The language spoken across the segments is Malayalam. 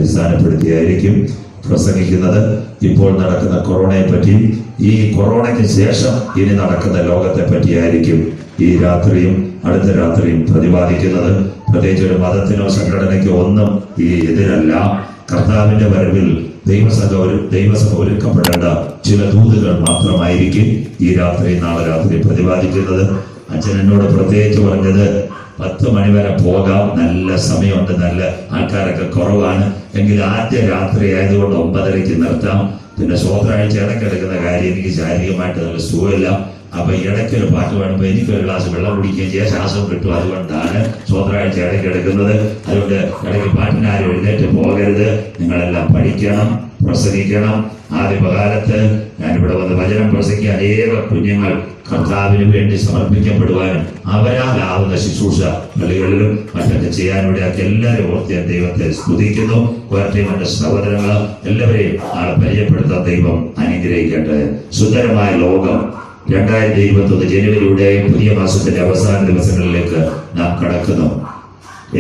അടിസ്ഥാനപ്പെടുത്തിയായിരിക്കും പ്രസംഗിക്കുന്നത്. ഇപ്പോൾ നടക്കുന്ന കൊറോണയെ പറ്റിയും ഈ കൊറോണയ്ക്ക് ശേഷം ഇനി നടക്കുന്ന ലോകത്തെ പറ്റിയായിരിക്കും ഈ രാത്രിയും അടുത്ത രാത്രിയും പ്രതിപാദിക്കുന്നത്. പ്രത്യേകിച്ച് ഒരു മതത്തിനോ സംഘടനയ്ക്കോ ഒന്നും ഈ എതിരല്ല. കർത്താവിന്റെ വരവിൽ ദൈവസഭ ഒരുക്കപ്പെടേണ്ട ചില ദൂതുകൾ മാത്രമായിരിക്കും ഈ രാത്രി നാളെ രാത്രി പ്രതിപാദിക്കുന്നത്. അച്ഛൻ എന്നോട് പ്രത്യേകിച്ച് പറഞ്ഞത് 10 മണി വരെ പോകാം, നല്ല സമയമുണ്ട്, നല്ല ആൾക്കാരൊക്കെ കുറവാണ്, എങ്കിൽ ആദ്യ രാത്രി ആയതുകൊണ്ട് 9:30 നിർത്താം. പിന്നെ സ്വോത്രാഴ്ച ഇടയ്ക്കെടുക്കുന്ന കാര്യം എനിക്ക് ശാരീരികമായിട്ട് നല്ല സുഖമില്ല. അപ്പൊ ഇടയ്ക്കൊരു പാട്ട് പാടുമ്പോൾ എനിക്കൊരു ഗ്ലാസ് വെള്ളം കുടിക്കുകയും ചെയ്യാൻ ശ്വാസം കിട്ടും. അതുകൊണ്ടാണ് സ്വോത്രാഴ്ച ഇടയ്ക്ക് എടുക്കുന്നത്. അതുകൊണ്ട് ഇടയ്ക്ക് പാട്ടിനാരും എഴുന്നേറ്റ് പോകരുത്. നിങ്ങളെല്ലാം പഠിക്കണം, പ്രസംഗിക്കണം. ആദ്യകാലത്ത് ഞാനിവിടെ വന്ന് വചനം പ്രസംഗിക്കാൻ അനേക കുഞ്ഞുങ്ങൾ കർത്താവിന് വേണ്ടി സമർപ്പിക്കപ്പെടുവാനും അവരാലാവുന്ന ശുശ്രൂഷ പള്ളികളിലും മറ്റൊക്കെ ചെയ്യാനിടയാക്കി എല്ലാവരും ഓർത്ത് ഞാൻ ദൈവത്തെ സ്തുതിക്കുന്നു. വേറെ സഹോദരങ്ങൾ എല്ലാവരെയും നാളെ പരിചയപ്പെടുത്താൻ ദൈവം അനുഗ്രഹിക്കട്ടെ. സുന്ദരമായ ലോകം 2021 ജനുവരിയുടെ പുതിയ മാസത്തിന്റെ അവസാന ദിവസങ്ങളിലേക്ക് നാം കടക്കുന്നു.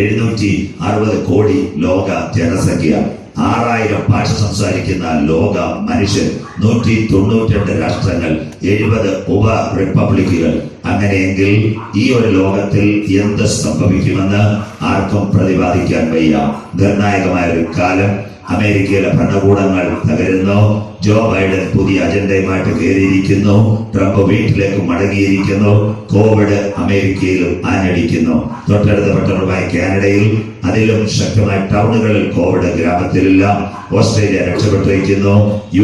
760 കോടി ലോക ജനസംഖ്യ, 6000 ഭാഷ സംസാരിക്കുന്ന ലോക മനുഷ്യൻ, 192 രാഷ്ട്രങ്ങൾ, 70 ഉപ റിപ്പബ്ലിക്കുകൾ. അങ്ങനെയെങ്കിൽ ഈ ഒരു ലോകത്തിൽ എന്ത് സംഭവിക്കുമെന്ന് ആർക്കും പ്രതിപാദിക്കാൻ വയ്യ. നിർണായകമായ ഒരു കാലം. അമേരിക്കയിലെ ഭരണകൂടങ്ങൾ തകരുന്നു. ജോ ബൈഡൻ പുതിയ അജണ്ടയുമായിട്ട് കയറിയിരിക്കുന്നു. ട്രംപ് വീട്ടിലേക്ക് മടങ്ങിയിരിക്കുന്നു. കോവിഡ് അമേരിക്കയിലും ആഞ്ഞടിക്കുന്നു. തൊട്ടടുത്ത പട്ടണമായ കാനഡയിൽ അതിലും ശക്തമായ ടൗണുകളിൽ കോവിഡ്, ഗ്രാമത്തിലില്ല. ഓസ്ട്രേലിയ രക്ഷപ്പെട്ടിരിക്കുന്നു.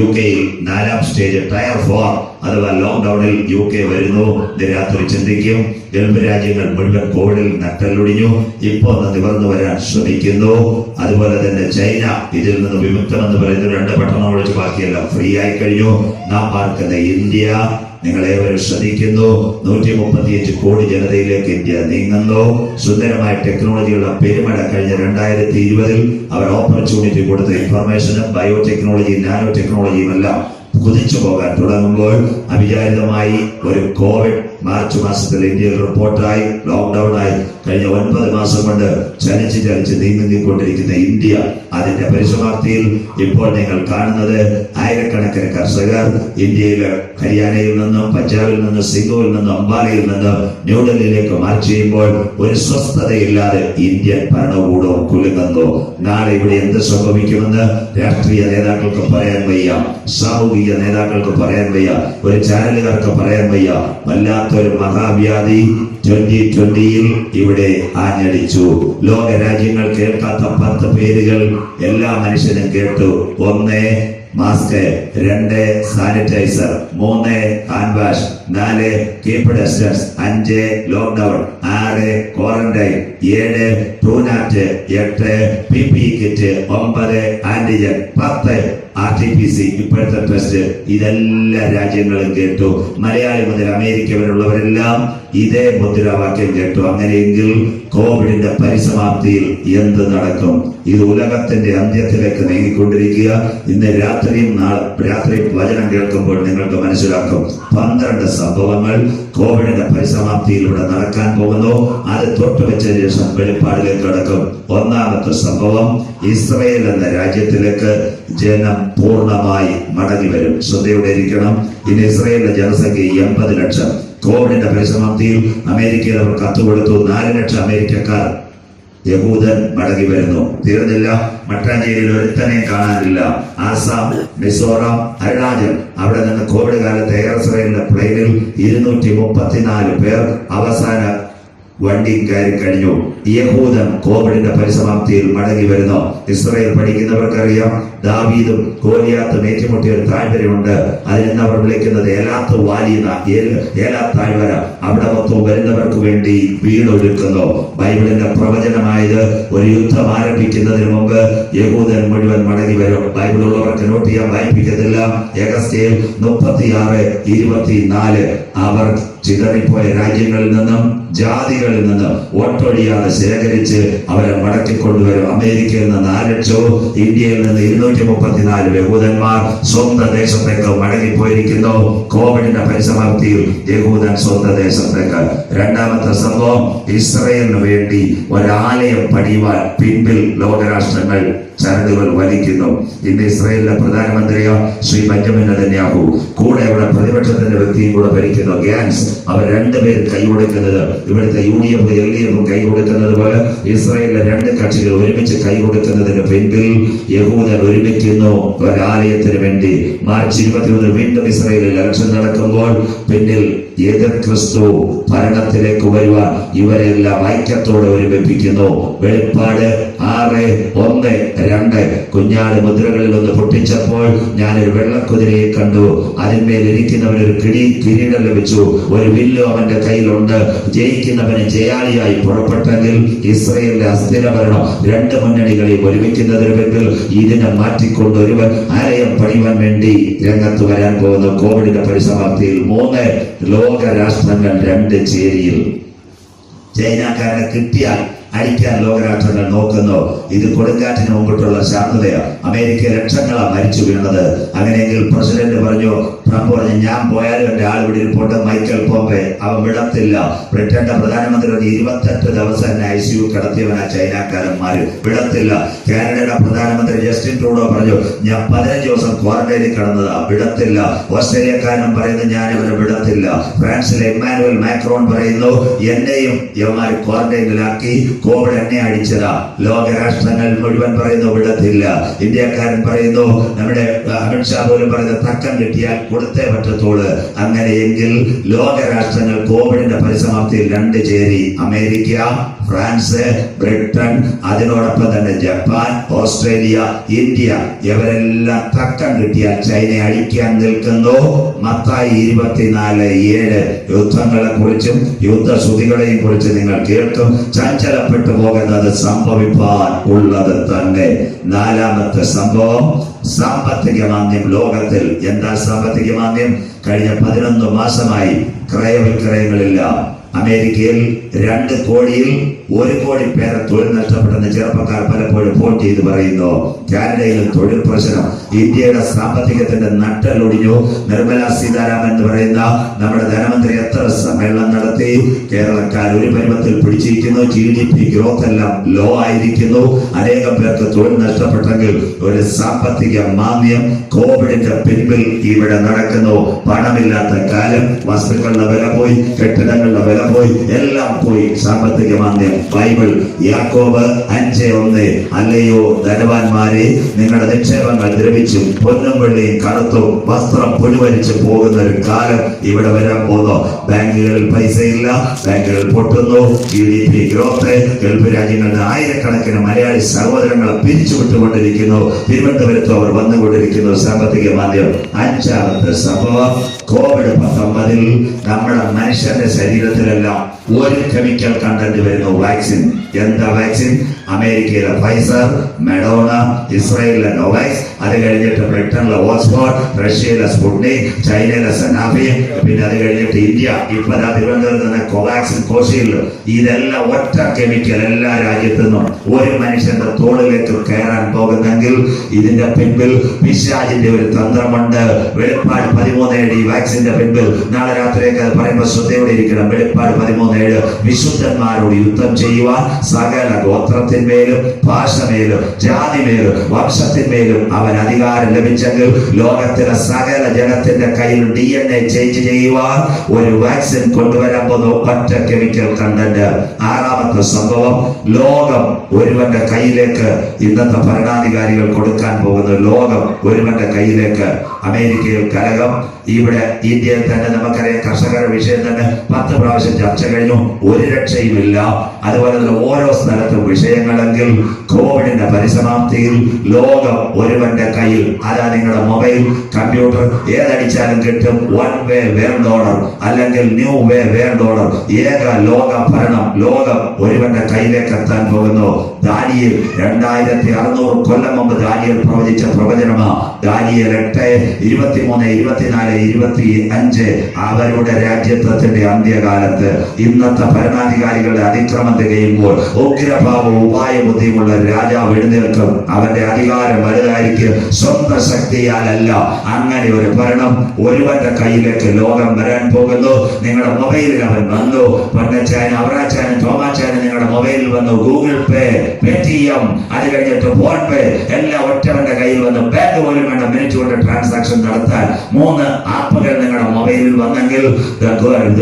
UK യിൽ 4ാം സ്റ്റേജ് ടയർ 4 അഥവാ ലോക്ക്ഡൌണിൽ UK വരുന്നു. രാത്രി ചിന്തിക്കും. ഗൾഫ് രാജ്യങ്ങൾ മുഴുവൻ കോവിഡിൽ നട്ടലൊടിഞ്ഞു. ഇപ്പൊ ഒന്ന് നിവർന്നു വരാൻ ശ്രമിക്കുന്നു. അതുപോലെ തന്നെ ചൈന ഇതിൽ നിന്ന് വിമുക്തമെന്ന് പറയുന്ന 2 പട്ടണം ഒഴിച്ച് ബാക്കിയെല്ലാം ഫ്രീ ആയി കഴിഞ്ഞു. നാം പാർക്കുന്ന ഇന്ത്യ, നിങ്ങളേവരും ശ്രദ്ധിക്കുന്നു. 135 കോടി ജനതയിലേക്ക് ഇന്ത്യ നീങ്ങുന്നു. സുന്ദരമായ ടെക്നോളജിയുള്ള പെരുമഴ. കഴിഞ്ഞ 2020 അവർ ഓപ്പർച്യൂണിറ്റി കൊടുത്ത ഇൻഫർമേഷനും ബയോടെക്നോളജിയും നാനോ ടെക്നോളജിയും എല്ലാം കുതിച്ചു പോകാൻ തുടങ്ങുമ്പോൾ അവിചാരിതമായി ഒരു കോവിഡ് മാർച്ച് മാസത്തിൽ ഇന്ത്യയിൽ റിപ്പോർട്ടായി. ലോക്ക്ഡൌൺ ആയി. കഴിഞ്ഞ 9 മാസം കൊണ്ട് ചലിച്ച് നീങ്ങിക്കൊണ്ടിരിക്കുന്ന ഇന്ത്യ അതിന്റെ പരിസമാപ്തിയിൽ ഇപ്പോൾ നിങ്ങൾ കാണുന്നത് ആയിരക്കണക്കിന് കർഷകർ ഇന്ത്യയിലെ ഹരിയാനയിൽ നിന്നും പഞ്ചാബിൽ നിന്നും സിംഗൂരിൽ നിന്നും അംബാലയിൽ നിന്നും ന്യൂഡൽഹിയിലേക്ക് മാർച്ച് ചെയ്യുമ്പോൾ ഒരു സ്വസ്ഥതയില്ലാതെ ഇന്ത്യൻ ഭരണകൂടവും കുലുങ്ങുന്നു. നാളെ ഇവിടെ എന്ത് സംഭവിക്കുമെന്ന് രാഷ്ട്രീയ നേതാക്കൾക്ക് പറയാൻ വയ്യ, സാമൂഹിക നേതാക്കൾക്ക് പറയാൻ വയ്യ, ഒരു ചാനലുകാർക്ക് പറയാൻ വയ്യ. വല്ലാത്തൊരു മഹാവ്യാധി 2020 ഇവിടെ ആഞ്ഞടിച്ചു. ലോക രാജ്യങ്ങൾ കേൾക്കാത്ത 10 പേരുകൾ എല്ലാ മനുഷ്യനും കേട്ടു. 1 mask, 2 sanitiser, 3 hand wash, 4 keep distance, 5 lockdown, 6 quarantine, 7 Truenat, 8 PPE kit, 9 antigen, 10 RT-PC ഇപ്പോഴത്തെ ടെസ്റ്റ്. ഇതെല്ലാ രാജ്യങ്ങളും കേട്ടു. മലയാളി മുതൽ അമേരിക്ക വരെയുള്ളവരെല്ലാം ഇതേ മുദ്രാവാക്യം കേട്ടു. അങ്ങനെയെങ്കിൽ കോവിഡിന്റെ പരിസമാപ്തിയിൽ എന്ത് നടക്കും? ഇത് ഉലകത്തിന്റെ അന്ത്യത്തിലേക്ക് നീങ്ങിക്കൊണ്ടിരിക്കുക. ഇന്ന് രാത്രിയും നാളെ രാത്രി വചനം കേൾക്കുമ്പോൾ നിങ്ങൾക്ക് മനസ്സിലാക്കും 12 സംഭവങ്ങൾ കോവിഡിന്റെ പരിസമാപ്തിയിലൂടെ നടക്കാൻ പോകുന്നു. അത് തൊട്ടുവെച്ച ശേഷം വെളിപ്പാടിലേക്ക് കടക്കും. 1ാമത്തെ സംഭവം, ഇസ്രയേൽ എന്ന രാജ്യത്തിലേക്ക് ജനം പൂർണ്ണമായി മടങ്ങി വരും. ശ്രദ്ധയോടെ ഇരിക്കണം. ഇന്ന് ഇസ്രയേലിന്റെ ജനസംഖ്യ 80 ലക്ഷം. കോവിഡിന്റെ പരിസമാപ്തിയിൽ അമേരിക്കയിൽ അവർ കത്തുകൊടുത്തു. 4 ലക്ഷം അമേരിക്കക്കാർ യഹൂദൻ മടങ്ങി വരുന്നു. തീർന്നില്ല. മട്ടാഞ്ചേരിയിൽ ഒരുത്തനെ കാണാനില്ല. ആസാം, മിസോറാം, അരുണാചൽ, അവിടെ നിന്ന് കോവിഡ് കാലത്ത് എയർ ഇസ്രയേലിന്റെ പ്ലെയിനിൽ 234 പേർ അവസാന വണ്ടി കയറി കഴിഞ്ഞു. യഹൂദൻ കോവിഡിന്റെ പരിസമാപ്തിയിൽ മടങ്ങി വരുന്നു. ഇസ്രായേൽ പഠിക്കുന്നവർക്കറിയാം, ദാവീദും ഗോലിയാത്തും ഏറ്റുമുട്ടിയ ഒരു താഴ്വരയുണ്ട്. അതിൽ അവർ വിളിക്കുന്നത് ഏലാത്ത് വാലിന, ഏലാത്ത് താഴ്വര. അവിടെ മൊത്തം വരുന്നവർക്ക് വേണ്ടി വീടൊരുക്കുന്നു. ബൈബിളിന്റെ പ്രവചനമായത് ഒരു യുദ്ധം ആരംഭിക്കുന്നതിന് മുമ്പ് യഹൂദൻ മുഴുവൻ മടങ്ങി വരും. ബൈബിളുള്ളവർക്ക് നോട്ട് ചെയ്യാൻ വായിപ്പിക്കത്തില്ല. എഗസ്തേൽ 36:24 അവർ ചിതറിപ്പോയ രാജ്യങ്ങളിൽ നിന്നും ജാതികളിൽ നിന്നും ഒട്ടൊഴിയാതെ ശേഖരിച്ച് അവരെ മടക്കിക്കൊണ്ടുവരും. അമേരിക്കയിൽ നിന്ന് 4 ലക്ഷവും ഇന്ത്യയിൽ നിന്ന് 234 യഹൂദന്മാർ സ്വന്തം ദേശത്തേക്ക് മടങ്ങിപ്പോയിരിക്കുന്നു. കോവിഡിന്റെ പരിസമാപ്തിയിൽ യഹൂദൻ സ്വന്തം ദേശത്തേക്ക്. 2ാമത്തെ സംഭവം, ഇസ്രയേലിന് വേണ്ടി ഒരാലയം പണിയുവാൻ പിൻപിൽ ലോകരാഷ്ട്രങ്ങൾ ചരടുകൾ വലിക്കുന്നു. ഇന്ന് ഇസ്രായേലിലെ പ്രധാനമന്ത്രിയോ ശ്രീ ബെഞ്ചമിൻ നെതന്യാഹു, കൂടെ അവിടെ പ്രതിപക്ഷത്തിന്റെ വ്യക്തിയും കൂടെ ഭരിക്കുന്നു ഗാൻസ്. അവർ രണ്ടുപേരും കൈ കൊടുക്കുന്നത് ഇവിടുത്തെ UDF LDF കൈ കൊടുക്കുന്നത് പോലെ ഇസ്രായേലിലെ രണ്ട് കക്ഷികൾ ഒരുമിച്ച് കൈ കൊടുക്കുന്നതിന് പിന്നിൽ യഹൂദർ ഒരുമിക്കുന്നു ഒരാലയത്തിന് വേണ്ടി. മാർച്ച് 21 വീണ്ടും ഇസ്രായേലിൽ ഇലക്ഷൻ നടക്കുമ്പോൾ പിന്നിൽ എതിർ ക്രിസ്തു ഭരണത്തിലേക്ക് വരുവാൻ ഇവരെല്ലാം ഐക്യത്തോടെ ഒരുമിപ്പിക്കുന്നു. വെളിപ്പാട് 6:1-2 കുഞ്ഞാട് മുദ്രകളിൽ ഒന്ന് പൊട്ടിച്ചപ്പോൾ ഞാനൊരു വെള്ളക്കുതിരയെ കണ്ടു. അതിന്മേൽ ഇരിക്കുന്നവന് ഒരു കിരീടം ലഭിച്ചു, ഒരു വില്ല് അവന്റെ കയ്യിലുണ്ട്. ജയിക്കുന്നവന് ജയാളിയായി പുറപ്പെട്ടെങ്കിൽ ഇസ്രായേലിന്റെ അസ്ഥിര ഭരണം രണ്ട് മുന്നണികളെയും ഒരുമിക്കുന്നതിന് പിന്നിൽ ഇതിനെ മാറ്റിക്കൊണ്ട് ഒരുവൻ ആലയം പണിയുവാൻ വേണ്ടി രംഗത്ത് വരാൻ പോകുന്നു. കോവിഡിന്റെ പരിസമാപ്തിയിൽ 3 ലോക രാഷ്ട്രങ്ങൾ 2 ചേരിയിൽ. ചൈനക്കാരനെ കിട്ടിയാൽ അടിക്കാൻ ലോകരാഷ്ട്രങ്ങൾ നോക്കുന്നു. ഇത് കൊടുങ്കാറ്റിന് മുമ്പിട്ടുള്ള ശാന്തതയാണ്. അമേരിക്ക ലക്ഷങ്ങളാണ് മരിച്ചു വീണത്. അങ്ങനെയെങ്കിൽ പ്രസിഡന്റ് പറഞ്ഞു, ട്രംപ് പറഞ്ഞു, ഞാൻ പോയാലും എന്റെ ആൾ ഇവിടെ ഇരിപ്പുണ്ട്, മൈക്കൽ പോംപെ, അവൻ വിടത്തില്ല. ബ്രിട്ടന്റെ പ്രധാനമന്ത്രി 28 ദിവസം എന്നെ ICU കിടത്തിയവനാ ചൈനക്കാരന്മാര്, വിടത്തില്ല. കാനഡയുടെ പ്രധാനമന്ത്രി ജസ്റ്റിൻ ട്രൂഡോ പറഞ്ഞു, ഞാൻ 15 ദിവസം ക്വാറന്റൈനിൽ കിടന്നതാ, വിടത്തില്ല. ഓസ്ട്രേലിയക്കാരനും പറയുന്നു, ഞാൻ ഇവരെ വിടത്തില്ല. ഫ്രാൻസിലെ ഇമ്മാനുവൽ മാക്രോൺ പറയുന്നു, എന്നെയും യവന്മാർ ക്വാറന്റൈനിലാക്കി, കോവിഡ് എന്നെ അടിച്ചതാ. ലോകരാഷ്ട്രങ്ങൾ മുഴുവൻ പറയുന്നു, വിടത്തില്ല. ഇന്ത്യക്കാരൻ പറയുന്നു, നമ്മുടെ അമിത്ഷാ പോലും പറയുന്നത്, തക്കം കിട്ടിയാൽ കൊടുത്തേ പറ്റത്തുള്ളൂ. അങ്ങനെയെങ്കിൽ ലോകരാഷ്ട്രങ്ങൾ കോവിഡിന്റെ പരിസമാപ്തിയിൽ 2 ചേരി. അമേരിക്ക, ഫ്രാൻസ്, ബ്രിട്ടൻ, അതിനോടൊപ്പം തന്നെ ജപ്പാൻ, ഓസ്ട്രേലിയ, ഇന്ത്യ, ഇവരെല്ലാം തക്കം കിട്ടിയാൽ ചൈനയെ അടിക്കാൻ നിൽക്കുന്നു. മത്തായി 24:7 യുദ്ധങ്ങളെ കുറിച്ചും യുദ്ധശ്രുതികളെയും കുറിച്ച് നിങ്ങൾ കേൾക്കും. ചഞ്ചലപ്പെട്ടു പോകുന്നത് സംഭവിപ്പാൻ ഉള്ളത് തന്നെ. 4ാമത്തെ സംഭവം, സാമ്പത്തിക മാന്ദ്യം ലോകത്തിൽ. എന്താ സാമ്പത്തിക മാന്ദ്യം? കഴിഞ്ഞ 11 മാസമായി ക്രയവിക്രയങ്ങളില്ല. അമേരിക്കയിൽ 2 കോടിയിൽ 1 കോടി പേരെ തൊഴിൽ നഷ്ടപ്പെട്ടെന്ന് ചെറുപ്പക്കാർ പലപ്പോഴും ഫോൺ ചെയ്ത് പറയുന്നു. കാനഡയിൽ തൊഴിൽ പ്രശ്നം. ഇന്ത്യയുടെ സാമ്പത്തികത്തിന്റെ നട്ടലൊടിഞ്ഞു. നിർമ്മല സീതാരാമൻ എന്ന് പറയുന്ന നമ്മുടെ ധനമന്ത്രി എത്ര സമ്മേളനം നടത്തി. കേരളക്കാർ ഒരു പരുവത്തിൽ പിടിച്ചിരിക്കുന്നു. GDP ഗ്രോത്ത് എല്ലാം ലോ ആയിരിക്കുന്നു. അനേകം പേർക്ക് തൊഴിൽ നഷ്ടപ്പെട്ടെങ്കിൽ ഒരു സാമ്പത്തിക മാന്ദ്യം കോവിഡിന്റെ പിൻപിൽ ഇവിടെ നടക്കുന്നു. പണമില്ലാത്ത കാലം, വസ്തുക്കളുടെ വില പോയി, കെട്ടിടങ്ങളുടെ വില പോയി, എല്ലാം പോയി. സാമ്പത്തിക മാന്ദ്യം. ബൈബിൾ യാക്കോബ് 5:1, അല്ലയോ ധനവാന്മാരെ, നിങ്ങളുടെ നിക്ഷേപങ്ങൾ ദ്രവിച്ചും പൊന്നും വെള്ളിയും കറുത്തും വസ്ത്രം പുഴുവരിച്ചു പോകുന്ന ഒരു കാലം ഇവിടെ വരാൻ പോകുന്നു. ബാങ്കുകളിൽ പൈസയില്ല, ബാങ്കുകൾ പൊട്ടുന്നു. GDP growth. ഗൾഫ് രാജ്യങ്ങളുടെ ആയിരക്കണക്കിന് മലയാളി സഹോദരങ്ങളെ പിരിച്ചുവിട്ടുകൊണ്ടിരിക്കുന്നു. തിരുവനന്തപുരത്ത് അവർ വന്നുകൊണ്ടിരിക്കുന്നു. സാമ്പത്തിക മാന്ദ്യം. 5ാമത്തെ സംഭവം, COVID-19 നമ്മുടെ മനുഷ്യന്റെ ശരീരത്തിലെല്ലാം ഒരു കെമിക്കൽ കണ്ടന്റ് വരുന്നു. വാക്സിൻ. എന്താ വാക്സിൻ? അമേരിക്കയിലെ ഫൈസർ, മെഡോണ, ഇസ്രായേലിലെ നോവാക്സ്, അത് കഴിഞ്ഞിട്ട് ബ്രിട്ടനിലെ ഓക്സ്ഫോർഡ്, റഷ്യയിലെ സ്പുട്നിക്, ചൈനയിലെ സനാഫി, പിന്നെ അത് കഴിഞ്ഞിട്ട് ഇന്ത്യ ഇപ്പൊ തിരുവനന്തപുരത്ത് നിന്ന് കോവാക്സിൻ, കോഷീൽഡ്. ഇതെല്ലാം ഒറ്റ കെമിക്കൽ. എല്ലാ രാജ്യത്തു നിന്നും ഒരു മനുഷ്യന്റെ തോളിലേക്ക് കയറാൻ പോകുന്നെങ്കിൽ ഇതിന്റെ പിൻപിൽ പിശാചിന്റെ ഒരു തന്ത്രമുണ്ട്. വെളിപ്പാട് 13:7 ഈ വാക്സിന്റെ പിൻപിൽ. നാളെ രാത്രിയൊക്കെ അത് പറയുമ്പോൾ ശ്രദ്ധയോടെ ഇരിക്കണം. വെളിപ്പാട് 13:7 വിശുദ്ധന്മാരോട് യുദ്ധം ചെയ്യുവാൻ സകല ഗോത്രത്തിന്മേലും ഭാഷമേലും ജാതിമേലും വംശത്തിന്മേലും അവൻ അധികാരം ലഭിച്ചെങ്കിൽ ലോകത്തിലെ സകല ജനത്തിന്റെ കയ്യിൽ DNA ചേഞ്ച് ചെയ്യുവാൻ ഒരു വാക്സിൻ കൊണ്ടുവരാൻ പോകുന്നു. ഒറ്റ കെമിക്കൽ കണ്ടന്റ്. 6ാമത്തെ സംഭവം, ലോകം ഒരുവന്റെ കയ്യിലേക്ക് ഇന്നത്തെ ഭരണാധികാരികൾ കൊടുക്കാൻ പോകുന്നു. ലോകം ഒരുവന്റെ കയ്യിലേക്ക്. അമേരിക്കയിൽ കലകം. ഇവിടെ ഇന്ത്യയിൽ തന്നെ നമുക്കറിയാം, കർഷകരുടെ വിഷയം തന്നെ 10 പ്രാവശ്യം ചർച്ച കഴിഞ്ഞു. ഒരു രക്ഷയുമില്ല. അതുപോലെ തന്നെ ഓരോ സ്ഥലത്തും വിഷയങ്ങളെങ്കിൽ കോവിഡിന്റെ പരിസമാപ്തിയിൽ ലോകം ഒരുവന്റെ കയ്യിൽ. അതാ നിങ്ങളുടെ മൊബൈൽ, കമ്പ്യൂട്ടർ ഏതടിച്ചാലും കിട്ടും. വൺ വേ വേൾഡ് ഓർഡർ അല്ലെങ്കിൽ ന്യൂ വേ വേൾഡ് ഓർഡർ. ഏക ലോക ഭരണം ലോകം ഒരുവന്റെ കയ്യിലേക്ക് എത്താൻ പോകുന്നു. ദാനിയേൽ 2600 കൊല്ലം മുമ്പ് ദാനിയേൽ പ്രവചിച്ച പ്രവചനമാ. ദാനിയേൽ 8:23, 24, 25 അവരുടെ രാജ്യത്വത്തിന്റെ അന്ത്യകാലത്ത് ഇന്നത്തെ ഭരണാധികാരികളുടെ അതിക്രമം തികയുമ്പോൾ ഉഗ്രഭാവവും ഉപായബുദ്ധിയുമുള്ള രാജാവ് എഴുന്നേൽക്കും. അവന്റെ അധികാരം വലുതായിരിക്കും. സ്വന്തം ശക്തിയാലല്ല. അങ്ങനെ ഒരു ഭരണം ഒരുവന്റെ കയ്യിലേക്ക് ലോകം വരാൻ പോകുന്നു. നിങ്ങളുടെ മൊബൈലിൽ അവൻ വന്നു. പൊന്നച്ചായൻ, അവറാച്ചായൻ, തോമാച്ചായൻ നിങ്ങളുടെ മൊബൈലിൽ വന്നു. ഗൂഗിൾ പേ പേടിഎം, അത് കഴിഞ്ഞിട്ട് ഫോൺ പേ, എല്ലാം ഒറ്റവന്റെ കയ്യിൽ വന്ന് ബാങ്ക് പോലും വേണ്ട, മിനിറ്റ് കൊണ്ട് ട്രാൻസാക്ഷൻ നടത്താൻ 3 ആപ്പുകൾ നിങ്ങളുടെ മൊബൈലിൽ വന്നെങ്കിൽ the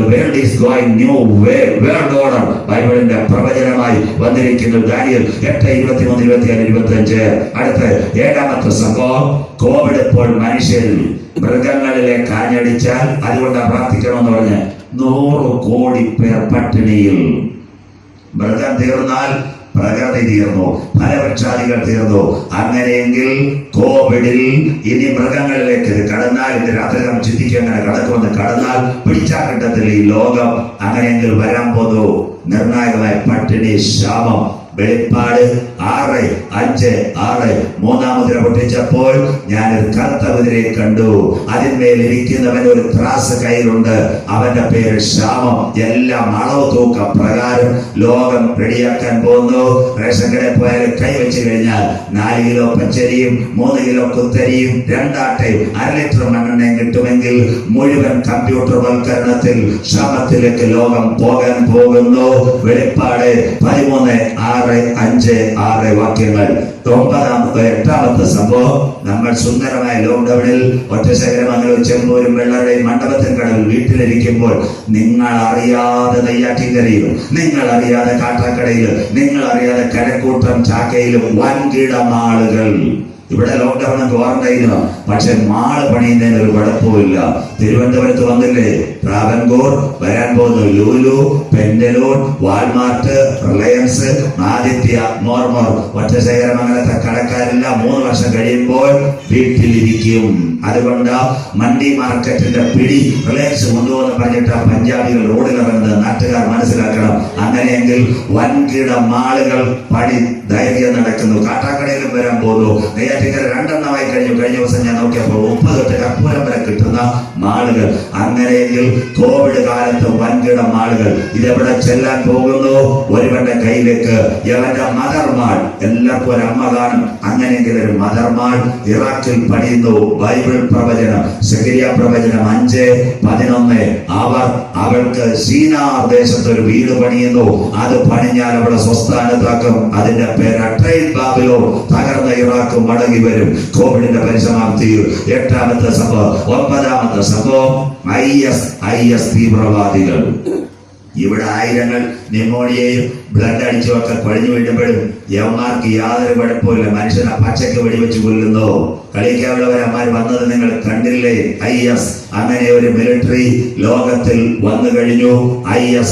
world is going new world order ബൈബിളിന്റെ പ്രവചനമായി വന്നിരിക്കുന്നു. ദാനിയേൽ 8:23-24-25. അടുത്ത 7ാമത്തെ സംഭവം, കോവിഡ് ഇപ്പോൾ മനുഷ്യരിൽ മൃഗങ്ങളിലെ കാഞ്ഞടിച്ചാൽ അതുകൊണ്ടാണ് പ്രാർത്ഥിക്കണമെന്ന് പറഞ്ഞ് 100 കോടി പേർ പട്ടിണിയിൽ. മൃഗം തീർന്നാൽ പ്രകൃതി തീർന്നു, ഫലവൃക്ഷാദികൾ തീർന്നു. അങ്ങനെയെങ്കിൽ കോവിഡിൽ ഇനി മൃഗങ്ങളിലേക്ക് കടന്നാൽ, ഇന്ന് രാത്രി നാം ചിന്തിക്കുക അങ്ങനെ കടക്കുമെന്ന്, കടന്നാൽ പിടിച്ചാക്കിട്ടത്തിൽ ഈ ലോകം. അങ്ങനെയെങ്കിൽ വരാൻ പോകുന്നു നിർണായകമായ പട്ടിണി, ശാപം. വെളിപ്പാട് 6:5-6 മൂന്നാം മുദ്ര പൊട്ടിച്ചപ്പോൾ ഞാനൊരു കറുത്ത കുതിരയെ കണ്ടു, അതിന്മേൽ ഇരിക്കുന്നവൻ ഒരു ത്രാസ് കയ്യിലുണ്ട്, അവന്റെ പേര് ശാപം. എല്ലാം അളവ് തൂക്ക പ്രകാരം ലോകം റെഡിയാക്കാൻ പോകുന്നു. റേഷൻ കടയിൽ പോയാൽ കൈവച്ച് കഴിഞ്ഞാൽ 4 കിലോ പച്ചരിയും 3 കിലോ കുത്തരിയും 2 ആട്ടയും 1/2 ലിറ്റർ മണ്ണെണ്ണയും കിട്ടുമെങ്കിൽ മുഴുവൻ കമ്പ്യൂട്ടർ വൽക്കരണത്തിൽ ക്ഷാമത്തിലേക്ക് ലോകം പോകാൻ പോകുന്നു. വെളിപ്പാട് 13:6-5 വാക്യങ്ങൾ. 8ാമത്തെ സംഭവം, നമ്മൾ സുന്ദരമായ ലോക്ക്ഡൌണിൽ ഒറ്റശേഖരമംഗലവും ചെമ്പൂരും വെള്ളറയും മണ്ഡപത്തിൽ കടവിൽ വീട്ടിലിരിക്കുമ്പോൾ നിങ്ങൾ അറിയാതെ നെയ്യാറ്റിൻകരയിലും, നിങ്ങൾ അറിയാതെ കാട്ടാക്കടയിലും, നിങ്ങൾ അറിയാതെ കരക്കൂട്ടം ചാക്കയിലും വൻകിട മാളുകൾ. ഇവിടെ ലോക്ക്ഡൌണും ക്വാറന്റൈനും, പക്ഷെ മാള് പണിയുന്നതിന് ഒരു കുഴപ്പമില്ല. തിരുവനന്തപുരത്ത് വന്നില്ലേ ട്രാവൻകൂർ, വരാൻ പോകുന്നു ലൂലു, പെൻഡലൂൺ, വാൾമാർട്ട്, റിലയൻസ്, ആദിത്യ, മോർമോർ. ഒറ്റശേഖരമംഗലത്തെ കടക്കാരെല്ലാം 3 വർഷം കഴിയുമ്പോൾ വീട്ടിലിരിക്കും. അതുകൊണ്ട് മണ്ഡി മാർക്കറ്റിന്റെ പിടി റിലയൻസ് കൊണ്ടുപോകുന്ന പറഞ്ഞിട്ട് പഞ്ചാബികൾ റോഡിലിറങ്ങുന്നത് നാട്ടുകാർ മനസ്സിലാക്കണം. അങ്ങനെയെങ്കിൽ വൻകിട മാളുകൾ പണി ധൈര്യം നടക്കുന്നു. കാട്ടാക്കടയിലും വരാൻ പോകുന്നു. നെയ്യാറ്റിൻകര 2 കഴിഞ്ഞു. കഴിഞ്ഞ ദിവസം ഞാൻ നോക്കിയപ്പോൾ 30 തൊട്ട് കർപ്പൂരം വരെ കിട്ടുന്ന മാളുകൾ. അങ്ങനെയെങ്കിൽ കോവിഡ് കാലത്ത് വൻകിട മാളുകൾ ഇതെവിടെ ചെല്ലാൻ പോകുന്നു? ഒരുവന്റെ കയ്യിലേക്ക്. എവന്റെ മദർ മാൾ, എല്ലാവർക്കും ഒരു അമ്മ കാണും. അങ്ങനെയെങ്കിൽ ഒരു മദർ മാൾ ഇറാഖിൽ പണിയുന്നു. ബൈബിൾ പ്രവചനം, സെഖരിയ പ്രവചനം 5:11. അവൾക്ക് സീനാർ ദേശത്ത് ഒരു വീട് പണിയുന്നു. അത് പണിഞ്ഞാൽ അവിടെ സ്വസ്ഥാനത്താക്കും. അതിന്റെ പേര് അട്രൈൽ ബാബിലോൺ. തകർന്ന ഇറാഖ് മടങ്ങി വരും. കോവിഡിന്റെ പരിസമാപ്തിയിൽ. 8ാമത്തെ സംഭവം. 9ാമത്തെ സംഭവം, IS തീവ്രവാദികൾ. ഇവിടെ ആയിരങ്ങൾ ന്യൂമോണിയയും ബ്ലഡ് അടിച്ചുമൊക്കെ കൊഴിഞ്ഞു വീഴുമ്പോഴും യവന്മാർക്ക് യാതൊരു കുഴപ്പമില്ല. മനുഷ്യനെ പച്ചയ്ക്ക് വെടിവെച്ച് കൊല്ലുന്നു. കളിക്കാനുള്ളവരന്മാർ വന്നത് നിങ്ങൾ കണ്ടില്ലേ? IS. അങ്ങനെ ഒരു മിലിറ്ററി ലോകത്തിൽ വന്നു കഴിഞ്ഞു. IS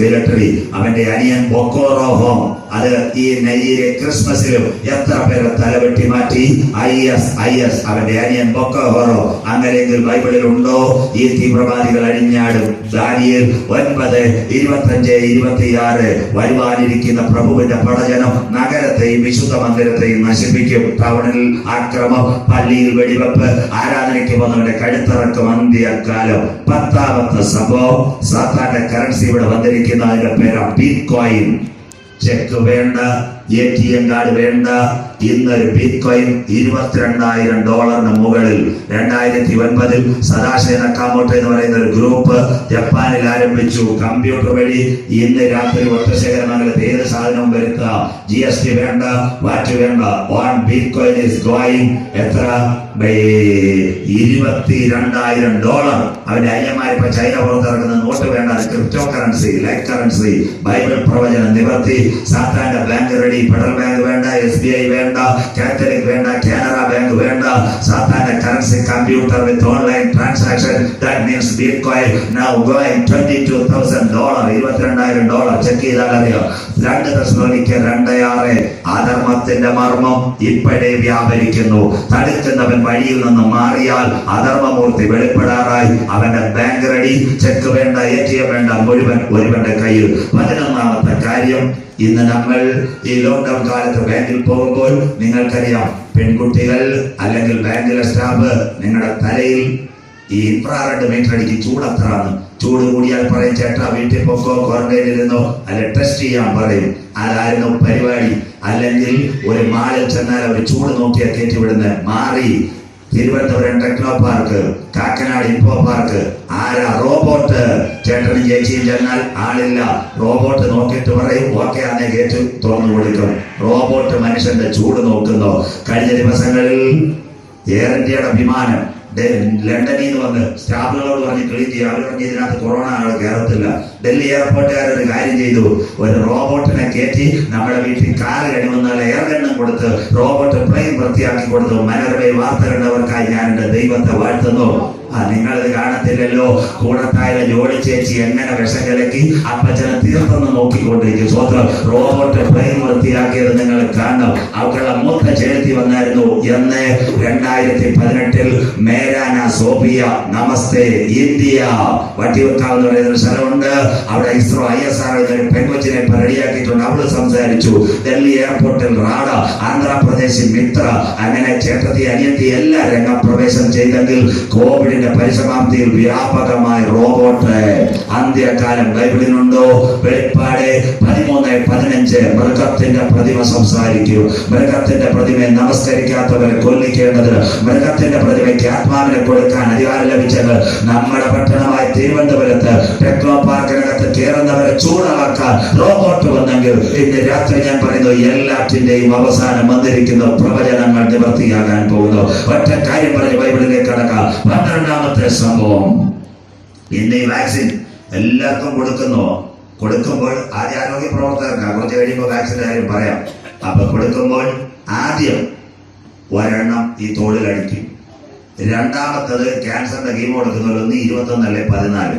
military. അവന്റെ അനിയൻ ബൊക്കോറോഹോം, അത് ഈ നൈജീരിയ ക്രിസ്മസിലും എത്ര പേരെ തലവെട്ടി മാറ്റി. IS അവന്റെ അനിയൻ ബൊക്കോറോ. അങ്ങനെയെങ്കിൽ ബൈബിളിൽ ഉണ്ടോ ഈ തീവ്രവാദികൾ അഴിഞ്ഞാടും? ദാനിയേൽ 9:25-26 വരുവാനിരിക്കുന്ന പ്രഭുവിന്റെ പടജനം നഗരത്തെയും വിശുദ്ധ മന്ദിരത്തെയും നശിപ്പിക്കും. ടൗണിൽ ആക്രമം, പള്ളിയിൽ വെടിവെപ്പ്, ആരാധനയ്ക്ക് വന്നവന്റെ കഴുത്തിറക്കും. അന്ത്യകാലം. 10ാമത്തെ സംഭവം, സാത്താന്റെ കറൻസി ഇവിടെ വന്നിരിക്കുന്ന അതിന്റെ പേര് ബിറ്റ്കോയിൻ. ചെക്ക് വേണ്ട, ATM കാർഡ് വേണ്ട. ഇന്നൊരു ബിറ്റ്കോയിൻ $22,000 മുകളിൽ. 2009 സദാശയ നക്കാമോട്ടോ എന്ന് പറയുന്ന ഒരു ഗ്രൂപ്പ് ജപ്പാനിൽ ആരംഭിച്ചു. കമ്പ്യൂട്ടർ വഴി ഇന്ന് രാത്രി ഒറ്റശേഖരമംഗലത്ത് ഏത് സാധനവും വരുത്താം. GST വേണ്ട, വാറ്റ് വേണ്ട. വൺ ബിറ്റ്കോയിൻ ഈസ് ഗോയിങ് എത്ര? $22,000. അവന്റെ അയ്യന്മാർ ഇപ്പൊ ചൈന പുറത്തിറക്കുന്ന നോട്ട് വേണ്ട, crypto currency, life currency. Bible പ്രവചനം നിവർത്തി. സാത്താന്റെ ബാങ്ക് റെഡി. ഫെഡറൽ ബാങ്ക് വേണ്ട, SBI വേണ്ട, കാത്തലിക് വേണ്ട, കാനറ ബാങ്ക് വേണ്ട. സാത്താന്റെ currency computer with online transaction. That means bitcoin now going $22,000. $22,000 check ചെയ്താൽ അറിയാം. 2 തെസ്സലോനിക്കർ 2:6. അധർമ്മത്തിന്റെ മർമ്മം ഇപ്പോഴേ വ്യാപരിക്കുന്നു. തടുക്കുന്നവൻ വഴിയിൽ നിന്ന് മാറിയാൽ അധർമ്മമൂർത്തി വെളിപ്പെടാറായി. അവന്റെ ബാങ്ക് റെഡി. ചെക്ക് വേണ്ട, ATM വേണ്ട, മുഴുവൻ ഒരുവന്റെ കയ്യിൽ. 11ാമത്തെ കാര്യം, ഇന്ന് നമ്മൾ ഈ ലോക്ക്ഡൌൺ കാലത്ത് ബാങ്കിൽ പോകുമ്പോൾ നിങ്ങൾക്കറിയാം, പെൺകുട്ടികൾ അല്ലെങ്കിൽ ബാങ്കിലെ സ്റ്റാഫ് നിങ്ങളുടെ തലയിൽ ഈ ഇൻഫ്രാറെഡ് മീറ്റർ അടിക്കും. ചൂടത്രാന്ന്. ചൂട് കൂടിയാൽ പറയും, ചേട്ടാ വീട്ടിൽ പൊക്കോ, ക്വാറന്റൈനിൽ ഇരുന്നോ, അല്ലെ ടെസ്റ്റ് ചെയ്യാൻ പറയും. അതായിരുന്നു പരിപാടി. അല്ലെങ്കിൽ ഒരു മാളിൽ ചെന്നാൽ അവർ ചൂട് നോക്കിയാൽ കയറ്റി വിടുന്നത്. മാറി Thiruvananthapuram techno park, Kakkanad info park. ആരാ? റോബോട്ട്. ചേട്ടനും ചേച്ചിയും ചെന്നാൽ ആളില്ല, റോബോട്ട് നോക്കിയിട്ട് പറയും ഓക്കെ ആണെ ഗേറ്റ് തുറന്നു കൊടുക്കും. റോബോട്ട് മനുഷ്യന്റെ ചൂട് നോക്കുന്നു. കഴിഞ്ഞ ദിവസങ്ങളിൽ എയർ ഇന്ത്യയുടെ വിമാനം ലണ്ടനിൽ നിന്ന് വന്ന് സ്റ്റാഫുകളോട് പറഞ്ഞ് ക്ലീൻ ചെയ്യുക. അവർ പറഞ്ഞ് ഇതിനകത്ത് കൊറോണ ആൾ കയറത്തില്ല. ഡൽഹി എയർപോർട്ടുകാരൊരു കാര്യം ചെയ്തു, ഒരു റോബോട്ടിനെ കയറ്റി നമ്മുടെ വീട്ടിൽ കാറ് കഴിയുമെന്നാൽ എയർ ഗണ്ണും കൊടുത്ത് റോബോട്ട് പ്ലെയിൻ വൃത്തിയാക്കി കൊടുത്തു. മനോരമയിൽ വാർത്ത കണ്ടവർക്കായി ഞാൻ എന്റെ ദൈവത്തെ വാഴ്ത്തുന്നു. നിങ്ങളിത് കാണത്തില്ലല്ലോ. കൂടത്തായ ജോലി ചേച്ചി എങ്ങനെ വിഷം കലക്കി അപ്പച്ചനെ തീർത്തെന്ന് നോക്കിക്കൊണ്ടിരിക്കും. സ്വന്തം റോബോട്ട് പ്ലെയിൻ വൃത്തിയാക്കിയത് നിങ്ങൾ കാണണം. അവക്കുള്ള മൂത്ത ചേർത്തി വന്നായിരുന്നു എന്ന് 2018 മേരാന സോഫിയ നമസ്തേ ഇന്ത്യ വട്ടിവെക്കാവ് എന്ന് പറയുന്ന സ്ഥലമുണ്ട്. അവിടെ ഇസ്രോ ISR ഒരു പെൺകൊച്ചിനെ റെഡിയാക്കിയിട്ടുണ്ട്. അവള് സംസാരിച്ചു. ഡൽഹി എയർപോർട്ടിൽ റാഡ, ആന്ധ്രാപ്രദേശിൽ മിത്ര, അങ്ങനെ ചേട്ടത്തി അനിയത്തി എല്ലാം രംഗപ്രവേശം ചെയ്തെങ്കിൽ കോവിഡിന്റെ പരിസമാപ്തിയിൽ വ്യാപകമായ റോബോട്ട് അന്ത്യകാലം ബൈബിളിനുണ്ടോ? വെളിപ്പാട് 13:15 മൃഗത്തിന്റെ പ്രതിമ സംസാരിക്കൂ. മൃഗത്തിന്റെ പ്രതിമയെ നമസ്കരിക്കാത്തവരെ കൊല്ലിക്കേണ്ടത്, മൃഗത്തിന്റെ പ്രതിമയ്ക്ക് ആത്മാവിനെ കൊടുക്കാൻ അധികാരം ലഭിച്ചത് നമ്മുടെ പട്ടണമായ തിരുവനന്തപുരത്ത് ടെക്നോ പാർക്കിനകത്ത് കയറുന്നവരെ ചൂടാക്കാൻ റോബോട്ട് വന്നെങ്കിൽ ഇന്ന് രാത്രി ഞാൻ പറയുന്നു എല്ലാറ്റിന്റെയും അവസാനം വന്നിരിക്കുന്ന പ്രവചനങ്ങൾ നിവർത്തിയാകാൻ പോകുന്നു. ഒറ്റ കാര്യം പറഞ്ഞ് ബൈബിളിലേക്ക് കടക്കാം. 12ാമത്തെ സംഭവം, ഇന്ന് ഈ വാക്സിൻ എല്ലാവർക്കും കൊടുക്കുമ്പോൾ ആദ്യ ആരോഗ്യ പ്രവർത്തകർക്കാണ്, കുറച്ച് കഴിയുമ്പോൾ വാക്സിന്റെ കാര്യം പറയാം. അപ്പൊ കൊടുക്കുമ്പോൾ ആദ്യം ഒരെണ്ണം ഈ തോളിലടിക്കും. രണ്ടാമത്തത് ക്യാൻസറിന്റെ കീമോ കൊടുക്കുന്നവർ 21 അല്ലെ 14.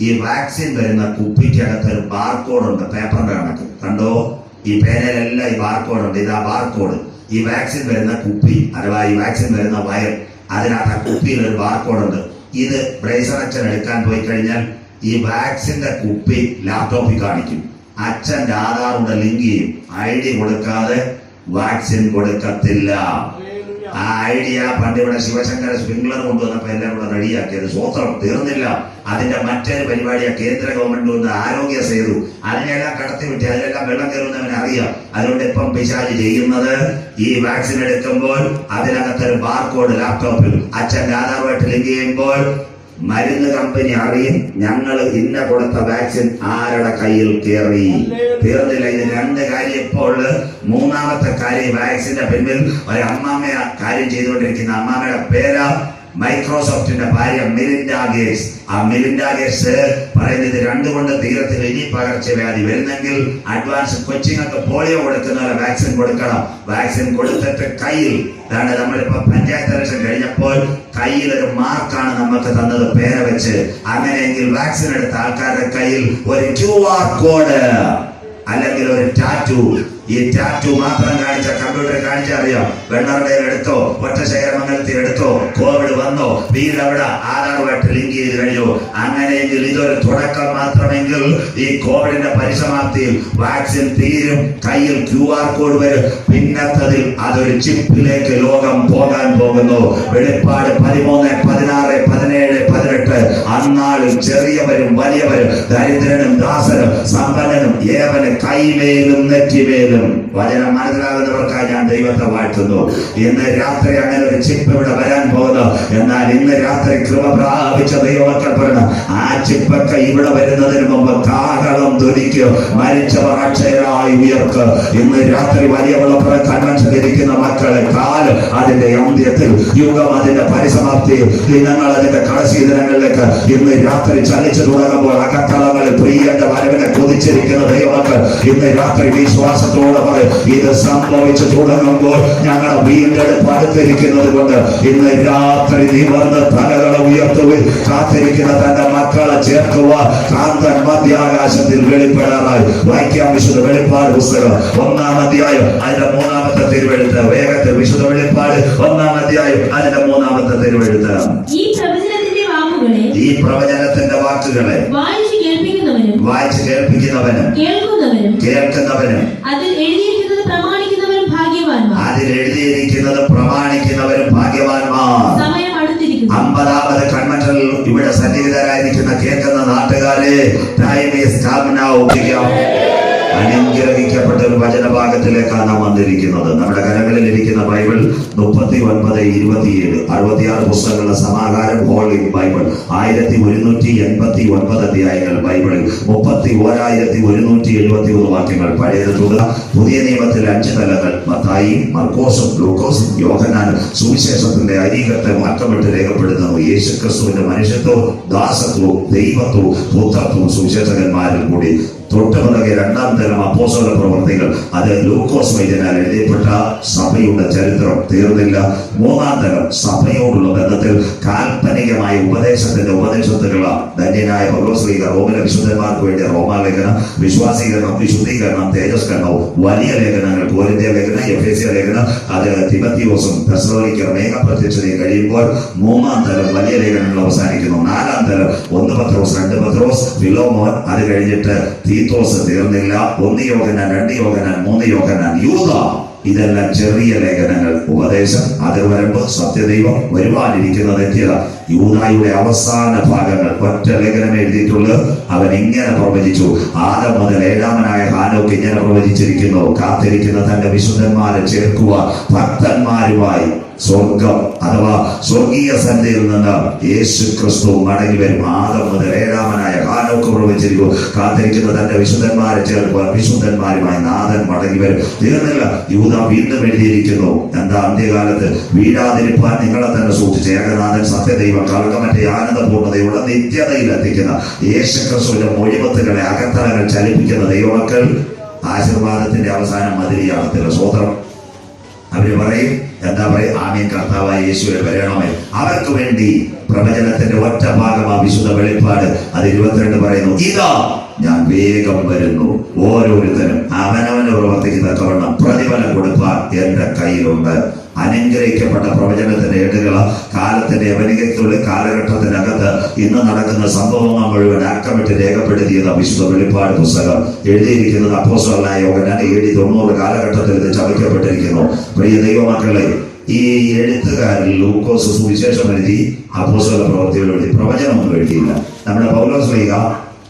ഈ വാക്സിൻ വരുന്ന കുപ്പിക്കകത്ത് ഒരു ബാർകോഡ് ഉണ്ട്, പേപ്പറിന്റെ കണക്ക് കണ്ടോ? ഈ പേനയിലെല്ലാം ഈ ബാർകോഡ് ഉണ്ട്. ഇതാ ബാർകോഡ്. ഈ വാക്സിൻ വരുന്ന കുപ്പി അഥവാ ഈ വാക്സിൻ വരുന്ന വയർ, അതിനകത്ത് ആ കുപ്പിയിൽ ഒരു ബാർകോഡ് ഉണ്ട്. ഇത് ബ്രേസർ അച്ഛൻ എടുക്കാൻ പോയി കഴിഞ്ഞാൽ ഈ വാക്സിന്റെ കുപ്പി ലാപ്ടോപ്പിൽ കാണിക്കും. അച്ഛൻ്റെ ആധാറുടെ ലിങ്ക് ചെയ്യും. ID കൊടുക്കാതെ വാക്സിൻ കൊടുക്കത്തില്ല. ആ ഐഡിയ പണ്ട് ഇവിടെ ശിവശങ്കര സ്പ്രിംഗ്ലർ കൊണ്ടുവന്നപ്പോ എല്ലാം കൂടെ റെഡിയാക്കിയത്. സ്വത്രം തീർന്നില്ല. അതിന്റെ മറ്റൊരു പരിപാടിയാ കേന്ദ്ര ഗവൺമെന്റ് കൊണ്ട് ആരോഗ്യ സേതു. അതിനെല്ലാം കടത്തിവിട്ട് അതിലെല്ലാം വെള്ളം കയറുന്നവന് അറിയാം. അതുകൊണ്ട് ഇപ്പം പിശാച് ചെയ്യുന്നത്, ഈ വാക്സിൻ എടുക്കുമ്പോൾ അതിനകത്തൊരു ബാർകോഡ് ലാപ്ടോപ്പിൽ അച്ഛൻ്റെ ആധാറുമായിട്ട് ലിങ്ക് ചെയ്യുമ്പോൾ മരുന്ന് കമ്പനി അറിയും ഞങ്ങൾ ഇന്ന കൊടുത്ത വാക്സിൻ ആരുടെ കയ്യിൽ കയറി. തീർന്നില്ല. ഇത് 2 കാര്യം ഇപ്പോൾ. മൂന്നാമത്തെ കാര്യം, വാക്സിന്റെ പിന്നിൽ ഒരു അമ്മാമ്മ കാര്യം ചെയ്തുകൊണ്ടിരിക്കുന്ന അമ്മാമ്മയുടെ പേര് മൈക്രോസോഫ്റ്റിന്റെ ഭാര്യ മെലിൻഡ ഗേറ്റ്സ്. ആ മെലിൻഡ ഗേറ്റ്സ് പറയുന്നത് 2 കൊണ്ട് തീരത്തിൽ ഇനി പകർച്ചവ്യാധി വരുന്നെങ്കിൽ അഡ്വാൻസ് കൊച്ചിങ്ങൾക്ക് പോളിയോ കൊടുക്കുന്ന വാക്സിൻ കൊടുക്കണം. വാക്സിൻ കൊടുത്തിട്ട് കയ്യിൽ, അതാണ് നമ്മളിപ്പോ പഞ്ചായത്ത് ഇലക്ഷൻ കഴിഞ്ഞപ്പോൾ കയ്യിൽ ഒരു മാർക്കാണ് നമുക്ക് തന്നത് പേര് വെച്ച്. അങ്ങനെയെങ്കിൽ വാക്സിൻ എടുത്ത ആൾക്കാരുടെ കയ്യിൽ ഒരു QR കോഡ് അല്ലെങ്കിൽ ഒരു ടാറ്റു. ഈ ടാറ്റു മാത്രം കാണിച്ച, കമ്പ്യൂട്ടറിൽ കാണിച്ചാൽ അറിയാം. വെണ്ണറുടെ എടുത്തോ, ഒറ്റശേഖരമംഗലത്തിൽ എടുത്തോ, കോവിഡ് വന്നോ, വീട് അവിടെ ആധാറുമായിട്ട് ലിങ്ക് ചെയ്ത് കഴിഞ്ഞു. അങ്ങനെയെങ്കിൽ ഇതൊരു തുടക്കം മാത്രമെങ്കിൽ ഈ കോവിഡിന്റെ പരിസമാപ്തിയിൽ വാക്സിൻ തീരും, കയ്യിൽ QR കോഡ് വരും. പിന്നത്തതിൽ അതൊരു ചിപ്പിലേക്ക് ലോകം പോകാൻ പോകുന്നു. വെളിപ്പാട് 13, 16, 17, 18 അന്നാളിൽ ചെറിയവരും വലിയവരും, ദരിദ്രനും ദാസനും സമ്പന്നനും ഏവനും കൈമേലും നെറ്റിമേലും. വചനം മനസ്സിലാകുന്നവർക്കായി ഞാൻ ദൈവത്തെ വാഴ്ത്തുന്നു. ഇന്ന് രാത്രി അങ്ങനെ ഒരു ചിപ്പ് ഇവിടെ വരാൻ പോകുന്നു. എന്നാൽ ഇന്ന് രാത്രി കൃപ പ്രാപിച്ച ദൈവമക്കൾ പറയുന്ന ആ ചിപ്പൊക്കെ ഇവിടെ വരുന്നതിന് മുമ്പ് കാഹളം ധ്വനിക്കും, മരിച്ചവർ അക്ഷയരായി ഉയർക്കും. ഇന്ന് രാത്രി വലിയ വിളപ്പുറ കൺവെൻഷൻ ഇരിക്കുന്ന മക്കളെ, കാലം അതിന്റെ അന്ത്യത്തിൽ, യുഗം അതിന്റെ പരിസമാപ്തിയിൽ, ദിനങ്ങൾ അതിന്റെ കടസി ദിനങ്ങളിലേക്ക് ഇന്ന് രാത്രി ചലിച്ചു തുടങ്ങുമ്പോൾ അകത്തളങ്ങളിൽ പ്രിയന്റെ വരവിനെ കൊതിച്ചിരിക്കുന്ന ദൈവമക്കൾ ഇന്ന് രാത്രി വിശ്വാസത്തോടെ പറയും, ഇത് സംഭവിച്ചു തുടങ്ങുമ്പോൾ ഞങ്ങളുടെ വീണ്ടെടുപ്പ് അടുത്തിരിക്കുന്നത് കൊണ്ട് ഇന്ന് രാത്രി നിവർന്ന് തലകളെ ഉയർത്തുവിൽ കാത്തിരിക്കുന്ന തന്റെ മക്കളെ ചേർക്കുക. കാന്തൻ മധ്യാകാശത്തിൽ വെളിപ്പെടാറായി. വായിക്കാം വിശുദ്ധ വെളിപ്പാട് പുസ്തകം 1-ാം അധ്യായം അതിന്റെ 3-ാമത്തെ തിരുവെഴുത്ത്. വേഗത്തിൽ വിശുദ്ധ വെളിപ്പാട് 1-ാം അധ്യായം അതിന്റെ 3-ാമത്തെ തിരുവെഴുത്ത്. ഈ പ്രവചനത്തിന്റെ വാക്കുകളെ വായിച്ചു കേൾപ്പിക്കുന്നവനും കേൾക്കുന്നവനും അതിൽ എഴുതിയിരിക്കുന്നത് പ്രമാണിക്കുന്നവരും ഭാഗ്യവാന്മാർ. 50ാമത് കൺവെൻഷനിൽ ഇവിടെ സന്നിഹിതരായിരിക്കുന്ന കേൾക്കുന്ന നാട്ടുകാരെ, ടൈം ഈസ് കം നൗ. അനുഗ്രഹിക്കപ്പെട്ട ഒരു വചനഭാഗത്തിലേക്കാണ് നാം വന്നിരിക്കുന്നത്. നമ്മുടെ കരങ്ങളിൽ ഇരിക്കുന്ന ബൈബിൾ 39:27 66 പുസ്തകങ്ങളുടെ സമാഹാരം ഹോളി ബൈബിൾ. 1189 അധ്യായങ്ങൾ ബൈബിളിൽ 31,173 വാക്യങ്ങൾ. പഴയത് തുടർ പുതിയ നിയമത്തിൽ 5 തലങ്ങൾ: മത്തായി, മർക്കോസും ലൂക്കോസും യോഹന്നാനും. സുവിശേഷത്തിന്റെ അരികത്തെ മാറ്റമിട്ട് രേഖപ്പെടുത്തുന്നു യേശുക്രിസ്തുവിന്റെ മനുഷ്യത്വവും ദാസത്വവും ദൈവത്വവും പുത്രത്വവും സുവിശേഷകന്മാരിൽ കൂടി. തൊട്ടുപിറകെ 2ാം തരം അപ്പോസ്തല പ്രവർത്തികൾ. അത് ലൂക്കോസ് വൈദ്യനാൽ എഴുതപ്പെട്ട സഭയുടെ ചരിത്രം തീർന്നില്ല. 3ാം തരം സഭയോടുള്ള ബന്ധത്തിൽ കാൽപ്പനികമായ ഉപദേശത്തുള്ള ധന്യനായ പൗലോസ്ലീഹ റോമിലെ വിശുദ്ധന്മാർക്ക് വേണ്ടി റോമാലേഖനം, വിശ്വാസീകരണം, വിശുദ്ധീകരണം, തേജസ്കരണവും വലിയ ലേഖനങ്ങൾ, കൊരിന്ത്യ ലേഖനം, എഫേസ്യ ലേഖനം, അത് തിമോഥെയോസും തെസ്സലോനിക്കർ മേഘപ്രത്യക്ഷതയും കഴിയുമ്പോൾ 3ാം തരം വലിയ ലേഖനങ്ങൾ അവസാനിക്കുന്നു. 4ാം തരം 1 പത്രോസ്, 2 പത്രോസ്, ഫിലോമോൻ. അത് കഴിഞ്ഞിട്ട് തീത്തോസ് തീർന്നില്ല. 1 യോഹന്നാൻ, 2 യോഹന്നാൻ, 3 യോഹന്നാൻ, യൂദ. ഇതെല്ലാം ചെറിയ ലേഖനങ്ങൾ. ഉപദേശം, അതിർവരമ്പ്, സത്യദൈവം, വരുവാനിരിക്കുന്ന നിത്യത. യൂദായുടെ അവസാന ഭാഗങ്ങൾ ഒറ്റ ലേഖനം എഴുതിയിട്ടുള്ളത്. അവൻ ഇങ്ങനെ പ്രവചിച്ചു: ആദം മുതൽ 7ാമനായ ഹാനോക്ക് ഇങ്ങനെ പ്രവചിച്ചിരിക്കുന്നു, കാത്തിരിക്കുന്ന തന്റെ വിശുദ്ധന്മാരെ ചേർക്കുക, ഭക്തന്മാരുമായി സ്വർഗം അഥവാ സ്വർഗീയ സന്ധ്യയിൽ നിന്ന് യേശു ക്രിസ്തു മടങ്ങി വരും. ആദം മുതൽ 7ാമനായ ഹാനോക്ക് പ്രവചിച്ചിരിക്കും, കാത്തിരിക്കുന്ന തന്റെ വിശുദ്ധന്മാരെ ചേർക്കുക, വിശുദ്ധന്മാരുമായി നാഥൻ മടങ്ങി വരും. തീർന്നില്ല. യൂദ വീണ്ടും എഴുതിയിരിക്കുന്നു. എന്താ? അന്ത്യകാലത്ത് വീഴാതിരിപ്പാൻ നിങ്ങളെ തന്നെ സൂക്ഷിച്ച് ഏകനാഥൻ സത്യദൈവം കളങ്കമറ്റ ആനന്ദപൂർണ്ണതയുടെ നിത്യതയിൽ എത്തിക്കുന്ന യേശു ക്രിസ്തുവിന്റെ മൊഴിമത്തുകളെ അകത്തളങ്ങൾ ചലിപ്പിക്കുന്ന ദൈവമക്കൾ ആശീർവാദത്തിന്റെ അവസാനം മതിരിയാകത്തില്ല. സ്വതന്ത്രം അവര് പറയും, എന്താ പറയും? ആമീൻ, കർത്താവായ യേശുവേ വരണമേ. അവർക്ക് വേണ്ടി പ്രവചനത്തിന്റെ ഒറ്റ ഭാഗം ആ വിശുദ്ധ വെളിപ്പാട്. അത് 22 പറയുന്നു: ഇതാ ഞാൻ വേഗം വരുന്നു, ഓരോരുത്തരും അവനവന് പ്രവർത്തിക്കുന്ന തവണ പ്രതിഫലം കൊടുപ്പാൻ എന്റെ കയ്യിലുണ്ട്. അനുഗ്രഹിക്കപ്പെട്ട പ്രവചനത്തിന്റെ ഏടുകൾ കാലത്തിന്റെ യവനികത്തുള്ള കാലഘട്ടത്തിനകത്ത് ഇന്ന് നടക്കുന്ന സംഭവങ്ങൾ മുഴുവൻ അക്കമിട്ട് രേഖപ്പെടുത്തിയത് വിശുദ്ധ വെളിപ്പാട് പുസ്തകം. എഴുതിയിരിക്കുന്നത് അപ്പോസ്തലനായ യോഹന്നാൻ. AD 90 കാലഘട്ടത്തിൽ ഇത് ചവയ്ക്കപ്പെട്ടിരിക്കുന്നു. പ്രിയ ദൈവമക്കളെ, ഈ എഴുത്തുകാരിൽ ലൂക്കോസ് സുവിശേഷം എഴുതി, അപ്പോസ്തല പ്രവൃത്തികൾ എഴുതി, പ്രവചനമൊന്നും എഴുതിയില്ല. നമ്മുടെ പൗലോസ്ലീഹ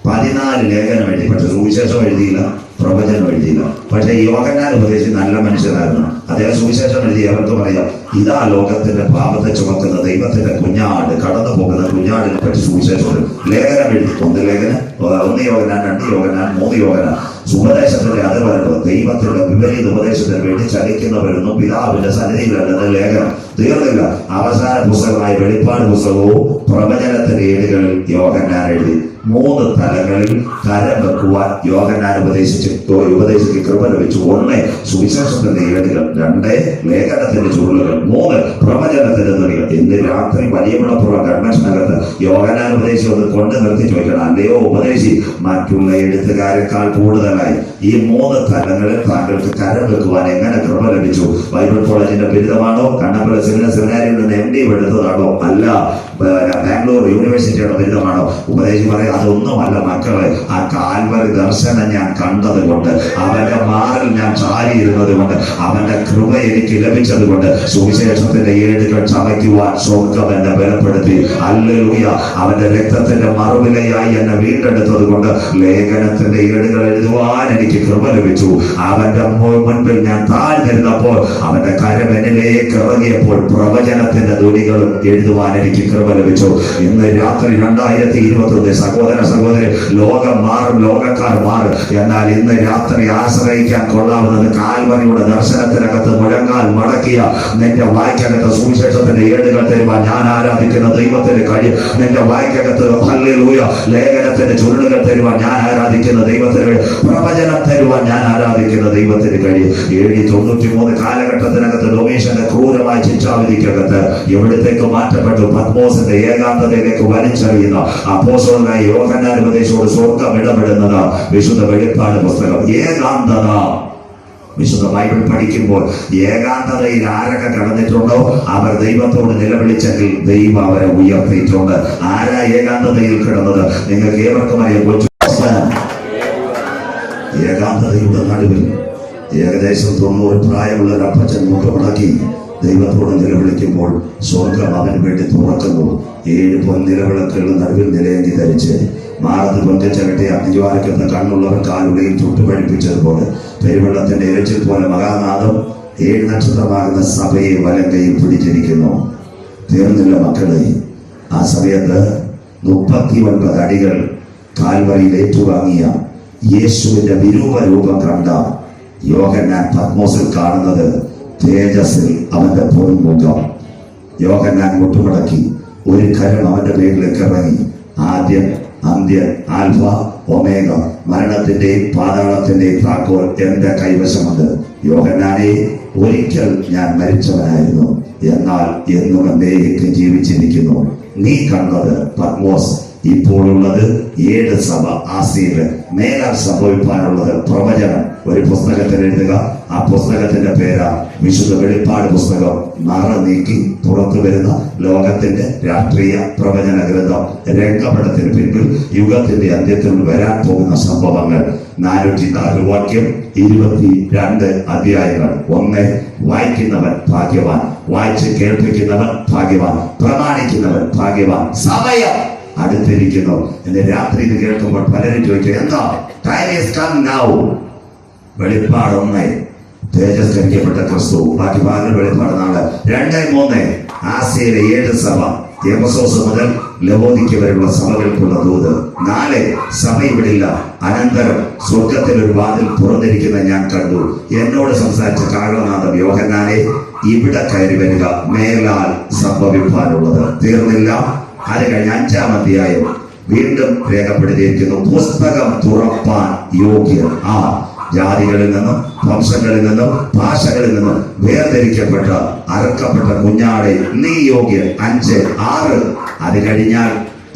14 ലേഖനം എഴുതി, പക്ഷെ സുവിശേഷം എഴുതിയില്ല, പ്രവചനം എഴുതിയില്ല. പക്ഷെ യോഹന്നാൻ ഉപദേശിച്ച് നല്ല മനുഷ്യനായിരുന്നു. അദ്ദേഹം സുവിശേഷം എഴുതി. അവർക്ക് പറയാം, ഇതാ ലോകത്തിന്റെ പാപത്തെ ചുമക്കുന്ന ദൈവത്തിന്റെ കുഞ്ഞാട്, കടന്നു പോകുന്ന കുഞ്ഞാടിനെ പറ്റി സുവിശേഷം ലേഖനം എഴുതി. 1 ലേഖനം, 1 യോഹന്നാൻ, 2 യോഹന്നാൻ, 3 യോഹന്നാൻ. ഉപദേശത്തിന്റെ അത് പറയുന്നത് ദൈവത്തിന്റെ വിപരീത ഉപദേശത്തിന് വേണ്ടി ചലിക്കുന്നവരൊന്നും പിതാവിന്റെ സന്നിധിയിലല്ലെന്ന് ലേഖനം. തീർന്നില്ല. അവസാന പുസ്തകമായ വെളിപ്പാട് പുസ്തകവും പ്രവചനത്തിന്റെ ഏടുകളിൽ യോഹന്നാൻ എഴുതി. 3 തലങ്ങളിൽ കരം വെക്കുവാൻ യോഹന്നാൻ ഉപദേശിച്ച് കൃപ ലഭിച്ചു. 1 സുവിശേഷത്തിന്റെ ഏടുകൾ, 2 ലേഖനത്തിന്റെ ചുരുളുകൾ, 3 പ്രവചനത്തിന്റെ തുണികൾ. ഇന്ന് രാത്രി വലിയവിളപ്പുറം കൺവെൻഷനകത്ത് യോഹന്നാൻ ഉപദേശിച്ചത് കൊണ്ട് നിർത്തി ചോദിക്കണം, അല്ലയോ ഉപദേശി, മറ്റുള്ള എഴുത്തുകാരെക്കാൾ കൂടുതലായി ഈ 3 തലങ്ങളിൽ താങ്കൾക്ക് കരം വെക്കുവാൻ എങ്ങനെ കൃപ ലഭിച്ചു? ബൈബിൾ കോളേജിന്റെ ബിരുദമാണോ? കണ്ണപ്പുര സെമിനാരിയിൽ നിന്ന് MD എടുത്തതാണോ? അല്ല. ബാംഗ്ലൂർ യൂണിവേഴ്സിറ്റിയുടെ ബിരുദമാണോ? ഉപദേശി പറയും, അതൊന്നുമല്ല മക്കളെ. ആ കാൽവരി ദർശനം ഞാൻ കണ്ടത് കൊണ്ട്, അവന്റെ മാറിൽ ഞാൻ ചാരിയിരുന്നത് കൊണ്ട്, അവന്റെ കൃപ എനിക്ക് ലഭിച്ചത് കൊണ്ട് സുവിശേഷത്തിന്റെ ഏടുകൾ ചമയ്ക്കുവാൻ സ്വർഗം എന്നെ ബലപ്പെടുത്തി. ഹല്ലേലൂയ. അവന്റെ രക്തത്തിന്റെ മറുവിലയായി എന്നെ വീണ്ടെടുത്തത് കൊണ്ട് ലേഖനത്തിന്റെ ഏടുകൾ എഴുതുവാൻ എനിക്ക് കൃപ ലഭിച്ചു. അവന്റെ മുൻപിൽ ഞാൻ താഴ്ന്നിരുന്നപ്പോൾ അവന്റെ കരം എന്നിലേക്ക് ഇറങ്ങിയപ്പോൾ പ്രവചനത്തിന്റെ ധ്വനികളും എഴുതുവാൻ എനിക്ക് കൃപ ലഭിച്ചു. ഇന്ന് രാത്രി 2021 സഹോദരി, ലോകം മാറും, ലോകക്കാർ മാറും. എന്നാൽ ഇന്ന് രാത്രി ആശ്രയിക്കാൻ കൊള്ളാവുന്നത് കാൽവരിയുടെ ദർശനത്തിനകത്ത് മുഴങ്ങാൽ മടക്കിയ നിന്റെ വായ്ക്കകത്ത് സുവിശേഷത്തിന്റെ ഏടുകൾ തരുവാൻ ഞാൻ ആരാധിക്കുന്ന ദൈവത്തിന് കഴിയും. നിന്റെ വായ്ക്കകത്ത് ഹല്ലേലൂയ ലേഖനത്തിന്റെ ചുരുളുകൾ തരുവാൻ ഞാൻ ആരാധിക്കുന്ന ദൈവത്തിന് കഴിയും. പ്രവചനം തരുവാൻ ഞാൻ ആരാധിക്കുന്ന ദൈവത്തിന് കഴിയും. AD 93 കാലഘട്ടത്തിനകത്ത് ഡൊമീഷ്യന്റെ ക്രൂരമായ ശിക്ഷാവിധിക്കകത്ത് എവിടത്തേക്ക് മാറ്റപ്പെട്ടു? പത്മോസിന്റെ ഏകാന്തതയിലേക്ക് വലിച്ചെറിയുന്ന അപ്പോസ്തലനായ യോഹന്നാൻ ഉപദേശിയോട് സ്വർഗം ഇടപെടുന്നത് വിശുദ്ധ വെളിപ്പാട് പുസ്തകം. ഏകാന്തത. വിശുദ്ധ ബൈബിൾ പഠിക്കുമ്പോൾ ഏകാന്തതയിൽ ആരൊക്കെ കടന്നിട്ടുണ്ടോ അവർ ദൈവത്തോട് നിലവിളിച്ചെങ്കിൽ ദൈവം അവരെ ഉയർത്തിയിട്ടുണ്ട്. ആരാ ഏകാന്തതയിൽ കിടന്നത്? നിങ്ങൾക്ക് ഏവർക്കും അറിയാം. ഏകാന്തതയുടെ നടുവിൽ ഏകദേശം 90 പ്രായമുള്ള ഒരു അപ്പച്ചൻ മുഖമുടക്കി ദൈവത്തോട് നിലവിളിക്കുമ്പോൾ സ്വർഗം അവന് വേണ്ടി തുറക്കുന്നു. 7 പൊൻനിലവിളക്കുകൾ നടുവിൽ നിലയങ്കി ധരിച്ച് മാറത്ത് പൊഞ്ചച്ചകട്ടെ അഗ്നിജ്വാലയ്ക്കുന്ന കണ്ണുള്ളവർ കാലുകളിൽ ചുട്ടുപഴിപ്പിച്ചതുപോലെ പെരുവെള്ളത്തിന്റെ ഇരച്ചിൽ പോലെ മഹാനാഥം 7 നക്ഷത്രമാകുന്ന സഭയെ വലങ്കയിൽ പിടിച്ചിരിക്കുന്നു. തീർന്നില്ല മക്കളെ. ആ സമയത്ത് 39 അടികൾ കാൽവറിയിൽ ഏറ്റുവാങ്ങിയ യേശുവിന്റെ വിരൂപ രൂപം കണ്ട യോഹന്നാൻ പത്മോസിൽ കാണുന്നത് തേജസ്സിൽ അവന്റെ പൊൻമുഖം. യോഹന്നാൻ മുട്ടുമടക്കി ഒരു കരം അവന്റെ പേരിലേക്ക് ഇറങ്ങി. ആദ്യം, അന്ത്യൻ, ആൽഫ, ഒമേഗ, മരണത്തിന്റെയും പാതാളത്തിന്റെയും താക്കോൽ എന്റെ കൈവശമുണ്ട്. യോഹന്നാനെ, ഒരിക്കൽ ഞാൻ മരിച്ചവനായിരുന്നു, എന്നാൽ എന്നും എന്നേക്കും ജീവിച്ചിരിക്കുന്നു. നീ കണ്ടത് പത്മോസ്, ഇപ്പോഴുള്ളത് 7 സഭ ആസിയിൽ. മേലാൽ സംഭവിക്കാനുള്ളത് പ്രവചനം. ഒരു പുസ്തകത്തിൽ എഴുതുക. ആ പുസ്തകത്തിന്റെ പേരാ വിശുദ്ധ വെളിപ്പാട് പുസ്തകം. മറ നീക്കി പുറത്തു വരുന്ന ലോകത്തിന്റെ രാഷ്ട്രീയ പ്രവചന ഗ്രന്ഥം. രംഗപടത്തിന് പിന്നിൽ യുഗത്തിന്റെ അന്ത്യത്തിൽ വരാൻ പോകുന്ന സംഭവങ്ങൾ. 404 വാക്യം, 22 അധ്യായങ്ങൾ. 1, വായിക്കുന്നവൻ ഭാഗ്യവാൻ, വായിച്ച് കേൾപ്പിക്കുന്നവൻ ഭാഗ്യവാൻ, പ്രമാണിക്കുന്നവൻ ഭാഗ്യവാൻ. സമയം അടുത്തിരിക്കുന്നു. ഇന്ന് രാത്രി ഇത് കേൾക്കുമ്പോൾ പലരും ചോദിക്കും, എന്താ ടൈം ഈസ് കം നൗ. വെളിപ്പാട് 1, തേജസ്കരിക്കപ്പെട്ട ക്രിസ്തു. ബാക്കി ഭാഗങ്ങൾ വെളിപ്പാട് 4. 2, 3 ആസിയയിലെ 7 സഭ, എഫെസോസ് മുതൽ ലവോദിക്ക വരെയുള്ള സഭകൾക്കുള്ള ദൂത്. 4 സഭ ഇവിടില്ല. അനന്തരം സ്വർഗത്തിൽ ഒരു വാതിൽ തുറന്നിരിക്കുന്ന ഞാൻ കണ്ടു. എന്നോട് സംസാരിച്ച കാരണനാഥം, യോഹന്നാനെ, ഇവിടെ കയറി വരിക, മേലാൽ സംഭവിക്കാനുള്ളത് തീർന്നില്ല. അത് കഴിഞ്ഞ് 5-ാം അധ്യായം വീണ്ടും രേഖപ്പെടുത്തിയിരിക്കുന്നു. പുസ്തകം തുറപ്പാൻ യോഗ്യൻ ആ ജാതികളിൽ നിന്നും വംശങ്ങളിൽ നിന്നും ഭാഷകളിൽ നിന്നും വേർതിരിക്കപ്പെട്ട അറുക്കപ്പെട്ട കുഞ്ഞാടെ നീ യോഗ്യൻ. 5, 6 അത് കഴിഞ്ഞാൽ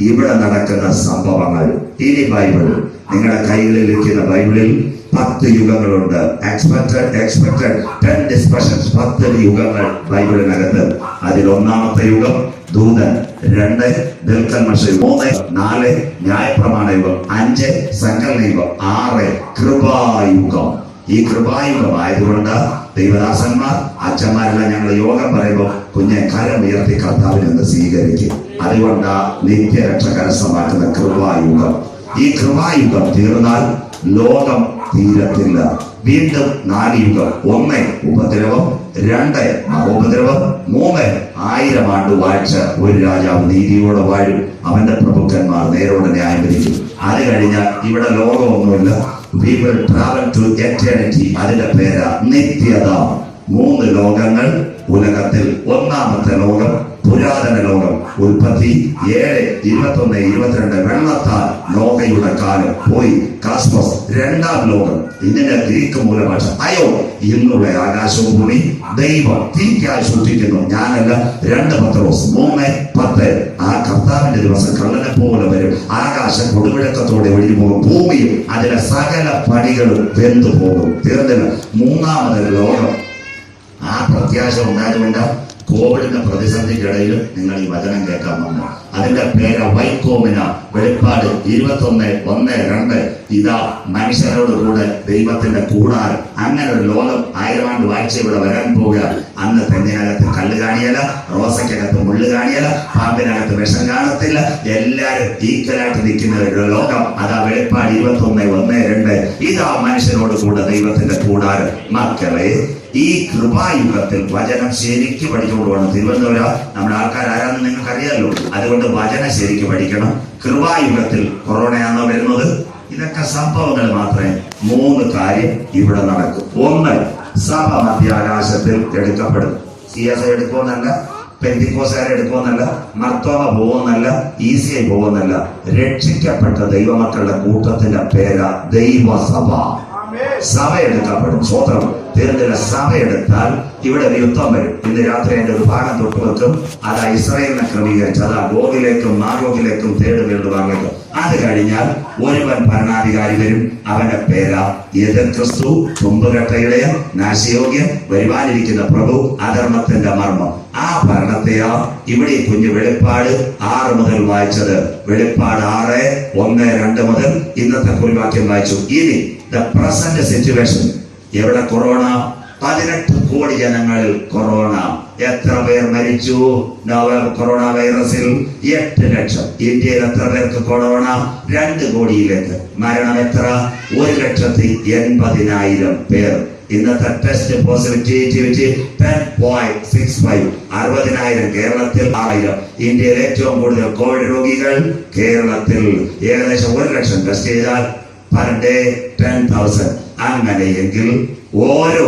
ഇവിടെ നടക്കുന്ന സംഭവങ്ങൾ. ഇനി ബൈബിൾ നിങ്ങളുടെ കൈകളിൽ ഇരിക്കുന്ന ബൈബിളിൽ 10 യുഗങ്ങളുണ്ട്. എക്സ്പെക്ടഡ് 10 ഡിസ്പെഷൻസ്. 10 യുഗങ്ങൾ ബൈബിളിനകത്ത്. അതിൽ 1-ാമത്തെ യുഗം ദൂതൻ, 2 ദൽക്കൽമഷ യുഗം, 3, 4 ന്യായപ്രമാണ യുഗം, 5 സങ്കലന യുഗം, 6 കൃപായുഗം. ഈ കൃപായുഗം ആയതുകൊണ്ട് ദൈവദാസന്മാർ, അച്ഛന്മാരെല്ലാം ഞങ്ങൾ യോഗം പറയുമ്പോൾ കുഞ്ഞെ കരം ഉയർത്തി കർത്താവിൽ നിന്ന് സ്വീകരിക്കും. അതുകൊണ്ട് നിത്യരക്ഷ കരസ്ഥമാക്കുന്ന കൃപായുഗം. ഈ കൃപായുഗം തീർന്നാൽ ലോകം തീരത്തില്ല. വീണ്ടും 4 യുഗം. 1 ഉപദ്രവം, 2 മഹോപദ്രവം, 3 1000 ആണ്ട് വാഴ്ച. ഒരു രാജാവ് നീതിയോടെ വാഴും, അവന്റെ പ്രഭുക്കന്മാർ നേരോടെ ന്യായം വിധിക്കും. അത് കഴിഞ്ഞാൽ ഇവിടെ ലോകമൊന്നുമില്ല. We will travel to eternity. അതിന്റെ പേരാ നിത്യത. 3 ലോകങ്ങൾ ഉലകത്തിൽ. 1-ാമത്തെ ലോകം പുരാതന ലോകം. ഉൽപ്പത്തി 7, 21, 22 വെള്ളത്താൽ നോഹയുടെ കാലം പോയി. കാസ്മോസ് 2-ാം ലോകം. ഇതിന്റെ ഗ്രീക്ക് മൂലഭാഷ അയോ. ഇന്നുള്ള ആകാശവും ഭൂമി ദൈവം തീക്കായി സൃഷ്ടിക്കുന്നു. ഞാനല്ല, 2 പത്രോസ് 3:10. ആ കർത്താവിന്റെ ദിവസം കള്ളനെ പോലെ വരും. ആകാശം കൊടുവിഴക്കത്തോടെ ഒഴിഞ്ഞു പോകും, ഭൂമിയും അതിലെ സകല പണികളും വെന്തു പോകും. തീർന്നില്ല. 3-ാമത് ലോകം. ആ പ്രത്യാശ ഉണ്ടായതുകൊണ്ട് കോവിഡിന്റെ പ്രതിസന്ധിക്കിടയിൽ നിങ്ങൾ ഈ വചനം കേൾക്കാൻ വന്നു. അതിന്റെ പേര് വൈക്കോമിന. വെളിപ്പാട് 21, 1, 2. ഇതാ മനുഷ്യരോട് കൂടെ ദൈവത്തിന്റെ കൂടാരം. അങ്ങനെ ഒരു ലോകം 1000 ആണ്ട് വാഴ്ച ഇവിടെ വരാൻ പോവുക. അന്ന് തെങ്ങിനകത്ത് കല്ല് കാണിയല, റോസയ്ക്കകത്ത് മുള്ളു കാണിയല, പാമ്പിനകത്ത് വിഷം കാണത്തില്ല. എല്ലാരും ഈക്വലായിട്ട് നിൽക്കുന്ന ഒരു ലോകം. അതാ വെളിപ്പാട് 21, 1, 2. ഇതാ മനുഷ്യരോട് കൂടെ ദൈവത്തിന്റെ കൂടാരം. മക്കളെ, ഈ കൃപായുഗത്തിൽ വചനം ശരിക്ക് പഠിച്ചുകൊണ്ടുപോകണം. തിരുവനന്തപുരം നമ്മുടെ ആൾക്കാർ ആരാണെന്ന് നിങ്ങൾക്ക് അറിയാമല്ലോ. അതുകൊണ്ട് വചനം ശരിക്ക് പഠിക്കണം. കൃപായുഗത്തിൽ കൊറോണയാണോ വരുന്നത്? ഇതൊക്കെ സംഭവങ്ങൾ മാത്രമേ. 3 കാര്യം ഇവിടെ നടക്കും. 1, സഭ മധ്യാകാശത്തിൽ എടുക്കപ്പെടും. CSI എടുക്കുമെന്നല്ല, പെന്തിക്കോസുകാരെ എടുക്കുമെന്നല്ല, Mar Thoma പോകുമെന്നല്ല, ECI പോകുമെന്നല്ല. രക്ഷിക്കപ്പെട്ട ദൈവമക്കളുടെ കൂട്ടത്തിന്റെ പേരാ ദൈവസഭ. സഭ എടുക്കപ്പെടും. സ്വതന്ത്രം തീർന്നില്ല. സഭ എടുത്താൽ ഇവിടെ ഒരു യുദ്ധം വരും. ഇന്ന് രാത്രി അതിന്റെ ഒരു ഭാഗം തൊട്ട് വെക്കും. അതാ ഇസ്രായേലിനെ ക്രമീകരിച്ച് അതാ ഗോഗിലേക്കും മാഗോഗിലേക്കും തേടുകേണ്ടുവാങ്ങും. അത് കഴിഞ്ഞാൽ ഒരുവൻ ഭരണാധികാരി വരും. അവന്റെ പേരാ എതിർ ക്രിസ്തു, തുമ്പുകെട്ടയുടെ നാശയോഗ്യൻ, വരുവാനിരിക്കുന്ന പ്രഭു, അധർമ്മത്തിന്റെ മർമ്മം. ആ ഭരണത്തെയാ ഇവിടെ കുഞ്ഞു വെളിപ്പാട് 6 മുതൽ വായിച്ചത്. വെളിപ്പാട് 6, 1, 2 മുതൽ ഇന്നത്തെ കുറിവാക്യം വായിച്ചു. ഇനി ദ പ്രസന്റ് സിറ്റുവേഷൻ. എവിടെ കൊറോണ? 18 കോടി ജനങ്ങളിൽ കൊറോണ. എത്ര പേർ മരിച്ചു കൊറോണ വൈറസിൽ? 8 ലക്ഷം. ഇന്ത്യയിൽ എത്ര പേർക്ക് കൊറോണ? 2 കോടിയിലേക്ക്. മരണം എത്ര? 1,80,000 പേർ. ഇന്നത്തെ ടെസ്റ്റ് പോസിറ്റിവിറ്റി 10.65. 60,000. കേരളത്തിൽ 1000. ഇന്ത്യയിൽ ഏറ്റവും കൂടുതൽ കോവിഡ് രോഗികൾ കേരളത്തിൽ. ഏകദേശം 1 ലക്ഷം ടെസ്റ്റ് ചെയ്താൽ per day 10,000. അങ്ങനെയെങ്കിൽ ഓരോ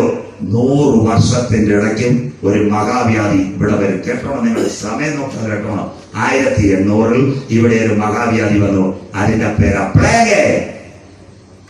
100 വർഷത്തിന്റെ ഇടയ്ക്കും ഒരു മഹാവ്യാധി ഇവിടെ വരും. കേട്ടോണം, നിങ്ങൾ സമയം നോക്കാൻ കേട്ടോണം. 1800 ഇവിടെ ഒരു മഹാവ്യാധി വന്നു. അതിന്റെ പേര് പ്ലേഗ്.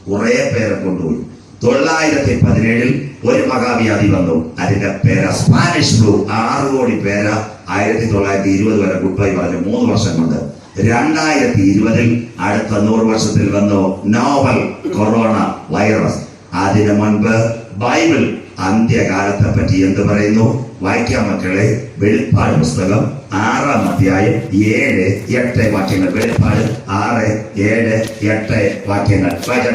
കുറെ പേരെ കൊണ്ടുപോയി. 917 ഒരു മഹാവ്യാധി വന്നു. അതിന്റെ പേര് സ്പാനിഷ് ഫ്ലൂ. 6 കോടി പേര് 1920 വരെ ഗുഡ് ബൈ പറഞ്ഞു. 3 വർഷം കൊണ്ട്. 2020 അടുത്ത 100 വർഷത്തിൽ വന്നു നോവൽ കൊറോണ വൈറസ്. അതിനു മുൻപ് ബൈബിൾ അന്ത്യകാലത്തെ പറ്റി എന്ത് പറയുന്നു? വായിക്കാം മക്കളെ. വെളിപ്പാട് പുസ്തകം 6-ാം അധ്യായം 7-8 വാക്യങ്ങൾ. വെളിപ്പാട് 6, 7, 8 വാക്യങ്ങൾ വായിച്ചാൽ.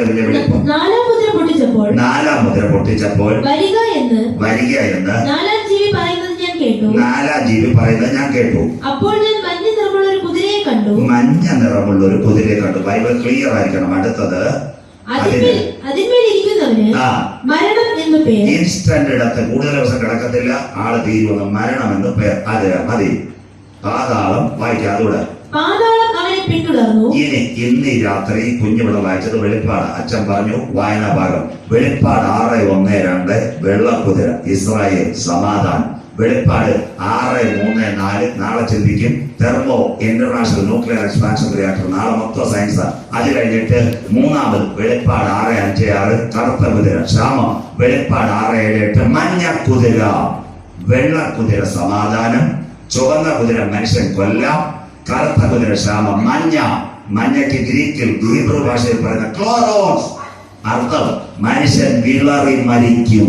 4-ാം മുദ്ര പൊട്ടിച്ചപ്പോൾ വരിക എന്ന് 4-ാം ജീവി പറയുന്നത് ഞാൻ കേട്ടു. അപ്പോൾ ഞാൻ മഞ്ഞ നിറമുള്ള ഒരു കുതിരയെ കണ്ടു. ബൈബിൾ ക്ലിയർ ആയിരിക്കണം. അടുത്തത് അതിന്മേൽ ഇരിക്കുന്നവന് മരണം എന്ന് പേര്. ഇൻസ്റ്റന്റ് ഇടത്ത് കൂടുതൽ ദിവസം കിടക്കത്തില്ല, ആള് തീരുവന്ന്. മരണം എന്ന് പേർ. അത് മതി. പാതാളം വായിക്കാം. അതുകൂടെ പാതാളം അവനെ പിന്തുടർന്നു. ഇന്ന് രാത്രി കുഞ്ഞുവിടെ വായിച്ചത് വെളിപ്പാട്. അച്ഛൻ പറഞ്ഞു വായനാ ഭാഗം. വെളിപ്പാട് 6:1-2 വെള്ളക്കുതിര, ഇസ്രായേൽ, സമാധാനം. വെളിപ്പാട് 6:3-4 നാളെ ചിന്തിക്കും. Thermo international nuclear expansion reactor നാളെ മൊത്തം സയൻസ്. അത് കഴിഞ്ഞിട്ട് 3-ാമത് വെളിപ്പാട് 6:5-6 കറുത്ത കുതിര, ക്ഷാമം. വെളിപ്പാട് 6:7-8 മഞ്ഞ കുതിര, വെള്ളക്കുതിര സമാധാനം, ചുവന്ന കുതിര മനുഷ്യൻ കൊല്ലാം, കറുത്ത കുതിര ക്ഷാമം. മഞ്ഞയ്ക്ക് ഗ്രീക്കിൽ ഹീബ്രു ഭാഷയിൽ പറയുന്ന ക്ലോറോസ്. അർത്ഥം മനുഷ്യൻ വിളറി മരിക്കും.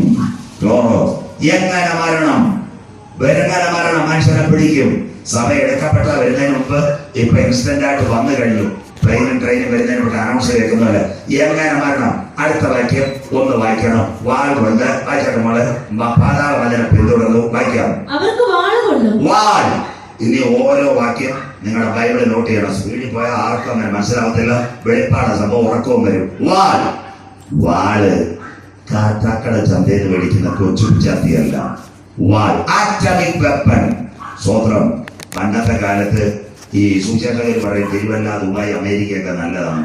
ക്ലോറോസ്. എങ്ങനെ മരണം? മനുഷ്യനെ പിടിക്കും. സഭ എടുക്കപ്പെട്ട വരുന്നതിന് മുമ്പ് ഇപ്പൊ ഇൻസ്റ്റന്റ് ആയിട്ട് വന്നു കഴിഞ്ഞു. ട്രെയിനും വരുന്നതിന് മുമ്പ് അനൗൺസ് കേൾക്കുന്നതല്ല. എങ്ങനെ മരണം? അടുത്ത വാക്യം ഒന്ന് വായിക്കണം. വാൾ കൊണ്ട് വായിച്ചോട്ടെ മോള്. പാതാള വചനം പിന്തുടർന്നു. വായിക്കാം. വാൾ. ഇനി ഓരോ വാക്യം നിങ്ങളുടെ ബൈബിളിൽ നോട്ട് ചെയ്യണം. സ്പീഡിൽ പോയാൽ ആർക്കും അങ്ങനെ മനസ്സിലാവത്തില്ല. വെളിപ്പാട് സംഭവം ഉറക്കവും വരും. വാള് കാട്ടാക്കട ചന്തയിൽ മേടിക്കുന്ന കൊച്ചു ചന്തിയല്ല. വാൾ ആറ്റമിക് വെപ്പൺ. സ്വതന്ത്രം. പണ്ടത്തെ കാലത്ത് ഈ സുശേഷകർ പറയും തിരുവല്ല, ദുബായ്, അമേരിക്കയൊക്കെ നല്ലതാണ്.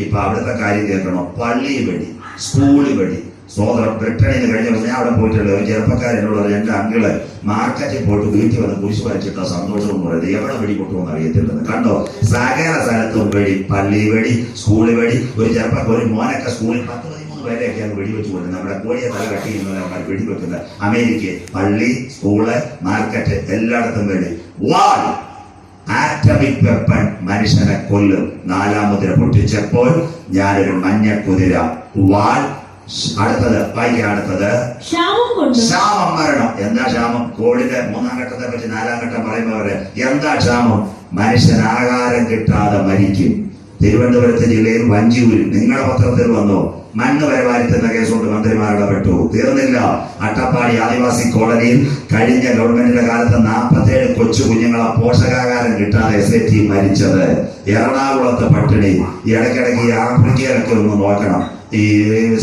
ഇപ്പൊ അവിടുത്തെ കാര്യം കേൾക്കണോ? പള്ളി വെടി, സ്കൂള് വെടി. സ്വതന്ത്രം. ബ്രിട്ടനിൽ കഴിഞ്ഞ ദിവസം ഞാൻ അവിടെ പോയിട്ടുള്ള ഒരു ചെറുപ്പക്കാരനോട് പറഞ്ഞു, എന്റെ അങ്കിള് മാർക്കറ്റിൽ പോയിട്ട് വീട്ടിൽ വന്ന് കുരിശ് വരച്ചിട്ട സന്തോഷം എന്ന് പറയുന്നത് എവിടെ വെടി പൊട്ടുമെന്ന് അറിയത്തില്ലെന്ന്. കണ്ടോ? സകല സ്ഥലത്തും വെടി. പള്ളി വെടി, സ്കൂള് വെടി. ഒരു മോനൊക്കെ സ്കൂളിൽ 10-13 പേരെയൊക്കെയാണ് വെടിവെച്ച് കൊടുക്കുന്നത്. നമ്മുടെ കോഴിയെ തല കട്ട് ചെയ്യുന്നവരെ വെടിവെക്കുന്നത്. അമേരിക്ക പള്ളി, സ്കൂള്, മാർക്കറ്റ് എല്ലായിടത്തും വെടി. വാൾ ആറ്റമിക് വെപ്പൺ മനുഷ്യനെ കൊല്ലും. 4-ാം മുദ്ര പൊട്ടിച്ചപ്പോൾ ഞാനൊരു മഞ്ഞ കുതിര. വാൾ. അടുത്തത് വായിക്കാം. അടുത്തത് ക്ഷാമം, മരണം. എന്താ ക്ഷാമം? കോവിഡിന്റെ 3-ാം ഘട്ടത്തെ പറ്റി 4-ാം ഘട്ടം പറയുമ്പോൾ എന്താ ക്ഷാമം? മനുഷ്യൻ ആഹാരം കിട്ടാതെ മരിക്കും. തിരുവനന്തപുരത്ത് ജില്ലയിൽ വഞ്ചിയൂരിൽ നിങ്ങളുടെ പത്രത്തിൽ വന്നു. മണ്ണ് വരെ വാരിത്തുന്ന കേസുകൊണ്ട് മന്ത്രിമാരുടെ പെട്ടു. തീർന്നില്ല. അട്ടപ്പാടി ആദിവാസി കോളനിയിൽ കഴിഞ്ഞ ഗവൺമെന്റിന്റെ കാലത്ത് 47 കൊച്ചു കുഞ്ഞുങ്ങളെ പോഷകാഹാരം കിട്ടാതെ SAT മരിച്ചത്. എറണാകുളത്ത് പട്ടിണി. ഇടയ്ക്കിടയ്ക്ക് ആഫ്രിക്കയിലൊക്കെ ഒന്ന് നോക്കണം. ഈ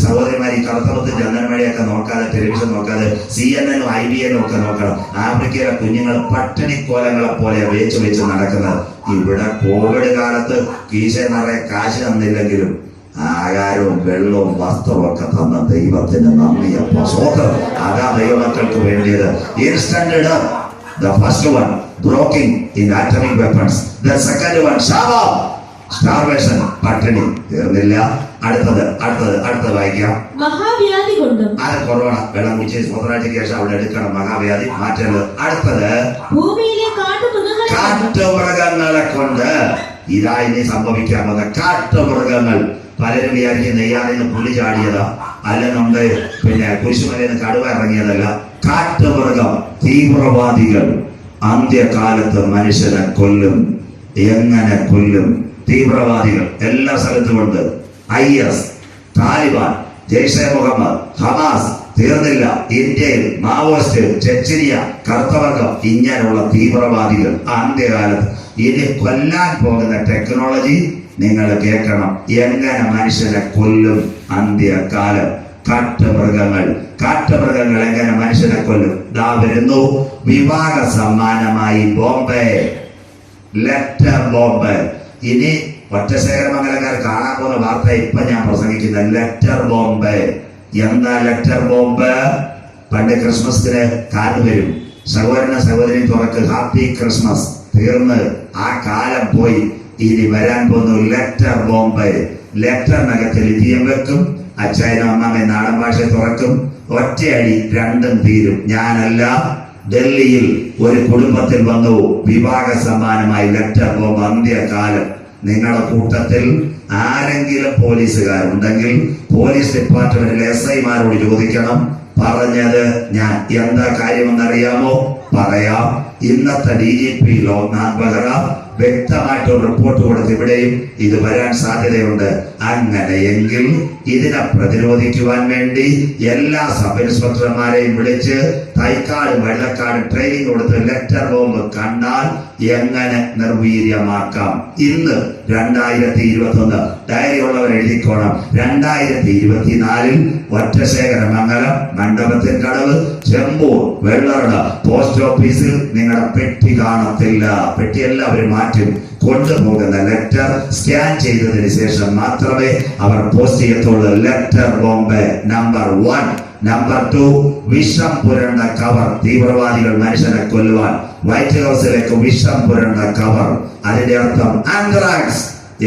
സഹോദരിമാർ ഈ കറുത്തപത്തും ചന്ദനമഴയൊക്കെ നോക്കാതെ, ടെലിവിഷൻ നോക്കാതെ, CNN-ഉം IBN-ഉം ഒക്കെ നോക്കണം. ആഫ്രിക്കയിലെ കുഞ്ഞുങ്ങൾ പട്ടിണിക്കോലങ്ങളെ പോലെ വെച്ച് നടക്കുന്നത്. ഇവിടെ കോവിഡ് കാലത്ത് കീശ നിറയെ കാശ് തന്നില്ലെങ്കിലും ആഹാരവും വെള്ളവും വസ്ത്രവും ഒക്കെ തന്ന ദൈവത്തിന് നന്ദിയപ്പോ. സ്വതന്ത്രം. അതാ ദൈവമക്കൾക്ക് വേണ്ടിയത്. Instant death. The first one broken in atomic weapons. The second one starvation, പട്ടിണി. തീർന്നില്ല. അടുത്തത് വായിക്കാം. മഹാവ്യാധി കൊണ്ടും. അത് കൊറോണ. വെള്ളം കുടിച്ച് സ്വതന്ത്രാഴ്ചയ്ക്ക് ശേഷം അവിടെ എടുക്കണം. മഹാവ്യാധി മാറ്റരുത്. അടുത്തത് ഭൂമിയിലെ കാട്ടുമൃഗങ്ങളെ കൊണ്ട്. ഇതാ ഇനി സംഭവിക്കാൻ പോകുന്ന കാട്ടുമൃഗങ്ങൾ. പലരും വിചാരിക്കും നെയ്യാറിന്ന് പുള്ളി ചാടിയതാ, അല്ലെന്നുണ്ട് കുരിശുമലയിൽ നിന്ന് കടുവ ഇറങ്ങിയതല്ല. കാട്ടുമൃഗം, തീവ്രവാദികൾ അന്ത്യകാലത്ത് മനുഷ്യനെ കൊല്ലും. എങ്ങനെ കൊല്ലും? തീവ്രവാദികൾ എല്ലാ സ്ഥലത്തും ഉണ്ട്. IS, താലിബാൻ, ജയ്ഷെ മുഹമ്മദ്, ഹമാസ്, തീർന്നില്ല. ഇന്ത്യയിൽ മാവോയിസ്റ്റ്, ചെച്ചിനിയ, കറുത്തവർഗം, ഇങ്ങനെയുള്ള തീവ്രവാദികൾ അന്ത്യകാലത്ത് ഇനി കൊല്ലാൻ പോകുന്ന ടെക്നോളജി നിങ്ങൾ കേൾക്കണം. എങ്ങനെ മനുഷ്യനെ കൊല്ലും അന്ത്യകാലം. കാട്ടുമൃഗങ്ങൾ എങ്ങനെ മനുഷ്യനെ കൊല്ലും. ദാ വരുന്നു വിവാഹ സമ്മാനമായി ബോംബെ, ലെറ്റർ ബോംബ്. ഇനി ഒറ്റശേഖരമംഗലക്കാർ കാണാൻ പോകുന്ന വാർത്ത ഇപ്പൊ ഞാൻ പ്രസംഗിക്കുന്ന ലെറ്റർ ബോംബ്. എന്താ ലെറ്റർ ബോംബ്? പണ്ട് ക്രിസ്മസിന് കാർഡ് വരും, സഹോദരി തുറക്ക് ഹാപ്പി ക്രിസ്മസ്. തീർന്ന് ആ കാലം പോയി. ഇനി വരാൻ പോകുന്നു ലെറ്റർ ബോംബ്. ലെറ്ററിനകത്ത് ലിഥിയം വെക്കും, അച്ചായനും അമ്മാമ്മയും നാടൻ ഭാഷ തുറക്കും, ഒറ്റയടി രണ്ടും തീരും. ഞാനല്ല, ഡൽഹിയിൽ ഒരു കുടുംബത്തിൽ വന്നു വിവാഹ സമ്മാനമായി ലെറ്റർ ബോംബ്. അന്ത്യകാലം. നിങ്ങളുടെ കൂട്ടത്തിൽ ആരെങ്കിലും പോലീസുകാരുണ്ടെങ്കിൽ പോലീസ് ഡിപ്പാർട്ട്മെന്റിലെ SI-മാരോട് ചോദിക്കണം. പറഞ്ഞത് ഞാൻ എന്താ കാര്യമെന്നറിയാമോ? പറയാം. ഇന്നത്തെ DGP ലോക്നാഥ് ബെഹ്റ വ്യക്തമായിട്ട് റിപ്പോർട്ട് കൊടുത്ത് ഇവിടെയും ഇത് വരാൻ സാധ്യതയുണ്ട്. അങ്ങനെയെങ്കിൽ ഇതിനെ പ്രതിരോധിക്കുവാൻ വേണ്ടി എല്ലാ സബ് ഇൻസ്പെക്ടർമാരെയും വിളിച്ച് തൈക്കാട് വെള്ളക്കാട് ട്രെയിനിങ് കൊടുത്ത് ലെറ്റർ ബോംബ് കണ്ടാൽ എങ്ങനെ നിർവീര്യമാക്കാം. ഇന്ന് 2021 ഡയറി ഉള്ളവർ എഴുതിക്കോണം. 2024 ഒറ്റശേഖരമംഗലം, മണ്ഡപത്തിൻ കടവ്, ചെമ്പൂർ, വെള്ളറട പോസ്റ്റ് ഓഫീസിൽ നിങ്ങളുടെ പെട്ടി കാണത്തില്ല. പെട്ടി എല്ലാവരും മാറ്റും. കൊണ്ടുപോകുന്ന ലെറ്റർ സ്കാൻ ചെയ്തതിന് ശേഷം മാത്രമേ അവർ പോസ്റ്റ് ചെയ്യത്തുള്ളൂ. Letter bomb number 1. നമ്പർ 2, വിഷം പുരണ്ട കവർ. തീവ്രവാദികൾ മനുഷ്യനെ കൊല്ലുവാൻ വൈറ്റ് ഹൗസിലേക്ക് വിഷം പുരണ്ട കവർ. അതിന്റെ അർത്ഥം ആന്ത്രാക്സ്.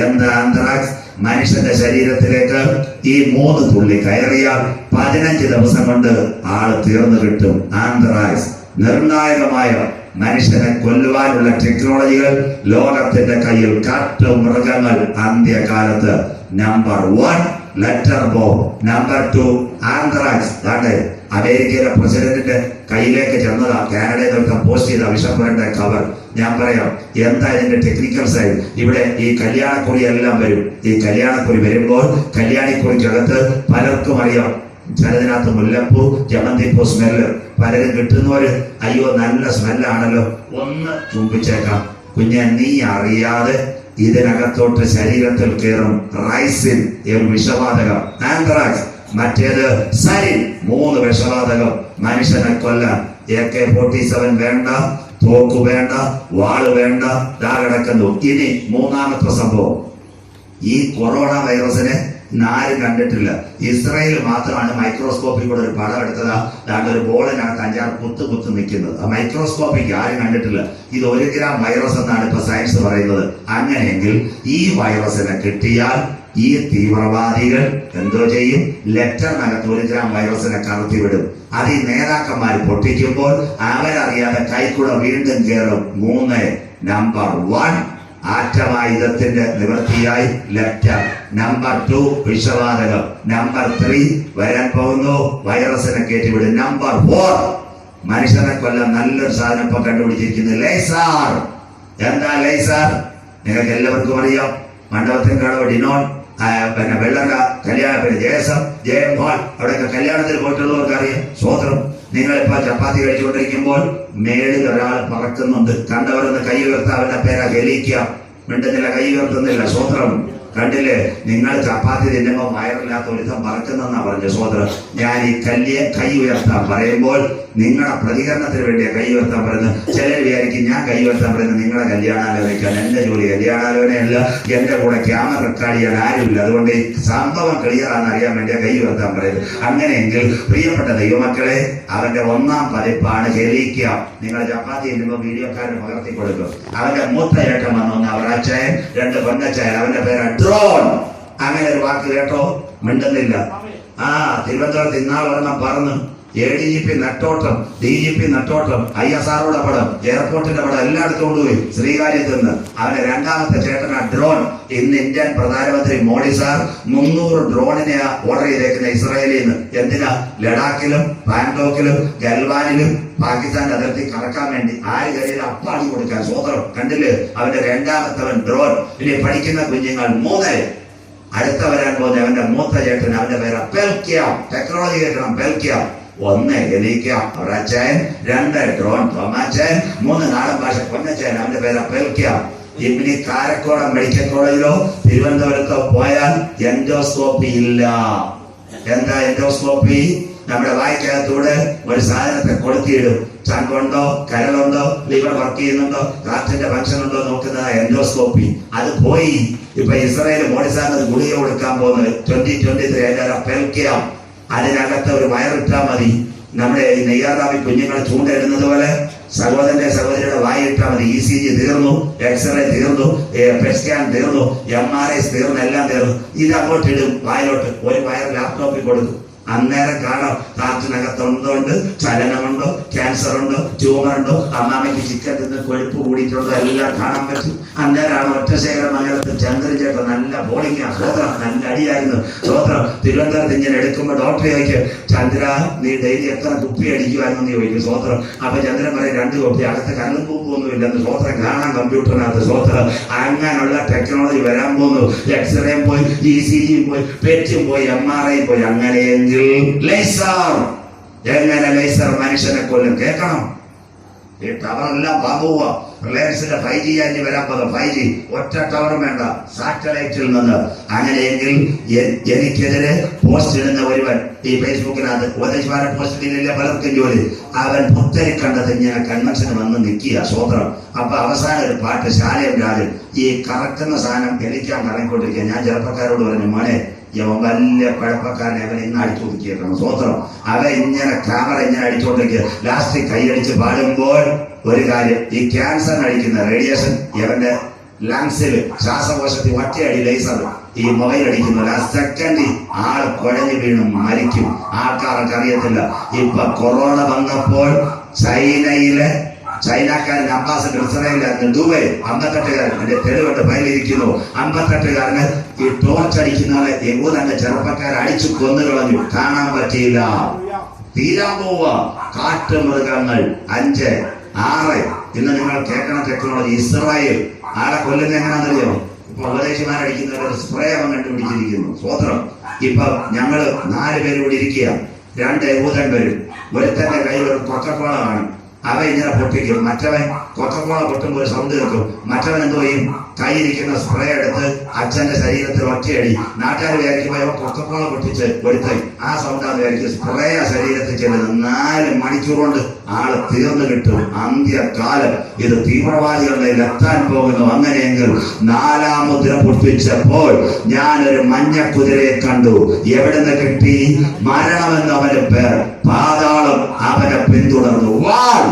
എന്താ ആന്ത്രാക്സ്? മനുഷ്യന്റെ ശരീരത്തിലേക്ക് ഈ 3 തുള്ളി കയറിയാൽ 15 ദിവസം കൊണ്ട് ആള് തീർന്നു കിട്ടും. ആന്ത്രാക്സ്. നിർണായകമായ മനുഷ്യനെ കൊല്ലുവാനുള്ള ടെക്നോളജികൾ ലോകത്തിന്റെ കയ്യിൽ. കാട്ടുമൃഗങ്ങൾ അന്ത്യകാലത്ത്. Number 1 letter bomb. Number 2 anthrax. അമേരിക്കയിലെ പ്രസിഡന്റിന്റെ കയ്യിലേക്ക് ചെന്നതാ. കാനഡയിൽ നിന്ന് പോസ്റ്റ് ചെയ്ത വിഷം പുരണ്ട കവർ. ഞാൻ പറയാം എന്താ ഇതിന്റെ ടെക്നിക്കൽ സൈഡ്. ഇവിടെ ഈ കല്യാണക്കുറി എല്ലാം വരും. ഈ കല്യാണക്കുറി വരുമ്പോൾ കല്യാണിക്കുറിക്കകത്ത് പലർക്കും അറിയാം, ചിലതിനകത്ത് മുല്ലപ്പൂ, ജമന്തിപ്പൂ സ്മെല്ല്. പലരും കിട്ടുന്നവര് അയ്യോ നല്ല സ്മെല്ലാണല്ലോ, ഒന്ന് ചുംബിച്ചേക്കാം. കുഞ്ഞെ, നീ അറിയാതെ ഇതിനകത്തോട്ട് ശരീരത്തിൽ കയറും റൈസിൻ, ഒരു വിഷവാതകം. ആന്ത്രാക്സ്. മറ്റേത് സരിൻ. 3 വിഷവാതകം മനുഷ്യനെ കൊല്ലാൻ. AK-47 വേണ്ട, തോക്ക് വേണ്ട, വാള് വേണ്ട. കിടക്കുന്നു. ഇനി 3ാമത്തെ സംഭവം. ഈ കൊറോണ വൈറസിനെ ആരും കണ്ടിട്ടില്ല. ഇസ്രായേൽ മാത്രമാണ് മൈക്രോസ്കോപ്പിൽ കൂടെ ഒരു പടം എടുത്തതാ. ഒരു ബോളിനകത്ത് 5-6 കുത്ത് നിൽക്കുന്നത്. ആ മൈക്രോസ്കോപ്പിക്ക് ആരും കണ്ടിട്ടില്ല. ഇത് 1 ഗ്രാം വൈറസ് എന്നാണ് ഇപ്പൊ സയൻസ് പറയുന്നത്. അങ്ങനെയെങ്കിൽ ഈ വൈറസിനെ കിട്ടിയാൽ ഈ തീവ്രവാദികൾ എന്തോ ചെയ്യും? ലെറ്ററിനകത്ത് 1 ഗ്രാം വൈറസിനെ കടത്തി വിടും. അത് ഈ നേതാക്കന്മാർ പൊട്ടിക്കുമ്പോൾ അവരറിയാതെ കൈക്കൂടെ വീണ്ടും കയറും. 3 നമ്പർ 1 ആറ്റമായുധത്തിന്റെ നിവൃത്തിയായി ലെറ്റർ. നമ്പർ 2 വിഷവാതകം. നമ്പർ 3 വരാൻ പോകുന്നു വൈറസിനെ കയറ്റിവിടും. നമ്പർ 4 മനുഷ്യനെ കൊല്ലാൻ നല്ലൊരു സാധനം ഇപ്പൊ കണ്ടുപിടിച്ചിരിക്കുന്നത് ലേസർ. എന്താ ലേസർ? നിങ്ങൾക്ക് എല്ലാവർക്കും അറിയാം. മണ്ഡപത്തിൻ കടവ് ഡിനോൺ, വെള്ളക കല്യാണം, ജയസം, ജയം ഹാൾ, അവിടെയൊക്കെ കല്യാണത്തിൽ പോയിട്ടുള്ളവർക്ക് അറിയാം. സ്വോത്രം. നിങ്ങളിപ്പോ ചപ്പാത്തി കഴിച്ചുകൊണ്ടിരിക്കുമ്പോൾ മേളിൽ ഒരാൾ പറക്കുന്നുണ്ട്. കണ്ടവരൊന്ന് കൈ ഉയർത്ത. അവന്റെ പേരാ ഹെലിക്ക. മിണ്ടുന്നില്ല, കൈ ഉയർത്തുന്നില്ല. സ്വോത്രം. കണ്ടില്ലേ? നിങ്ങൾ ചപ്പാത്തി തിന്നുമ്പോൾ വയറില്ലാത്ത ഒരുത്തം പറക്കുന്നെന്നാ പറഞ്ഞു. സ്വോത്രം. ഞാൻ ഈ കൈ ഉയർത്താൻ പറയുമ്പോൾ നിങ്ങളുടെ പ്രതികരണത്തിന് വേണ്ടിയാ കൈ ഉയർത്താൻ പറയുന്നത്. ചിലർ വിചാരിക്കും ഞാൻ കൈ ഉയർത്താൻ പറയുന്നത് നിങ്ങളുടെ കല്യാണാലോചനയ്ക്കാണ്. എന്റെ ജോലി കല്യാണാലോചനയല്ല. എന്റെ കൂടെ ക്യാമറ റെക്കോർഡ് ചെയ്യാൻ ആരുമില്ല. അതുകൊണ്ട് ഈ സംഭവം ക്ലിയർ ആണെന്ന് അറിയാൻ വേണ്ടിയാ കൈ ഉയർത്താൻ പറയുന്നത്. അങ്ങനെയെങ്കിൽ പ്രിയപ്പെട്ട ദൈവമക്കളെ, അവന്റെ 1ാം പതിപ്പാണ് ഹെലിക്ക. നിങ്ങൾ ചപ്പാത്തി തിന്നുമ്പോൾ വീഡിയോക്കാരന് പകർത്തി കൊടുക്കും. അവന്റെ മൂത്ത ഏട്ടം വന്നൊന്ന് അവർ അച്ചായൻ, 2 പൊന്നച്ചായൻ. അവന്റെ പേര് ഡ്രോൺ. അങ്ങനെ ഒരു വാക്ക് കേട്ടോ? മിണ്ടുന്നില്ല. തിരുവനന്തപുരത്ത് ഇന്നാളൊരെണ്ണം പറഞ്ഞു. ADGP നെട്ടോട്ടം, DGP നെട്ടോട്ടം, ISROയുടെ പടം, എയർപോർട്ടിന്റെ പടം എല്ലായിടത്തും കൊണ്ടുപോയി ശ്രീകാര്യത്ത് നിന്ന്. അവന്റെ 2ാമത്തെ ചേട്ടനാ ഡ്രോൺ. ഇന്ന് ഇന്ത്യൻ പ്രധാനമന്ത്രി മോഡി സാർ 300 ഡ്രോണിനെ ഓർഡർ ചെയ്തേക്കുന്ന ഇസ്രായേലിൽ നിന്ന്. എന്തിനാ? ലഡാക്കിലും പാൻടോക്കിലും ഗൽവാനിലും പാകിസ്ഥാന്റെ അതിർത്തി കറക്കാൻ വേണ്ടി. ആര് കയ്യിൽ അപ്പാടി കൊടുക്കാൻ. സ്വതന്ത്രം. കണ്ടില്ലേ? അവന്റെ 2ാമത്തവൻ ഡ്രോൺ. ഇനി പഠിക്കുന്ന കുഞ്ഞുങ്ങൾ 3. അടുത്ത വരാൻ പോകുന്ന അവന്റെ മൂത്ത ചേട്ടൻ, അവന്റെ പേര് പെൽക്യാം. ടെക്നോളജി കേൾക്കണം, പെൽക്യാം. 1 എലീക്യാം അവരച്ചായൻ, 2 ഡ്രോൺ തോമാച്ചായൻ, 3 നാടൻ ഭാഷ പൊന്നച്ചായൻ, അവന്റെ പേര് പെൽക്യാം. ഇനി കാരക്കോടം മെഡിക്കൽ കോളേജിലോ തിരുവനന്തപുരത്തോ പോയാൽ എൻഡോസ്കോപ്പി ഇല്ല. എന്താ എൻഡോസ്കോപ്പി? നമ്മുടെ വായിക്കകത്തൂടെ ഒരു സാധനത്തെ കൊളുത്തിയിടും. ചങ്കുണ്ടോ, കരളുണ്ടോ, ലിവർ വർക്ക് ചെയ്യുന്നുണ്ടോ, ഹാർട്ടിന്റെ ഫംഗ്ഷൻ ഉണ്ടോ നോക്കുന്നത് എൻഡോസ്കോപ്പി. അത് പോയി. ഇപ്പൊ ഇസ്രായേൽ മോഡി സാറിന് ഗുളിക കൊടുക്കാൻ പോകുന്നത് 2023 അതിന്റെ പെൽക്യാം. അതിനകത്ത് ഒരു വയറിട്ടാ മതി. നമ്മുടെ ഈ നെയ്യാറാമി കുഞ്ഞുങ്ങളെ ചൂണ്ടയിടുന്നത് പോലെ സഹോദരന്റെ സഹോദരിയുടെ വായിട്ടാ മതി. ECG തീർന്നു, എക്സ്റേ തീർന്നു, പെറ്റ് സ്കാൻ തീർന്നു, MRI തീർന്നു, എല്ലാം തീർന്നു. ഇത് അങ്ങോട്ട് ഇടും വായിലോട്ട്. ഒരു വയർ ലാപ്ടോപ്പിൽ കൊടുക്കും. അന്നേരം കാണാം ഹാർട്ടിനകത്തുണ്ടോ, ചലനമുണ്ടോ, ക്യാൻസർ ഉണ്ടോ, ട്യൂമർ ഉണ്ടോ, അമ്മാമയ്ക്ക് ചിക്കൻ തിന്ന് കൊഴുപ്പ് കൂടിയിട്ടുണ്ടോ, എല്ലാം കാണാൻ പറ്റും. അന്നേരമാണ് ഒറ്റശേഖര മംഗലത്തിൽ ചന്ദ്രൻ ചേട്ടൻ നല്ല ബോളിംഗാ. സ്വോത്രം, നല്ല അടിയായിരുന്നു. സ്വോത്രം. തിരുവനന്തപുരത്ത് ഇങ്ങനെ എടുക്കുമ്പോൾ ഡോക്ടറെ ചോദിക്കും, ചന്ദ്ര നീ ഡെയിലി എത്ര കുപ്പി അടിക്കുവായിരുന്നു ചോദിക്കും. സ്വോത്രം. അപ്പൊ ചന്ദ്രൻ പറയും 2 കുപ്പി. അകത്ത് കണ്ണും പൂപ്പൊന്നും ഇല്ലെന്ന്. സ്വോത്രം. കാണാൻ കമ്പ്യൂട്ടറിനകത്ത്. സ്വോത്രം. അങ്ങനെയുള്ള ടെക്നോളജി വരാൻ പോകുന്നു. എക്സ്റേയും പോയി, ECGയും പോയി, പെറ്റും പോയി, MRI പോയി. അങ്ങനെയെങ്കിൽ ലേസർ, എങ്ങനെ ലേസർ മനുഷ്യനെ കൊല്ലും കേൾക്കണം. ഈ ടവറെല്ലാം പാമ്പുക. റിലയൻസിന്റെ 5G ആയി വരാൻ പോകുന്നത്. 5G ഒറ്റ ടവറും വേണ്ട, സാറ്റലൈറ്റിൽ നിന്ന്. അങ്ങനെയെങ്കിൽ എനിക്കെതിരെ പോസ്റ്റ് ഇടുന്ന ഒരുവൻ ഈ ഫേസ്ബുക്കിനകത്ത് ഉപദേശമാരെ പോസ്റ്റ് ഇടുന്നില്ല, പലർക്കും ജോലി. അവൻ പുത്തരി കണ്ടത് ഇങ്ങനെ കൺവെൻഷന് വന്ന് നിൽക്കുക. സ്വോത്രം. അപ്പൊ അവസാനം ഒരു പാട്ട്, ശാലയം രാജൻ. ഈ കറക്കുന്ന സാധനം എനിക്കാൻ കറങ്ങിക്കൊണ്ടിരിക്കുക. ഞാൻ ചെറുപ്പക്കാരോട് പറഞ്ഞു, മോനെ ഇവൻ വലിയ കുഴപ്പക്കാരനെ, അവൻ ഇന്ന് അടിച്ചുകൊടുക്കിയേക്കണം. സ്വോത്രം. അവൻ ഇങ്ങനെ ക്യാമറ ഇങ്ങനെ അടിച്ചുകൊണ്ടിരിക്കുക. ലാസ്റ്റ് കൈയടിച്ച് പാടുമ്പോൾ ഒരു കാര്യം, ഈ ക്യാൻസർ അടിക്കുന്ന റേഡിയേഷൻ ഇവന്റെ ലങ്സിൽ, ശ്വാസകോശത്തിൽ ഒറ്റയടി ലേസർ ഈ മൊബൈൽ അടിക്കുന്നു. ആ സെക്കൻഡിൽ ആൾ കുഴഞ്ഞു വീണ് മരിക്കും. ആൾക്കാർക്ക് അറിയത്തില്ല. ഇപ്പൊ കൊറോണ വന്നപ്പോൾ ചൈനക്കാരൻ അംബാസഡർ ഇസ്രായേലിലായിരുന്നു ദുബൈ. 58കാരൻ, എന്റെ തെളിവുണ്ട്, ഫയലിരിക്കുന്നു. 58കാരന് ഈ ടോർച്ച് അടിക്കുന്നവരെ യഹൂദന്റെ ചെറുപ്പക്കാരെ അടിച്ചു കൊന്നു കളഞ്ഞു. കാണാൻ പറ്റിയില്ല. തീരാൻ പോവുക. കാട്ടുമൃഗങ്ങൾ 5, 6. ഇന്ന് നിങ്ങൾ കേൾക്കണ ടെക്നോളജി. ഇസ്രായേൽ ആളെ കൊല്ലുന്ന എങ്ങനെയാണെന്നറിയോ? ഇപ്പൊ ഉപദേശമാരടിക്കുന്നവർ സ്പ്രേ അവൻ കണ്ടുപിടിച്ചിരിക്കുന്നു. സ്വോത്രം. ഇപ്പൊ ഞങ്ങള് 4 പേര് കൂടി ഇരിക്കുക. 2 യഹൂദൻ വരും. ഒരുത്തന്റെ കയ്യിൽ ഒരു കൊക്കക്കോള കാണും. അവ ഇങ്ങനെ പൊട്ടിക്കും. മറ്റവൻ കൊക്കക്കോള പൊട്ടുമ്പോൾ ഒരു സൗണ്ട് കേൾക്കും. മറ്റവൻ എന്തോ ചെയ്യും? കൈയിരിക്കുന്ന സ്പ്രേ എടുത്ത് അച്ഛന്റെ ശരീരത്തിൽ ഒറ്റയടി. നാട്ടുകാർ വിചാരിക്കുമ്പോൾ കൊക്കക്കോള പൊട്ടിച്ച് ഒരുത്ത ആ സൗണ്ടാന്ന് വിചാരിക്കും. സ്പ്രേ ആ ശരീരത്തിൽ ചെല്ലുന്നത്. 4 മണിക്കൂർ കൊണ്ട് ആള് തീർന്നു കിട്ടും. അന്ത്യകാലം. ഇത് തീവ്രവാദികളുടെ എത്താൻ പോകുന്നു. അങ്ങനെയെങ്കിൽ 4ാം മുദ്ര പൊട്ടിച്ചപ്പോൾ ഞാനൊരു മഞ്ഞ കുതിരയെ കണ്ടു. എവിടുന്ന് കിട്ടി? മരണമെന്ന് അവന്റെ പേർ. പാതാളം അവനെ പിന്തുടർന്നു. വാൾ,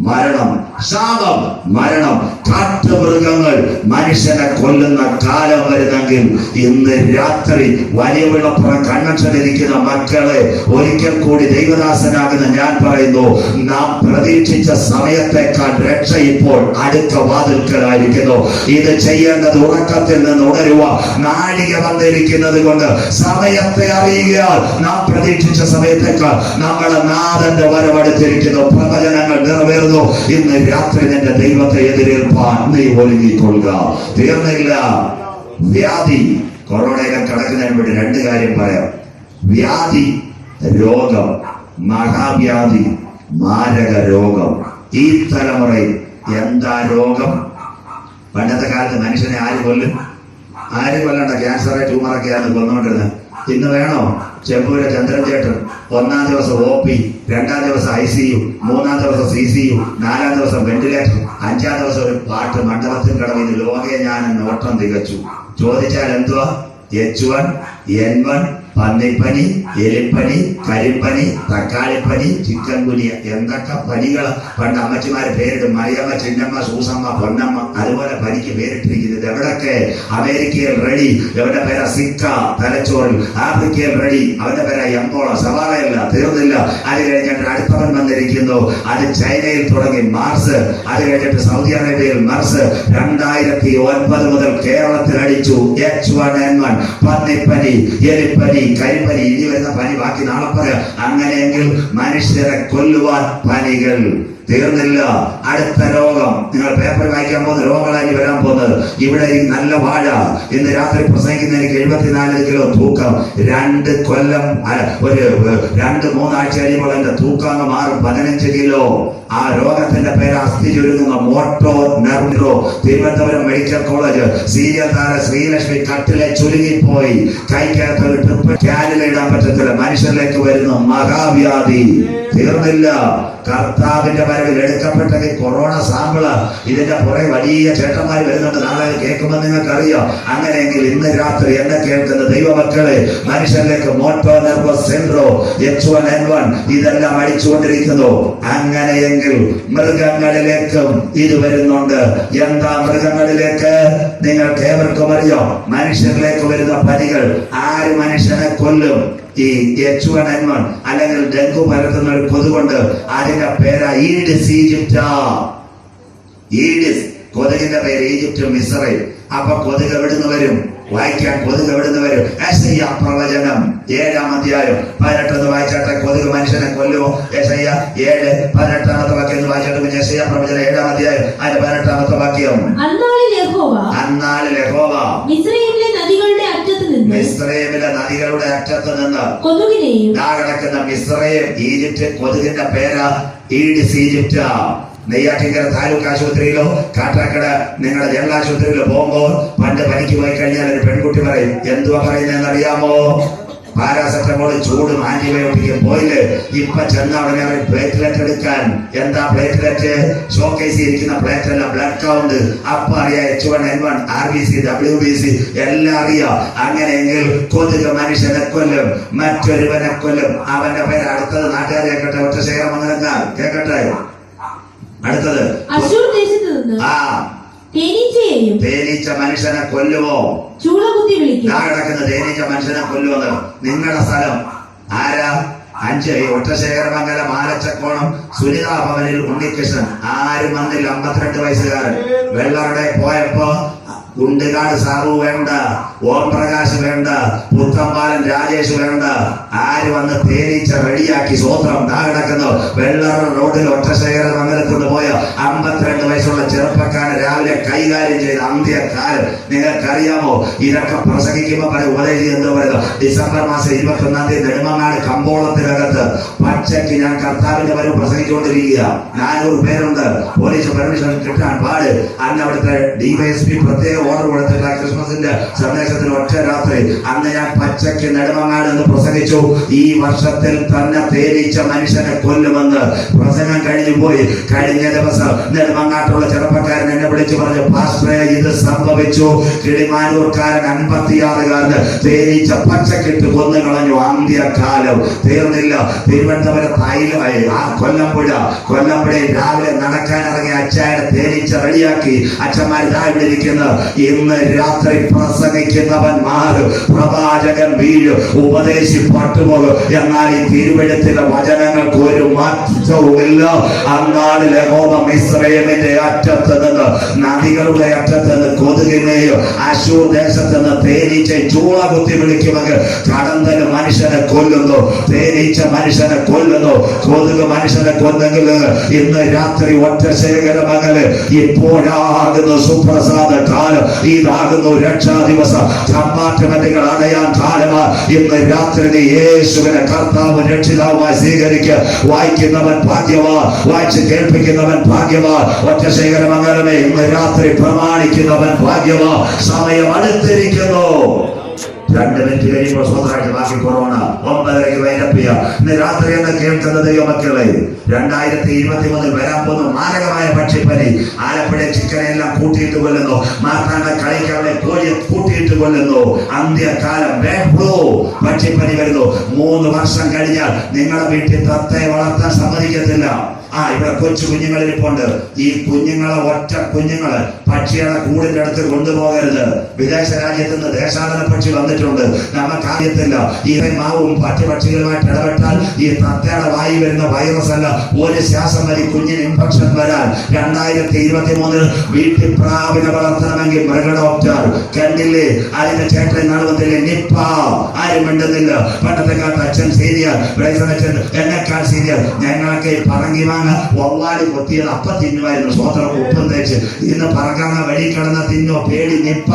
മരണം, ശാപം, മരണം, കാട്ടുമൃഗങ്ങൾ മനുഷ്യനെ കൊല്ലുന്ന കാലം വരുന്നെങ്കിൽ ഇന്ന് രാത്രി വലിയ വിളപ്പുറം കൺവെൻഷനിരിക്കുന്ന മക്കളെ ഒരിക്കൽ കൂടി ദൈവദാസനാകുന്ന ഞാൻ പറയുന്നു, നാം പ്രതീക്ഷിച്ച സമയത്തേക്കാൾ രക്ഷ ഇപ്പോൾ അടുത്ത വാതിൽക്കലായിരിക്കുന്നു. ഇത് ചെയ്യേണ്ടത് ഉറക്കത്തിൽ നിന്ന് ഉണരുക. നാഴിക വന്നിരിക്കുന്നത് കൊണ്ട് സമയത്തെ അറിയുകയാൽ നാം പ്രതീക്ഷിച്ച സമയത്തേക്കാൾ നമ്മുടെ നാഥന്റെ വരവടുത്തിരിക്കുന്നു. പ്രവചനങ്ങൾ നിറവേറുന്നു. ഇന്ന് രാത്രി നിന്റെ ദൈവത്തെ എതിരേൽപ്പാൻ നീ ഒരുങ്ങിക്കൊള്ളുക. തീർന്നില്ല. വ്യാധി. കൊറോണയിലെ കിടക്കുന്നതിന് വേണ്ടി 2 കാര്യം പറയാം. വ്യാധി, രോഗം, മഹാവ്യാധി, മാരക രോഗം. ഈ തലമുറയിൽ എന്താ രോഗം? പണ്ടത്തെ കാലത്ത് മനുഷ്യനെ ആര് കൊല്ലും? ആരും കൊല്ലണ്ട. ക്യാൻസറെ, ട്യൂമറൊക്കെയാണ് കൊന്നുകൊണ്ടിരുന്നത്. ഇന്ന് വേണോ? ചെമ്പൂരെ ചന്ദ്രൻ ചേട്ടൻ 1ാം ദിവസം OP, 2ാം ദിവസം ICU, 3ാം ദിവസം CCU, 4ാം ദിവസം വെന്റിലേറ്റർ, 5ാം ദിവസം ഒരു പാട്ട് മണ്ഡപത്തിൽ കടവിന് ലോകെ ഞാൻ നോട്ടം തികച്ചു. ചോദിച്ചാൽ എന്തുവാ? H1N1, പന്നിപ്പനി, എലിപ്പനി, കരിപ്പനി, തക്കാളിപ്പനി, ചിക്കൻ ഗുനിയ. എന്തൊക്കെ പനികള് പണ്ട് അമ്മച്ചിമാര് പേരിടും. മറിയമ്മ, ചിന്നമ്മ, സൂസമ്മ, പൊന്നമ്മ. അതുപോലെ പനിക്ക് പേരിട്ടിരിക്കുന്നത്. എവിടൊക്കെ? അമേരിക്കയിൽ റെഡി, അവന്റെ പേര സിക്ക, തലച്ചോറിൽ. ആഫ്രിക്കയിൽ റെഡി, അവന്റെ പേര എംബോള. സവാളയല്ല, തീർന്നില്ല. അത് കഴിഞ്ഞിട്ട് അടുത്തവൻ വന്നിരിക്കുന്നു. അത് ചൈനയിൽ തുടങ്ങി മാർസ്. അത് കഴിഞ്ഞിട്ട് സൗദി അറേബ്യയിൽ മർസ്. 2009 മുതൽ കേരളത്തിൽ അടിച്ചു H1N1, പന്നിപ്പനി, എലിപ്പനി, കരിപ്പനി. ഇനി വരുന്ന പനി ബാക്കി നാളെ പറയാം. അങ്ങനെയെങ്കിൽ മനുഷ്യരെ കൊല്ലുവാൻ പനികൾ. തീർന്നില്ല. അടുത്ത രോഗം, നിങ്ങൾ പേപ്പർ വായിക്കാൻ പോകുന്ന രോഗങ്ങളായി വരാൻ പോകുന്നത്. ഇവിടെ ഈ നല്ല വാഴ ഇന്ന് രാത്രി പ്രസംഗിക്കുന്ന എനിക്ക് 74 കിലോ തൂക്കം. 2 കൊല്ലം ഒരു 2-3 ആഴ്ച കഴിയുമ്പോൾ എന്റെ തൂക്കം അങ്ങ് മാറും. 15 കിലോ. ആ രോഗത്തിന്റെ പേര് അസ്ഥി ചുരുങ്ങുന്ന മോട്ടോ നെർവോ. തിരുവനന്തപുരം മെഡിക്കൽ കോളേജ് സീരിയൽ താര ശ്രീലക്ഷ്മി കട്ടിലെ ചുരുങ്ങിപ്പോയി. കൈക്കകത്ത് ഒരു ട്രിപ്പ് ക്യാനിലിടാൻ പറ്റത്തില്ല. മനുഷ്യരിലേക്ക് വരുന്ന മഹാവ്യാധി. തീർന്നില്ല. കർത്താവിന്റെ വരവിൽ എടുക്കപ്പെട്ടെങ്കിൽ കൊറോണ സാമ്പിള്. ഇതിന്റെ പുറകെ വലിയ ചേട്ടന്മാർ വരുന്നുണ്ട്. നാളെ കേൾക്കുമ്പോൾ നിങ്ങൾക്ക് അറിയാം. അങ്ങനെയെങ്കിൽ ഇന്ന് രാത്രി എന്നെ കേൾക്കുന്ന ദൈവമക്കളെ, മനുഷ്യരിലേക്ക് മോട്ടോ നെർവോ സിൻഡ്രോം, H1N1 ഇതെല്ലാം അടിച്ചുകൊണ്ടിരിക്കുന്നു. അങ്ങനെയെങ്കിൽ മൃഗങ്ങളിലേക്കും ഇത് വരുന്നുണ്ട്. എന്താ മൃഗങ്ങളിലേക്ക്? നിങ്ങൾക്ക് ഏവർക്കും അറിയാം. മനുഷ്യരിലേക്ക് വരുന്ന പനികൾ. ആര് മനുഷ്യനെ കൊല്ലും? ഈ H1N1 അല്ലെങ്കിൽ ഡെങ്കു പരത്തുന്ന ഒരു കൊതുകുണ്ട്. അതിന്റെ പേരാ ഈഡിസ് ഈജിപ്റ്റാ. ഈഡിസ് കൊതുകിന്റെ പേര് ഈജിപ്റ്റ്, മിസ്രൈം. അപ്പൊ കൊതുക് എവിടുന്ന് വരും? വായിക്കാൻ കൊതുക് എവിടുന്ന് വരും? യെശയ്യാ പ്രവചനം 7-ാം അധ്യായം 18 വായിച്ചാട്ടെ. കൊതുക് മനുഷ്യനെ കൊല്ലുമോ? യെശയ്യാ 7:18 വാക്യം എന്ന് വായിച്ചാട്ട്. യെശയ്യാ പ്രവചനം 7-ാം അധ്യായം അതിന്റെ 18 വാക്യം. അന്നാളിൽ യഹോവ മിസ്രയീമിലെ നദികളുടെ അറ്റത്ത് നിന്ന് കൊതുകിനെയും കിടക്കുന്ന മിസ്രയീം ഈജിപ്റ്റ് കൊതുകിന്റെ പേരാ ഈഡിസ് ഈജിപ്റ്റ്. നെയ്യാറ്റിൻകര താലൂക്ക് ആശുപത്രിയിലോ കാട്ടാക്കട നിങ്ങളുടെ ജനറൽ ആശുപത്രിയിലോ പോകുമ്പോൾ പണ്ട് പനിക്ക് പോയി കഴിഞ്ഞാൽ ഒരു പെൺകുട്ടി പറയും, എന്തുവാ പറയുന്നതെന്ന് അറിയാമോ? പാരാസെറ്റമോൾ, ചൂടും ആന്റിബയോട്ടിക്കും പോയില്ലേ? ഇപ്പൊ ചെന്ന ഉടനെ പ്ലേറ്റ്ലെറ്റ് എടുക്കാൻ. എന്താ പ്ലേറ്റ്ലെറ്റ്? ഷോക്കേസിൽ ഇരിക്കുന്ന പ്ലേറ്റ് അല്ല, ബ്ലഡ് കൗണ്ട്. അപ്പൊ അറിയാം H1N1, RBC, WBC എല്ലാം അറിയാം. അങ്ങനെയെങ്കിൽ കൊതുക് മനുഷ്യനെ കൊല്ലും, മറ്റൊരുവനെ കൊല്ലും. അവന്റെ പേര് അടുത്തത് നാട്ടുകാർ കേൾക്കട്ടെ. ഒറ്റശേഖരം അങ്ങനെ കേൾക്കട്ടെ. അടുത്തത് അശ്ശൂർ ദേശത്ത് നിന്ന് തേനീച്ച മനുഷ്യനെ കൊല്ലുമോ? ചൂളകുത്തി വിളിക്കും. കിടക്കുന്ന തേനീച്ച മനുഷ്യനെ കൊല്ലുമെന്ന്. നിങ്ങളുടെ സ്ഥലം ആരാ? 5 ഒറ്റശേഖരമംഗലം ആലച്ചക്കോണം സുനിതാ ഭവനിൽ ഉണ്ണികൃഷ്ണൻ. ആരും വന്നില്ല. 52 വയസ്സുകാരൻ. വെള്ളറുടെ പോയപ്പോ കുണ്ടുകാട് സാബു വേണ്ട, ഓം പ്രകാശ് വേണ്ട, പുത്തമ്പാലൻ രാജേഷ് വേണ്ട. ആര് വന്ന് തേനീച്ച റെഡിയാക്കി? സ്വോത്രം. കിടക്കുന്നു വെള്ളറ റോഡിൽ ഒറ്റശേഖര മംഗലത്തുനിന്ന് പോയ 52 വയസ്സുള്ള ചെറുപ്പക്കാരൻ രാവിലെ കൈകാര്യം ചെയ്ത അന്ത്യകാലം. നിങ്ങൾക്കറിയാമോ? ഇതൊക്കെ പ്രസംഗിക്കുമ്പോ പറയും ഉപദേശി എന്തോ പറയുന്നത്. ഡിസംബർ മാസം 21-ാം തീയതി നെടുമങ്ങാട് കമ്പോളത്തിനകത്ത് പച്ചയ്ക്ക് ഞാൻ കർത്താവിന്റെ വരവ് പ്രസംഗിച്ചുകൊണ്ടിരിക്കുക. 400 പേരുണ്ട്. പോലീസ് പെർമിഷൻ കിട്ടാൻ പാട്. അന്ന് അവിടുത്തെ DYSP പ്രത്യേക ഓർഡർ കൊടുത്തിട്ട് ക്രിസ്മസിന്റെ സന്ദേശത്തിന് ഒറ്റ രാത്രി അന്ന് ഞാൻ പച്ചയ്ക്ക് നെടുമങ്ങാട് എന്ന് പ്രസംഗിച്ചു. ഈ വർഷത്തിൽ തന്നെ തേനീച്ച മനുഷ്യനെ കൊല്ലുമെന്ന് പ്രസംഗം കഴിഞ്ഞു പോയി. കഴിഞ്ഞ ദിവസം നെടുമങ്ങാട്ടുള്ള ചെറുപ്പക്കാരൻ എന്നെ വിളിച്ചു പറഞ്ഞു, പാസ്റ്ററെ ഇത് സംഭവിച്ചു. കിളിമാനൂർക്കാരൻ 56-കാരന് തേനീച്ച പച്ചക്കിട്ട് കൊന്നു കളഞ്ഞു. അന്ത്യകാലം. തീർന്നില്ല. തിരുവനന്തപുരത്തായി കൊല്ലമ്പുഴയിൽ രാവിലെ നടക്കാൻ ഇറങ്ങിയ അച്ചായനെ തേനീച്ച റെഡിയാക്കി. അച്ഛന്മാർ ഇവിടെ ഇരിക്കുന്ന ഇന്ന് രാത്രി പ്രസംഗിക്കുന്നവന്മാർ പ്രവാചകൻ വീഴും, ഉപദേശി പട്ടുപോകും. എന്നാൽ ഈ തിരുവെഴുത്തിന്റെ വചനങ്ങൾക്ക് ഒരു മാറ്റവുമില്ല. അന്നാളിൽ യഹോവ മിസ്രയീമിന്റെ അറ്റത്ത് നിന്ന്, നദികളുടെ അറ്റത്ത് നിന്ന് കൊതുകിനെയും അശ്ശൂർ ദേശത്ത് നിന്ന് തേനീച്ചയും ചൂള കുത്തി വിളിക്കുമെങ്കിൽ കടന്തൽ മനുഷ്യനെ കൊല്ലുന്നു, തേനീച്ച മനുഷ്യനെ കൊല്ലുന്നു, കൊതുക് മനുഷ്യനെ കൊന്നെങ്കിൽ ഇന്ന് രാത്രി ഒറ്റശേഖരമകല് ഇപ്പോഴാകുന്നു സുപ്രസാദ കാലം. ഇതാകുന്നു രക്ഷാ ദിവസം. ചമ്മാറ്റമറ്റുകൾ അടയാൻ കാലമാ. ഇന്ന് രാത്രി നീ യേശുവിനെ കർത്താവ് രക്ഷിതാവുമായി സ്വീകരിക്കുക. വായിക്കുന്നവൻ ഭാഗ്യവാ, വായിച്ച് കേൾപ്പിക്കുന്നവൻ ഭാഗ്യവാ. ഒറ്റശേഖരമംഗലമേ, ഇന്ന് രാത്രി പ്രമാണിക്കുന്നവൻ ഭാഗ്യവാ. സമയം അടുത്തിരിക്കുന്നു. 2 മിനിറ്റ് കഴിയുമ്പോൾ സ്വന്തമായിട്ട് ബാക്കി കൊറോണ 9:30 വൈരപ്പിയ. ഇന്ന് രാത്രി എന്ന് കേൾക്കുന്ന ദൈവമക്കളെ, 2023 വരാൻ പോകുന്ന മാരകമായ പക്ഷിപ്പനി. ആലപ്പുഴ ചിക്കനെല്ലാം കൂട്ടിയിട്ട് കൊല്ലുന്നു. മാർത്താണ്ഡ കളിക്കാരുടെ കോഴിയെ കൂട്ടിയിട്ട് കൊല്ലുന്നു. അന്ത്യകാലം. ബേഡ് ഫ്ലൂ പക്ഷിപ്പനി വരുന്നു. 3 വർഷം കഴിഞ്ഞാൽ നിങ്ങളുടെ വീട്ടിൽ തത്തയെ വളർത്താൻ സമ്മതിക്കത്തില്ല. ഇവിടെ കൊച്ചു കുഞ്ഞുങ്ങളിരിപ്പുണ്ട്. ഈ കുഞ്ഞുങ്ങളെ, ഒറ്റ കുഞ്ഞുങ്ങള് പക്ഷികളെ കൂടിന്റെ അടുത്ത് കൊണ്ടുപോകരുത്. വിദേശ രാജ്യത്ത് നിന്ന് ദേശാടന പക്ഷി വന്നിട്ട് വന്നിട്ടുണ്ട്. നമുക്കറിയത്തില്ല ഈ മാവും പക്ഷികളുമായിട്ട് ഇടപെട്ടാൽ ഈ തത്തയുടെ വായി വരുന്ന വൈറസ് അല്ല, ഒരു ശ്വാസം മതി കുഞ്ഞിന് ഇൻഫെക്ഷൻ വരാൻ. 2023 വീട്ടിൽ പ്രാവിനെ വളർത്തണമെങ്കിൽ മൃഗ ഡോക്ടർ കണ്ടില്ലേ, അതിന്റെ ചേട്ടൻ നടന്നില്ലേ, നിപ്പ ആരും മിണ്ടുന്നില്ല. പണ്ടത്തെ കാലത്ത് അച്ഛൻ സീനിയർ, അച്ഛൻ എന്നെക്കാൾ സീനിയർ. ഞങ്ങളൊക്കെ പറങ്കി വാങ്ങ വവ്വാലി കൊത്തിയത് അപ്പം തിന്നുമായിരുന്നു, സ്വോത്രം ഉപ്പും തേച്ച്. ഇന്ന് പറങ്കാങ്ങ വഴി കിടന്ന തിന്നോ പേടി, നിപ്പ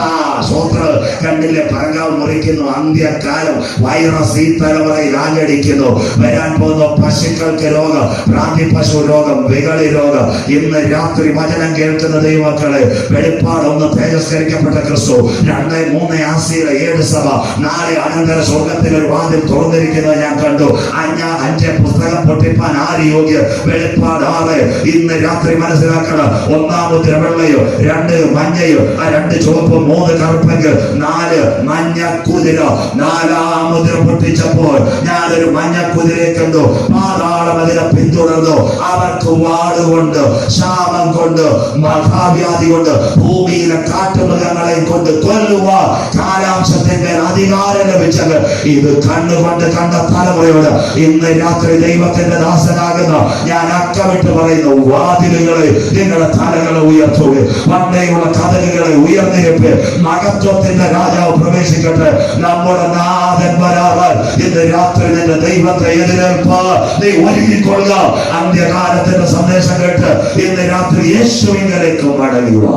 സ്വോത്ര കണ്ടില്ലേ, പറങ്കാവ് മുറിക്കുന്നു. അന്ത്യകാലം വൈറസ് ഈ തലമുറയിൽ ആഞ്ഞടിക്കുന്നു. വരാൻ പോകുന്ന പശുക്കൾക്ക് രോഗം, ഭ്രാന്തി പശു രോഗം, വികളി രോഗം. ഇന്ന് രാത്രി വചനം കേൾക്കുന്ന ദൈവമക്കളെ, വെളിപ്പാട് 1 തേജസ്കരിക്കപ്പെട്ട ക്രിസ്തു, 2, 3 ആസിയിലെ 7 സഭ, 4 അനന്തര സ്വർഗത്തിൽ ഒരു വാതിൽ തുറന്നിരിക്കുന്നത് ഞാൻ കണ്ടു. 5 പുസ്തകം പൊട്ടിപ്പാൻ ആര് യോഗ്യ? വെളിപ്പാട് 6. ഇന്ന് രാത്രി മനസ്സിലാക്കണം, 1 മുദ്ര വെള്ളയോ, 2 മഞ്ഞയോ, 2 ചുവപ്പും 3 കറുപ്പെങ്കിൽ 4 മഞ്ഞ കുതിര. 4 മുദ്ര പൊട്ടിച്ചപ്പോൾ ഞാനൊരു മഞ്ഞ കുതിരയെ കണ്ടു. പാതാളം അതിനെ പിന്തുടർന്നു. അവർക്ക് വാടുകൊണ്ട്, ക്ഷാമം കൊണ്ട്, മഹാവ്യാധി കൊണ്ട്, ഭൂമിയിലെ കാട്ടുമൃഗങ്ങളെ കൊണ്ട് കൊല്ലുവാൻ കാലാംശത്തിന്റെ അധികാരം ലഭിച്ചത്. ഇത് കണ്ണുകൊണ്ട് കണ്ട തലമുറയോട് ഇന്ന് രാത്രി ദൈവത്തിന്റെ ദാസനാകുന്ന ഞാൻ അക്കമിട്ട് പറയുന്നു, വാതിലുകളെ നിങ്ങളുടെ തലകളെ ഉയർത്തുക, പണ്ടേയുള്ള കഥകളെ ഉയർന്നിരിപ്പ്. മഹത്വത്തിന്റെ രാജാവ് പ്രവേശിക്കട്ടെ. നമ്മുടെ നാഥൻ വരാറാൽ ഇന്ന് രാത്രി നിന്റെ ദൈവത്തെ എതിരേൽപ്പാൻ നീ ഒരുങ്ങിക്കൊള്ളുക. അന്ത്യകാലത്തിന്റെ സന്ദേശം കേട്ട് ഇന്ന് രാത്രി യേശുവിലേക്ക് മടങ്ങുക.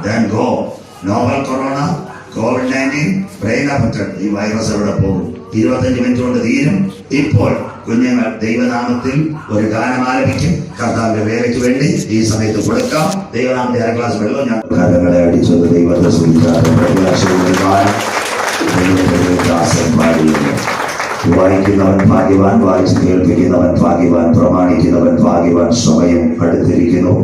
Then go. Novel corona, COVID-19, brain affected. ഈ വൈറസ് എവിടെ പോകും? 25 മിനിറ്റ് കൊണ്ട് തീരും. ഇപ്പോൾ കുഞ്ഞുങ്ങൾ ദൈവനാമത്തിൽ ഒരു ഗാനം ആലപിക്കും. കർത്താവിന്റെ വേലയ്ക്ക് വേണ്ടി ഈ സമയത്ത് കൊടുക്കാം. ദൈവനാമത്തെ 1/2 ഗ്ലാസ് വെള്ളം ഞാൻ കരങ്ങളെ അടിച്ചത് ദൈവത്തെ വായിക്കുന്നവൻ ഭാഗ്യവാൻ, വായിച്ച് കേൾപ്പിക്കുന്നവൻ ഭാഗ്യവാൻ, പ്രമാണിക്കുന്നവൻ ഭാഗ്യവാൻ. സമയം അടുത്തിരിക്കുന്നു.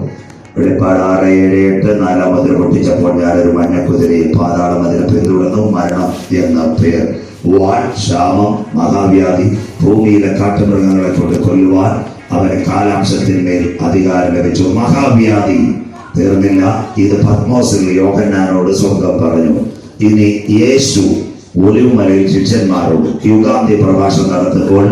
വെളിപ്പാട് 6, 7, 8 4 മുദ്ര പൊട്ടിച്ചപ്പോൾ ഞാനൊരു മഞ്ഞക്കുതിരയെ, പാതാളം അതിനെ പിന്തുടർന്നു. മരണം എന്ന പേർ. വാൾ, ക്ഷാമം, മഹാവ്യാധി, ഭൂമിയിലെ കാട്ടുമൃഗങ്ങളെ കൊണ്ട് കൊല്ലുവാൻ അവന് കാലാംശത്തിന്മേൽ അധികാരം ലഭിച്ചു. മഹാവ്യാധി തീർന്നില്ല. ഇത് പത്മോസിൽ യോഹന്നാനോട് സ്വന്തം പറഞ്ഞു. ഇനി യേശു ഒലിവുമലയിൽ ശിഷ്യന്മാരോട് യുഗാന്ത്യ പ്രഭാഷണം നടത്തുമ്പോൾ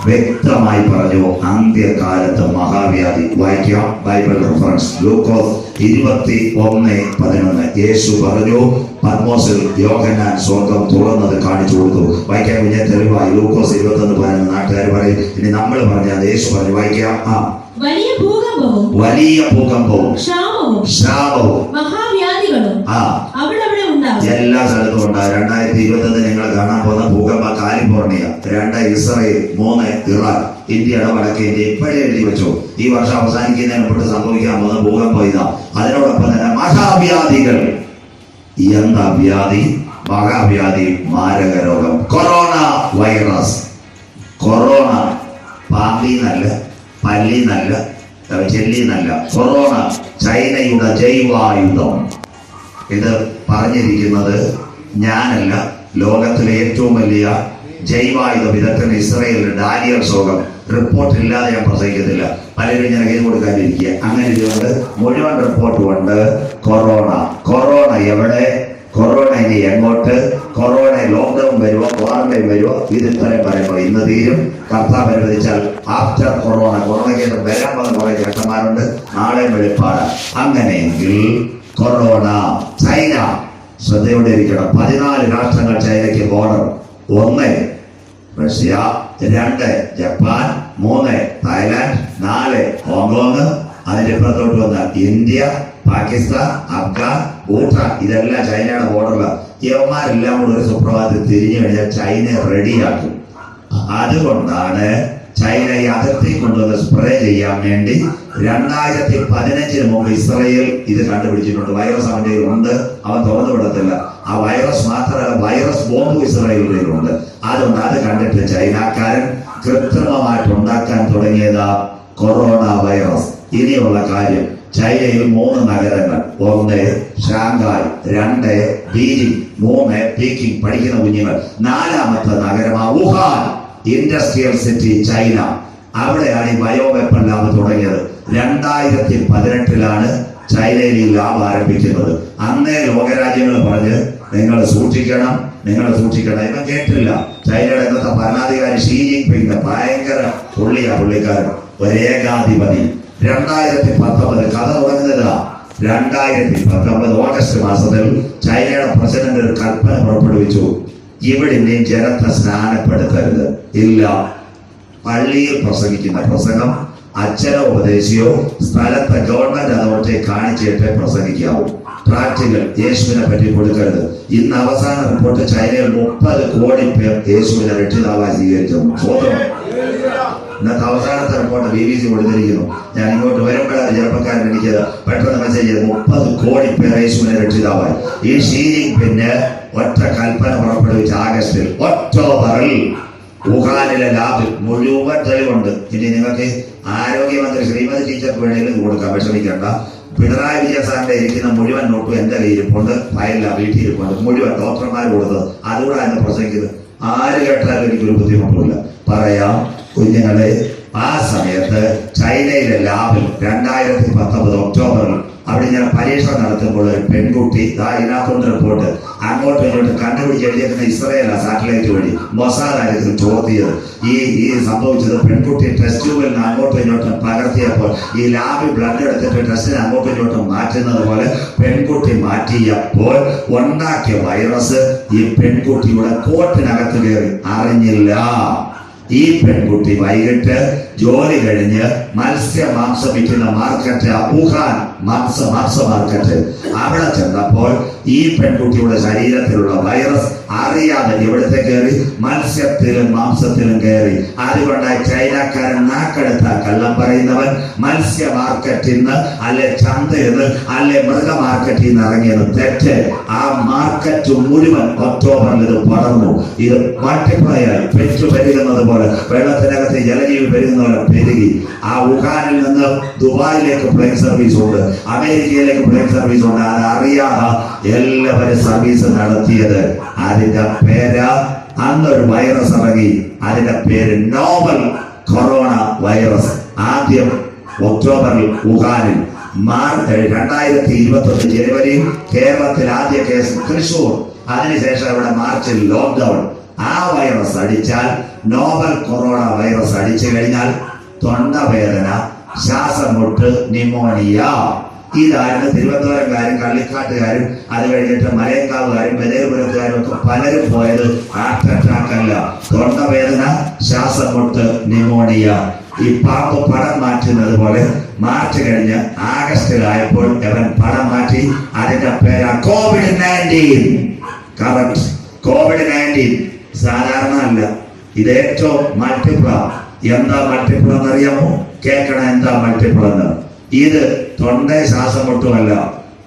വ്യക്തമായി പറഞ്ഞു, അന്ത്യകാലത്ത് മഹാവ്യാധി. വായിക്കാം ബൈബിൾ റെഫറൻസ്, ലൂക്കോസ് 21:11. യേശു പറഞ്ഞു, പത്മോസിൽ യോഹന്നാൻ സ്വർഗം തുറന്നത് കാണിച്ചു കൊടുത്തു. വായിക്കാൻ കുഞ്ഞെ തെളിവായി ലൂക്കോസ് 21:11. നാട്ടുകാർ പറയും, ഇനി നമ്മൾ പറഞ്ഞാൽ യേശു പറഞ്ഞു. വായിക്കാം. വലിയ ഭൂകമ്പവും ക്ഷാമവും മഹാവ്യാധികളും എല്ലാ സ്ഥലത്തും ഉണ്ടാകും. 2021 നിങ്ങൾ കാണാൻ പോകുന്ന ഭൂകമ്പം കാലിഫോർണിയ, 2 ഇസ്രായേൽ, 3 ഇറാൻ, ഇന്ത്യയുടെ വടക്കേ ഇന്ത്യ. ഇപ്പോഴേ എഴുതി വെച്ചു, ഈ വർഷം അവസാനിക്കുന്നതിന് മുമ്പ് സംഭവിക്കാൻ പോകുന്ന ഭൂകമ്പം ഇതാ. അതിനോടൊപ്പം തന്നെ മഹാവ്യാധികൾ. എന്താ വ്യാധി? മഹാവ്യാധി, മാരക രോഗം, കൊറോണ വൈറസ്. കൊറോണ പാമ്പിന്നല്ല, പല്ലിന്നല്ല, ചെല്ലിന്നല്ല. കൊറോണ ചൈനയുടെ ജൈവായുധം. ഇത് പറഞ്ഞിരിക്കുന്നത് ഞാനല്ല, ലോകത്തിലെ ഏറ്റവും വലിയ ജൈവായുധ വിദഗ്ധൻ ഇസ്രായേലിൽ ഡാനിയൽ സോഗം. റിപ്പോർട്ടില്ലാതെ ഞാൻ പ്രസംഗിക്കത്തില്ല. പലരും ഞാൻ കൈ കൊടുക്കാനിരിക്കുക. അങ്ങനെ ഇതുകൊണ്ട് മുഴുവൻ റിപ്പോർട്ടും ഉണ്ട്. കൊറോണ എവിടെ? കൊറോണ ഇനി എങ്ങോട്ട്? കൊറോണ ലോക്ക്ഡൌൺ വരുമോ, ക്വാറന്റൈൻ വരുമോ? ഇത് ഇത്രയും പറയുമ്പോൾ ഇന്ന് തീരും. കർത്താവ് അനുവദിച്ചാൽ ആഫ്റ്റർ കൊറോണയ്ക്ക് വരാൻ പോകുന്ന കുറെ ചേട്ടന്മാരുണ്ട്. നാളെ വെളിപ്പാട്. അങ്ങനെയെങ്കിൽ കൊറോണ, ചൈന ശ്രദ്ധയോടെ ഇരിക്കണം. 14 രാഷ്ട്രങ്ങൾ ചൈനയ്ക്ക് border. 1 Russia, 2 Japan, 3 Thailand, 4 Hong Kong. അതിന്റെ ഇപ്പുറത്തോട്ട് വന്ന ഇന്ത്യ, പാകിസ്ഥാൻ, അഫ്ഗാൻ, ഭൂട്ടാൻ. ഇതെല്ലാം ചൈനയുടെ ബോർഡറിലാണ്. യവന്മാരെല്ലാം കൂടെ ഒരു സുപ്രഭാതത്തിൽ തിരിഞ്ഞു കഴിഞ്ഞാൽ ചൈനയെ റെഡിയാക്കും. അതുകൊണ്ടാണ് ചൈന ഈ അതിർത്തി കൊണ്ടുവന്ന് സ്പ്രേ ചെയ്യാൻ വേണ്ടി 2015 മുമ്പ് ഇസ്രായേൽ ഇത് കണ്ടുപിടിച്ചിട്ടുണ്ട്. വൈറസ് അവന്റെ ഉണ്ട്, അവൻ തുറന്നു വിടത്തില്ല. ആ വൈറസ് മാത്രമല്ല, വൈറസ് ബോംബ് ഇസ്രായേലിലുണ്ട്. അതുകൊണ്ട് അത് കണ്ടിട്ട് ചൈനക്കാരൻ കൃത്രിമമായിട്ട് ഉണ്ടാക്കാൻ തുടങ്ങിയതാ കൊറോണ വൈറസ്. ഇനിയുള്ള കാര്യം, ചൈനയിൽ 3 നഗരങ്ങൾ. 1 ഷാങ്ഹായ്, 2 ബീജിംഗ്, 3 പീക്കിംഗ്. പഠിക്കുന്ന കുഞ്ഞുങ്ങൾ. 4ാമത്തെ നഗരമാ വുഹാൻ, ഇൻഡസ്ട്രിയൽ സിറ്റി, ചൈന. അവിടെയാണ് ഈ ബയോവെപ്പൺ ലാബ് തുടങ്ങിയത്. 2018 ചൈനയിൽ ഈ ലാബ് ആരംഭിക്കുന്നത്. അന്നേ ലോകരാജ്യങ്ങൾ പറഞ്ഞ് നിങ്ങൾ സൂക്ഷിക്കണം, നിങ്ങൾ സൂക്ഷിക്കണം. ഇവൻ കേട്ടില്ല. ചൈനയുടെ ഇന്നത്തെ ഭരണാധികാരി ഷീ ജിൻപിങ് ഭയങ്കര പുള്ളിക്കാരൻ, ഒരേകാധിപതി. 2019 കഥ തുടങ്ങുന്നത് 2019 ഓഗസ്റ്റ് മാസത്തിൽ ചൈനയുടെ പ്രസിഡന്റ് ഒരു കൽപ്പന പുറപ്പെടുവിച്ചു. ഇവിടെ ഇനിയും ജനത്തെ സ്നാനപ്പെടുത്തരുത്. ഇല്ല, പള്ളിയിൽ പ്രസംഗിക്കുന്ന പ്രസംഗം അച്ഛനോ ഉപദേശിയോ സ്ഥലത്തെ ഗവൺമെന്റ് അതോറിറ്റിയെ കാണിച്ചിട്ട് പ്രസംഗിക്കാവൂ. പ്രാക്ടിക്കൽ യേശുവിനെ പറ്റി കൊടുക്കരുത്. ഇന്ന് അവസാന റിപ്പോർട്ട് ചൈനയിൽ 30 കോടി പേർ യേശുവിനെ രക്ഷിതാവായി സ്വീകരിച്ചു. ഇന്നത്തെ അവസാനത്തെ റിപ്പോർട്ട് BBC കൊടുത്തിരിക്കുന്നു. ഞാൻ ഇങ്ങോട്ട് വരുമ്പോഴാണ് ചെറുപ്പക്കാരൻ എനിക്ക് പെട്ടെന്ന് മെസ്സേജ് ചെയ്ത് 30 കോടി പേർ യേശുവിനെ രക്ഷിതാവായി. ഈ ഷീ ജിൻപിങ് ഒറ്റ കൽപ്പന പുറപ്പെടുവിച്ച ആഗസ്റ്റിൽ, ഒക്ടോബറിൽ വുഹാനിലെ ലാബിൽ മുഴുവൻ തെളിവുണ്ട്. ഇനി നിങ്ങൾക്ക് ആരോഗ്യമന്ത്രി ശ്രീമതി ടീച്ചർക്ക് വേണമെങ്കിലും കൊടുക്കാം, വിഷമിക്കേണ്ട. പിണറായി വിജയൻ സാറിന്റെ ഇരിക്കുന്ന മുഴുവൻ നോട്ടും എന്റെ കയ്യിരിപ്പുണ്ട്, ഫയലില്ല, വീട്ടിലിരിപ്പുണ്ട്, മുഴുവൻ ഡോക്ടർമാർ കൊടുത്തത്. അതുകൂടെ എന്ന് പ്രസംഗിക്കുന്നത് ആര് കേട്ടാലും എനിക്കൊരു ബുദ്ധിമുട്ടില്ല. പറയാം കുഞ്ഞുങ്ങളെ, ആ സമയത്ത് ചൈനയിലെ ലാബിൽ 2019 ഒക്ടോബറിൽ അവിടെ ഞാൻ പരീക്ഷ നടത്തുമ്പോൾ ഒരു പെൺകുട്ടി ഇതിനകത്തുണ്ട് റിപ്പോർട്ട്, അങ്ങോട്ടും ഇങ്ങോട്ടും കണ്ടുപിടിച്ച് എഴുതിയേക്കുന്ന ഇസ്രയേലാ സാറ്റലൈറ്റ് വഴി മൊസാദായിരുന്നു ചോദ്യത്. ഈ സംഭവിച്ചത് പെൺകുട്ടി ടെസ്റ്റ് ട്യൂബിൽ നിന്ന് അങ്ങോട്ടും ഇങ്ങോട്ടും പകർത്തിയപ്പോൾ ഈ ലാബിൽ ബ്ലഡ് എടുത്തിട്ട് ടെസ്റ്റിന് അങ്ങോട്ടും ഇങ്ങോട്ടും മാറ്റുന്നത് പോലെ പെൺകുട്ടി മാറ്റിയപ്പോൾ ഉണ്ടാക്കിയ വൈറസ് ഈ പെൺകുട്ടിയുടെ കോട്ടിനകത്ത് കയറി, അറിഞ്ഞില്ല. ഈ പെൺകുട്ടി വൈകിട്ട് ജോലി കഴിഞ്ഞ് മത്സ്യമാംസം വിൽക്കുന്ന മാർക്കറ്റ്, വുഹാൻ മാംസ മാർക്കറ്റ്, അവിടെ ചെന്നപ്പോൾ ഈ പെൺകുട്ടിയുടെ ശരീരത്തിലുള്ള വൈറസ് അറിയാതെ ഇവിടുത്തെ കയറി മത്സ്യത്തിലും മാംസത്തിലും കയറി. അതുകൊണ്ടായി ചൈനക്കാരൻ നാക്കെടുത്ത കള്ളം പറയുന്നവൻ മത്സ്യ മാർക്കറ്റിൽ നിന്ന് അല്ലെ ചന്തയിൽ നിന്ന് അല്ലെ മൃഗ മാർക്കറ്റിൽ നിന്ന് ഇറങ്ങിയത് തെറ്റ്. ആ മാർക്കറ്റ് മുഴുവൻ ഒക്ടോബറിൽ ഇത് പടർന്നു. ഇത് മൾട്ടിപ്ലൈയായി പെറ്റു പെരുകുന്നത് പോലെ, വെള്ളത്തിനകത്ത് ജലജീവി പെരുകുന്ന പോലെ പെരുകി. ആ വുഹാനിൽ നിന്ന് ദുബായിലേക്ക് പ്ലെയിൻ സർവീസ് ഉണ്ട്, അമേരിക്കയിലേക്ക് പ്ലെയിൻ സർവീസ് ഉണ്ട്. അത് അറിയാതെ എല്ലാവരും സർവീസ് നടത്തിയത്. അതിന്റെ പേര്, അന്നൊരു വൈറസ് ഇറങ്ങി, അതിന്റെ പേര് നോവൽ കൊറോണ വൈറസ്. ആദ്യം ഒക്ടോബറിൽ വുഹാനിൽ, 2021 ജനുവരിയിൽ കേരളത്തിൽ ആദ്യ കേസ് തൃശൂർ, അതിനുശേഷം ഇവിടെ മാർച്ചിൽ ലോക്ക്ഡൌൺ. ആ വൈറസ് അടിച്ചാൽ, നോവൽ കൊറോണ വൈറസ് അടിച്ചു കഴിഞ്ഞാൽ തൊണ്ടവേദന, ശ്വാസമുട്ട്, ന്യൂമോണിയ. ഇതായിരുന്നു തിരുവനന്തപുരംകാരും കള്ളിക്കാട്ടുകാരും അത് കഴിഞ്ഞിട്ട് മലയക്കാവുകാരും ബദേപുരത്തുകാരും ഒക്കെ പലരും പോയത് ഹാർട്ട് അറ്റാക്ക് അല്ല, തൊണ്ടവേദന, ശ്വാസമുട്ട്, ന്യൂമോണിയ. ഈ പാമ്പ് പടം മാറ്റുന്നത് പോലെ മാർച്ച് കഴിഞ്ഞ് ആഗസ്റ്റിലായപ്പോൾ അവൻ പടം മാറ്റി. അതിന്റെ പേരാ COVID-19. കറക്റ്റ്, COVID-19 സാധാരണ അല്ല, ഇത് ഏറ്റവും മൾട്ടിപ്പിൾ. എന്താ മൾട്ടിപ്പിൾ എന്നറിയാമോ? കേൾക്കണം എന്താ മൾട്ടിപ്പിൾ എന്ന്. ഇത് തൊണ്ടയെ ശ്വാസം മുട്ടുമല്ല,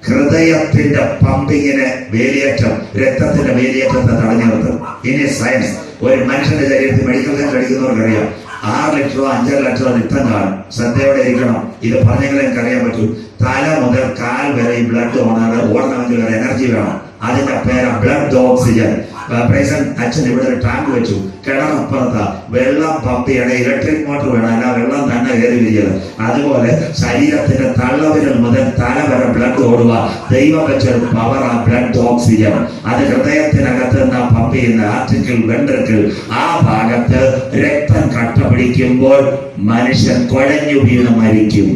ഹൃദയത്തിന്റെ പമ്പിങ്ങിനെ വേലിയേറ്റം, രക്തത്തിന്റെ വേലിയേറ്റത്തെ തടഞ്ഞു നിർത്തും. ഇനി സയൻസ്, ഒരു മനുഷ്യന്റെ ശരീരത്തിൽ മെഡിക്കൽ സയൻസ് പഠിക്കുന്നവർക്കറിയാം 6 ലിറ്ററോ 5 ലിറ്ററോ രക്തം കാണും. ശ്രദ്ധയോടെ ഇരിക്കണം. ഇത് പറഞ്ഞെങ്കിലും എനിക്ക് അറിയാൻ പറ്റൂ. തല മുതൽ കാൽ വരെ ഈ ബ്ലഡ് ഓടണമെങ്കിൽ ഒരു എനർജി വേണം. അതിന്റെ പേര് ബ്ലഡ് ഓക്സിജൻ. അച്ഛൻ ഇവിടെ ഒരു ടാങ്ക് വെച്ചു, കിണറപ്പുറത്ത വെള്ളം പമ്പ് ചെയ്യണ ഇലക്ട്രിക് മോട്ടർ വേണം, അല്ല വെള്ളം തന്നെ കയറി വിരിയത്. അതുപോലെ ശരീരത്തിന്റെ തള്ളവിരൽ മുതൽ തല വരെ ബ്ലഡ് ഓടുക. ദൈവം വെച്ചൊരു പവർ, ആ ബ്ലഡ് ഓക്സിജൻ. അത് ഹൃദയത്തിനകത്ത് നിന്ന് പമ്പ് ചെയ്യുന്ന ആർട്ടിക്കിൾ വെൻട്രിക്കിൾ, ആ ഭാഗത്ത് രക്തം കട്ട പിടിക്കുമ്പോൾ മനുഷ്യൻ കുഴഞ്ഞു വീണ് മരിക്കും.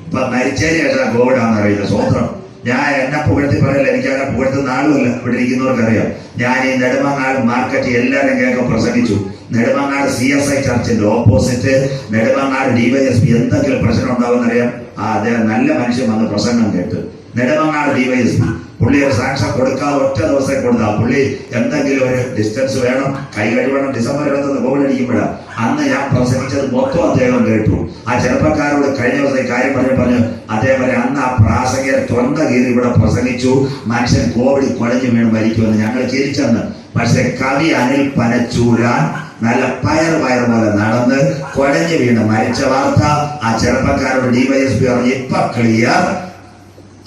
ഇപ്പൊ മരിച്ചതിന് ശേഷം കോവിഡാന്ന് അറിയുന്നത്. സ്വന്തം ഞാൻ എന്നെ പുകഴ്ത്തി പറയില്ല, എനിക്ക് അങ്ങനെ പുകഴ്ത്തുന്ന ആളുമല്ല. ഇവിടെ ഇരിക്കുന്നവർക്കറിയാം. ഞാൻ ഈ നെടുമങ്ങാട് മാർക്കറ്റ് എല്ലാവരും കേൾക്കാൻ പ്രസംഗിച്ചു. നെടുമങ്ങാട് CSI ചർച്ചിന്റെ ഓപ്പോസിറ്റ് നെടുമങ്ങാട് DYSP എന്തെങ്കിലും പ്രശ്നം ഉണ്ടാവുമെന്നറിയാം. അദ്ദേഹം നല്ല മനുഷ്യൻ വന്ന് പ്രസംഗം കേട്ട്. നെടുമങ്ങാട് DYSP പുള്ളി ഒരു സാക്ഷ്യം കൊടുക്കാതെ ഒറ്റ ദിവസം കൊടുത്താ പുള്ളി എന്തെങ്കിലും ഒരു ഡിസ്റ്റൻസ് വേണം, കൈ കഴിവണം. December 21 Covid അടിക്കുമ്പോഴാണ്. അന്ന് ഞാൻ പ്രസംഗിച്ചത് മൊത്തം അദ്ദേഹം കേട്ടു. ആ ചെറുപ്പക്കാരോട് കഴിഞ്ഞ ദിവസം കാര്യം പറഞ്ഞു അതേപോലെ അന്ന് ആ പ്രാസംഗികർ തൊണ്ട കീറി ഇവിടെ പ്രസംഗിച്ചു, മനുഷ്യൻ കോവിഡ് കുഴഞ്ഞു വീണ് മരിക്കുമെന്ന് ഞങ്ങൾ ചിരിച്ചെന്ന്. പക്ഷെ കവി അനിൽ പനച്ചൂരാൻ നല്ല പയർ പോലെ നടന്ന് കുഴഞ്ഞു വീണ് മരിച്ച വാർത്ത ആ ചെറുപ്പക്കാരോട് DYSP പറഞ്ഞു, ഇപ്പൊ ക്ലിയർ.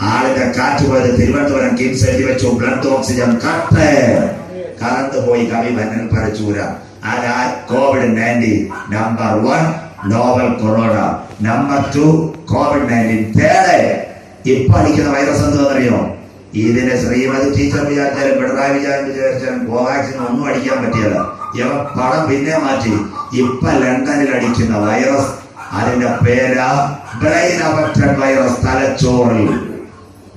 ആളിന്റെ കാറ്റ് പോയത് തിരുവനന്തപുരം കിംസ് എഴുതി വെച്ചു, ബ്ലഡ് ഓക്സിജൻ കട്ട്. കറണ്ട് പോയി കവി അനിൽ പനച്ചൂര. അതാ COVID-19 number 1 novel corona, number 2 COVID-19. Third ഇപ്പൊ അടിക്കുന്ന വൈറസ് എന്താണെന്നറിയോ? ഇതിനെ ശ്രീമതി ടീച്ചർ വിചാരിച്ചാലും പിണറായി വിചാരിച്ചാലും കോവാക്സിൻ ഒന്നും അടിക്കാൻ പറ്റിയല്ല. ഇവ പടം പിന്നെ മാറ്റി. ഇപ്പൊ ലണ്ടനിൽ അടിക്കുന്ന വൈറസ്, അതിന്റെ പേരാ ബ്രെയിൻ അഫക്റ്റഡ് വൈറസ്. തലച്ചോറിൽ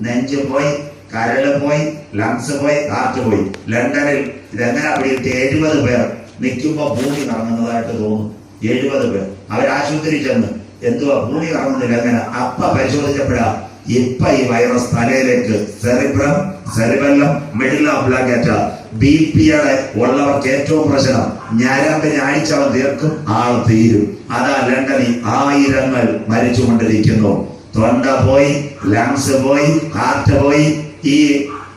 നെഞ്ച് പോയി, കരള് പോയി, ലങ്സ് പോയി, ഹാർട്ട് പോയി. ലണ്ടനിൽ ഇതെങ്ങനെ പിടിയിട്ട് 70 പേർ നിൽക്കുമ്പോ ഭൂമി കറങ്ങുന്നതായിട്ട് തോന്നും. 70 പേർ അവർ ആശുപത്രി ചെന്ന് എന്തുവാ ഭൂമി കറങ്ങുന്നില്ല എങ്ങനെ. അപ്പ പരിശോധിച്ചപ്പോഴാ ഇപ്പൊ ഈ വൈറസ് തലയിലേക്ക് സെറിബെല്ലം മിഡിൽ ഓഫ് ബ്ലാങ്കറ്റ BP ഉള്ളവർക്ക് ഏറ്റവും പ്രശ്നം ഞരമ്പിനെ അടിച്ചവൻ തീർക്കും, ആൾ തീരും. അതാ ലണ്ടനിൽ ആയിരങ്ങൾ മരിച്ചുകൊണ്ടിരിക്കുന്നു. തൊണ്ട പോയി, ലങ്സ് പോയി, ഹാർട്ട് പോയി. ഈ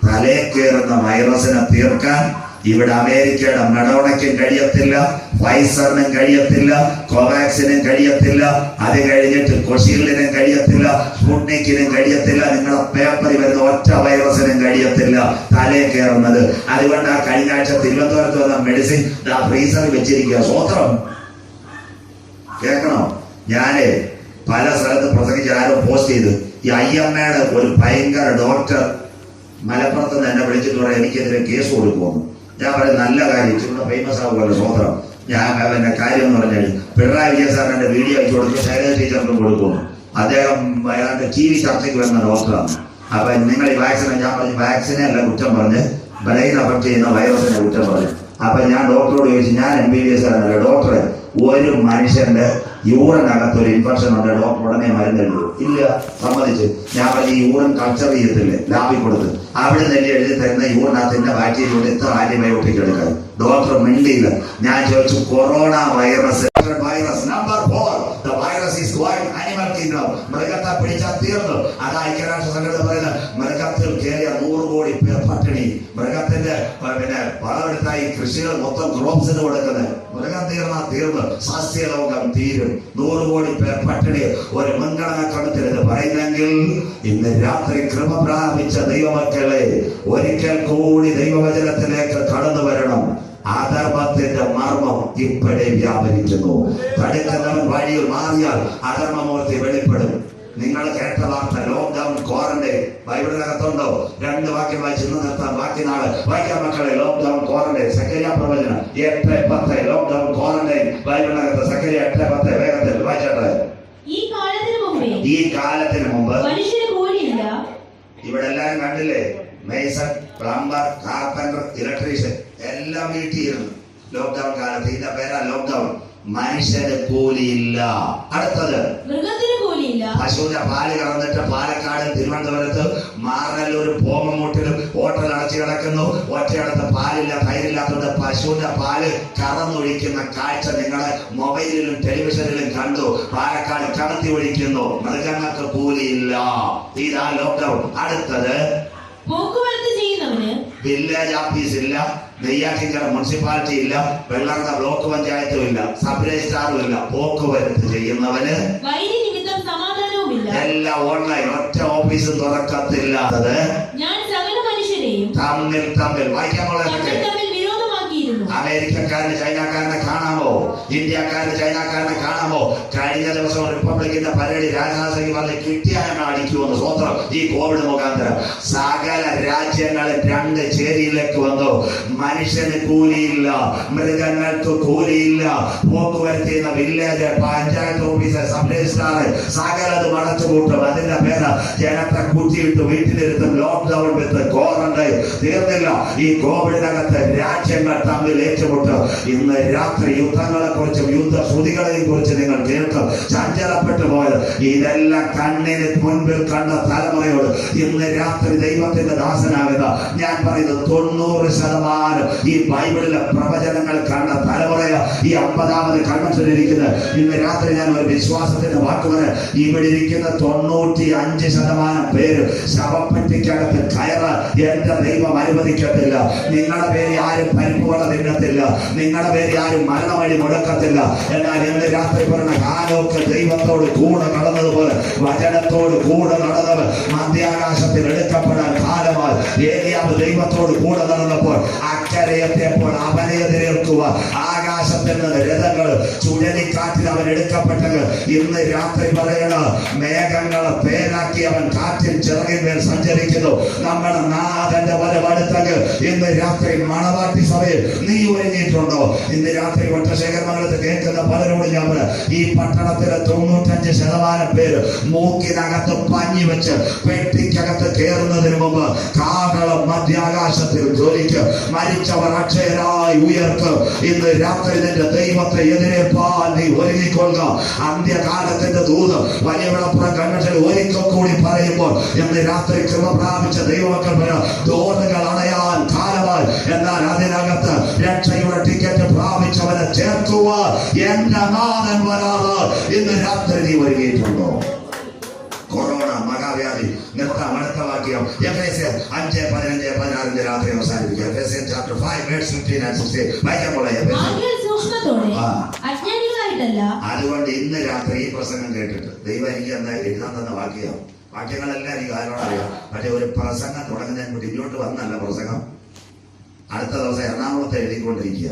തലേ കയറുന്ന വൈറസിനെ തീർക്കാൻ ഇവിടെ അമേരിക്കയുടെ മെഡോണയ്ക്കും കഴിയത്തില്ല, ഫൈസറിനും കഴിയത്തില്ല, കോവാക്സിനും കഴിയത്തില്ല, അത് കഴിഞ്ഞിട്ട് കൊഷീൽഡിനും കഴിയത്തില്ല, സ്പുട്നിക്കിനും കഴിയത്തില്ല. നിങ്ങളുടെ പേപ്പറിൽ വരുന്ന ഒറ്റ വൈറസിനും കഴിയത്തില്ല തലേ കയറുന്നത്. അതുകൊണ്ട് ആ കഴിഞ്ഞ ആഴ്ച തിരുവനന്തപുരത്ത് വന്ന മെഡിസിൻ ഫ്രീസറിൽ വെച്ചിരിക്കുക. സ്വോത്രം കേൾക്കണോ? ഞാന് പല സ്ഥലത്ത് പ്രസംഗിച്ച് ആരോ പോസ്റ്റ് ചെയ്ത് ഈ IMAയുടെ ഒരു ഭയങ്കര ഡോക്ടർ മലപ്പുറത്ത് നിന്ന് എന്നെ വിളിച്ചിട്ട് പറയാം എനിക്കെതിരെ കേസ് കൊടുക്കുമെന്ന്. ഞാൻ പറയും നല്ല കാര്യം, ഇച്ചിരി ഫേമസ് ആകുമല്ലോ സ്വോത്രം. ഞാൻ പിന്നെ കാര്യം എന്ന് പറഞ്ഞാൽ പിണറായി വിജയൻ സാറിന്റെ വീഡിയോ അയച്ചു കൊടുക്കും, ശൈലജ ടീച്ചറിനും കൊടുക്കുന്നു. അദ്ദേഹം അയാളുടെ TV ചർച്ചയ്ക്ക് വരുന്ന ഡോക്ടറാണ്. അപ്പൊ നിങ്ങൾ ഈ വാക്സിനെ, ഞാൻ പറഞ്ഞു വാക്സിനെ അല്ല കുറ്റം പറഞ്ഞ് ബ്രെയിൻ അഫക്ട് ചെയ്യുന്ന വൈറസിനെ കുറ്റം പറഞ്ഞു. അപ്പൊ ഞാൻ ഡോക്ടറോട് ചോദിച്ചു, ഞാൻ MBBS ആണല്ലോ ഡോക്ടറെ, ഒരു മനുഷ്യന്റെ യൂറിനകത്ത് ഒരു ഇൻഫെക്ഷൻ ഉണ്ട്, ഡോക്ടർ ഉടനെ മരുന്നെഴുതും? ഇല്ല, സമ്മതിച്ചു. ഞാൻ പറഞ്ഞ് യൂറിൻ കൾച്ചർ ചെയ്യത്തില്ലേ ലാബിൽ കൊടുത്ത്, അവിടെ തന്നെ എഴുതി തരുന്ന യൂറിനകത്തിന്റെ ബാക്ടീരിയ കൊണ്ട് എത്ര ആന്റിബയോട്ടിക് എടുക്കാൻ? ഡോക്ടർ മിണ്ടിയില്ല. ഞാൻ ചോദിച്ചു corona virus number 4, the virus is going animal kingdom. മൃഗത്തെ പിടിച്ചാൽ തീർന്നു. അതാ ഐക്യരാഷ്ട്ര സംഘടന പറയുന്നത് മൃഗത്തിൽ കയറിയ 100 കോടി പേർ പട്ടിണി. മൃഗത്തിന്റെ പിന്നെ വളമെടുത്തായി കൃഷികൾ മൊത്തം ക്രോപ്സിന് കൊടുക്കുന്നത്. മൃഗം തീർന്നാൽ തീർന്നു, സസ്യലോകം തീരും. 100 കോടി പേർ പട്ടിണി. ഒരു മുൻഗണനാ ക്രമത്തിൽ ഇത് പറയുന്നെങ്കിൽ ഇന്ന് രാത്രി കൃപ പ്രാപിച്ച ദൈവമക്കളെ ഒരിക്കൽ കൂടി ദൈവവചനത്തിലേക്ക് കടന്നു വരണം. അധർമ്മത്തിന്റെ മർമ്മം ഇപ്പോഴേ വ്യാപരിക്കുന്നു. തടുക്കുന്നവൻ വഴിയിൽ മാറിയാൽ അധർമ്മമൂർത്തി വെളിപ്പെടും. നിങ്ങൾ കേട്ട വാർത്ത ലോക്ക്ഡൌൺ, ക്വാറന്റൈൻ ബൈബിളിനകത്തുണ്ടോ? 2 വാക്യം വായിച്ച് ഇന്ന് നിർത്താം, ബാക്കി നാളെ വായിക്കാൻ മക്കളെ. ലോക്ക്ഡൌൺ, ക്വാറന്റൈൻ, സക്കറിയ പ്രവചനം 8:10. ലോക്ക്ഡൌൺ, ക്വാറന്റൈൻ ബൈബിളിനകത്ത് സക്കറിയ 8:10 വേഗത്തിൽ വായിച്ചോട്ടെ. ഈ കാലത്തിന് മുമ്പ് ഇവിടെ എല്ലാരും കണ്ടില്ലേ? മേസൺ, പ്ലംബർ, കാർപ്പന്റർ, ഇലക്ട്രീഷ്യൻ എല്ലാം വീട്ടിയിരുന്നു ലോക്ക്ഡൌൺ കാലത്ത്. ഇതിന്റെ പേരാ ലോക്ക്ഡൌൺ. മനുഷ്യന് കൂലിയില്ല. അടുത്തത് പശുവിന്റെ പാല് കറന്നിട്ട് പാലക്കാട്, തിരുവനന്തപുരത്ത്, മാറനല്ലൂർ, പോമമൂട്ടിലും ഹോട്ടൽ അടച്ചു കിടക്കുന്നു. ഒറ്റയിടത്ത് പാലില്ല, തൈരില്ലാത്തത്. പശുവിന്റെ പാല് കറന്നൊഴിക്കുന്ന കാഴ്ച നിങ്ങളെ മൊബൈലിലും ടെലിവിഷനിലും കണ്ടു. പാലക്കാട് കടത്തി ഒഴിക്കുന്നു. മൃഗങ്ങൾക്ക് കൂലിയില്ല. ഇതാ ലോക്ക്ഡൌൺ. അടുത്തത് വില്ലേജ് ഓഫീസ് ഇല്ല, നെയ്യാറ്റിൻകര മുനിസിപ്പാലിറ്റി ഇല്ല, വെള്ളറ ബ്ലോക്ക് പഞ്ചായത്തും ഇല്ല, സബ് രജിസ്ട്രാറും ഇല്ല. പോക്കുവരത്ത് ചെയ്യുന്നവന് എല്ലാം ഓൺലൈൻ. ഒറ്റ ഓഫീസും തുറക്കത്തില്ലാത്തത് തമ്മിൽ വായിക്കാനുള്ള അമേരിക്കക്കാരന് ചൈനക്കാരനെ കാണാമോ? ഇന്ത്യക്കാരന് ചൈനക്കാരനെ കാണാമോ? കഴിഞ്ഞ ദിവസം റിപ്പബ്ലിക്കിന്റെ പരേഡ് രാജ്നാഥ് സിംഗ് പറഞ്ഞ് കിട്ടിയാൽ അടിക്കുമെന്ന്. സ്വന്തം ഈ കോവിഡ് മുഖാന്തരം സകല രാജ്യങ്ങളും 2 ചേരിയിലേക്ക് വന്നു. മനുഷ്യന് കൂലിയില്ല, മൃഗങ്ങൾക്ക് കൂലിയില്ല. പോക്കുവരത്തിയുന്ന village, panchayat office, sub registrar സകലത് അടച്ചുകൂട്ടും. അതിന്റെ പേര് ജനത്തെ കുറ്റിയിട്ട് വീട്ടിലിരുത്തും. ലോക്ക്ഡൌൺ വിത്ത് ക്വാറന്റൈൻ. തീർന്നില്ല. ഈ കോവിഡിനകത്ത് രാജ്യങ്ങൾ തമ്മിൽ ഏറ്റുമുട്ട്. ഇന്ന് രാത്രി യുദ്ധങ്ങളെ കുറിച്ചും യുദ്ധശ്രുതികളെയും കുറിച്ച് നിങ്ങൾ കേൾക്കും. ചഞ്ചലപ്പെട്ടു പോയത് ഇതെല്ലാം കണ്ണിന് മുൻപിൽ കണ്ട തലമുറയോട് ഇന്ന് രാത്രി ദൈവത്തിന്റെ ദാസനാകുക ഞാൻ പറയുന്നത് 90% ഈ ബൈബിളിലെ പ്രവചനങ്ങൾ കണ്ട തലമുറയ ഈ 50ാമത് കൺവെൻഷനിരിക്കുന്നത്. ഇന്ന് രാത്രി ഞാൻ ഒരു വിശ്വാസത്തിന്റെ വാക്ക് പറയാം. ഇവിടെ ഇരിക്കുന്ന 95% പേര് ശവപ്പെട്ടിക്കകത്ത് കയറാൻ എന്റെ ദൈവം അനുവദിക്കത്തില്ല. നിങ്ങളുടെ പേര് ആരും പരിപ്പുവട തിന്നത്തില്ല, നിങ്ങളുടെ പേര് ആരും മരണവഴി മുടക്കത്തില്ല. എന്നാൽ ഇന്ന് രാത്രി പറഞ്ഞ ഹാനോക്ക് ദൈവത്തോട് കൂടെ നടന്നതുപോലെ വചനത്തോട് കൂടെ നടന്നവർ മധ്യാകാശത്തിൽ എടുക്കപ്പെടാൻ കാലമായി. ഏലിയാവ് ദൈവത്തോട് കൂടെ നടന്നപ്പോൾ അക്കരെ എത്തിയപ്പോൾ അവനെ എതിരേൽക്കുക ആകാശത്തിൽ നിന്ന് രഥങ്ങൾ ചുഴലിക്കാറ്റിൽ അവൻ എടുക്കപ്പെട്ടത്. ഇന്ന് രാത്രി പറയണ മേഘങ്ങളെ പേരാക്കി അവൻ കാറ്റിൽ ചിറകിന്മേൽ സഞ്ചരിക്കുന്നു. നമ്മുടെ നാഥന്റെ വരവടുത്തങ്ങ് ഇന്ന് രാത്രി മണവാട്ടി സഭയിൽ നീ ഒരുങ്ങിയിട്ടുണ്ടോ? ഇന്ന് രാത്രി ഒറ്റശേഖരമംഗലത്ത് കേൾക്കുന്ന പലരോട് ഞാൻ ഈ പട്ടണത്തിലെ 95% പേര് മൂക്കിനകത്ത് പഞ്ഞി വെച്ച് പെട്ടിക്കകത്ത് കയറുന്നതിന് മുമ്പ് കാഹളം മധ്യാകാശത്തിൽ ജ്വലിക്ക്. മരിച്ചവർ അക്ഷയരായി ഉയർക്ക്. ഇന്ന് രാത്രി നിന്റെ ദൈവത്തെ എതിരേൽപ്പാൻ നീ ഒരുങ്ങിക്കൊള്ളുക. അന്ത്യകാലത്തിന്റെ ദൂത് വലിയ വിളപ്പുറം കൺവെൻഷൻ ഒരിക്കൽ കൂടി പറയുമ്പോൾ ഇന്ന് രാത്രി കൃപ പ്രാപിച്ച ദൈവമക്കൾ ദൂതുകൾ അണയാൻ കാലമായി. എന്നാൽ അതിനകത്ത് രക്ഷയുടെ ടിക്കറ്റ് പ്രാപിച്ചവനെ ചേർക്കുവാൻ എന്റെ നാഥൻ വരാറ്. ഇന്ന് രാത്രി നീ ഒരുങ്ങിയിട്ടുണ്ടോ? കൊറോണ മഹാവ്യാധി നിർത്താം. അടുത്ത വാക്യം എഫേസ്യർ 5:15-16 രാത്രി അവസാനിപ്പിക്കുക. എഫേസ്യർ ചാപ്റ്റർ 5:15-16 വായിക്കാൻ പോലെ. അതുകൊണ്ട് ഇന്ന് രാത്രി ഈ പ്രസംഗം കേട്ടിട്ട് ദൈവം എനിക്ക് എന്താ എഴുതാൻ തന്ന വാക്യങ്ങളെല്ലാം എനിക്ക് ആരോട് അറിയാം. പക്ഷെ ഒരു പ്രസംഗം തുടങ്ങുന്നതിന് മുമ്പ് ഇങ്ങോട്ട് വന്നല്ല പ്രസംഗം. അടുത്ത ദിവസം എറണാകുളത്ത് എഴുതിക്കൊണ്ടിരിക്കുക.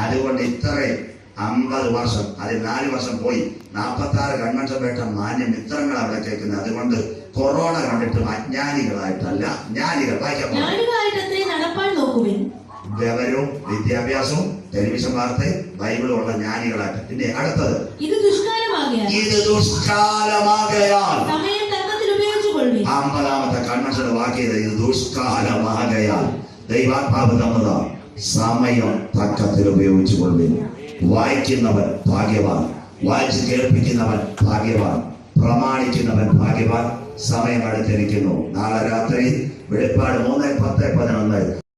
അതുകൊണ്ട് ഇത്രയും 50 വർഷം, അതിൽ 4 വർഷം പോയി 46 കൺവെൻഷൻ വേട്ട മാന്യ മിത്രങ്ങൾ അവിടെ കേൾക്കുന്നത്. അതുകൊണ്ട് കൊറോണ കണ്ടിട്ടും അജ്ഞാനികളായിട്ടല്ല, ജ്ഞാനികൾ വിവരവും വിദ്യാഭ്യാസവും ടെലിവിഷൻ വാർത്തയും ബൈബിളും ഉള്ള ജ്ഞാനികളായിട്ട്. പിന്നെ അടുത്തത് ഇത് ദുഷ്കാലമാകയാൽ 50ാമത്തെ കൺവെൻഷൻ വാക്കിയത് ഇത് ദുഷ്കാലമാകയാൽ. ദൈവാത്മാവ് തന്നത് സമയം തക്കത്തിൽ ഉപയോഗിച്ചു കൊള്ളുന്നു. വായിക്കുന്നവൻ ഭാഗ്യവാൻ, വായിച്ച് കേൾപ്പിക്കുന്നവൻ ഭാഗ്യവാൻ, പ്രമാണിക്കുന്നവൻ ഭാഗ്യവാൻ. സമയം അടുത്തിരിക്കുന്നു. നാളെ രാത്രി വെളിപ്പാട് 3:10-11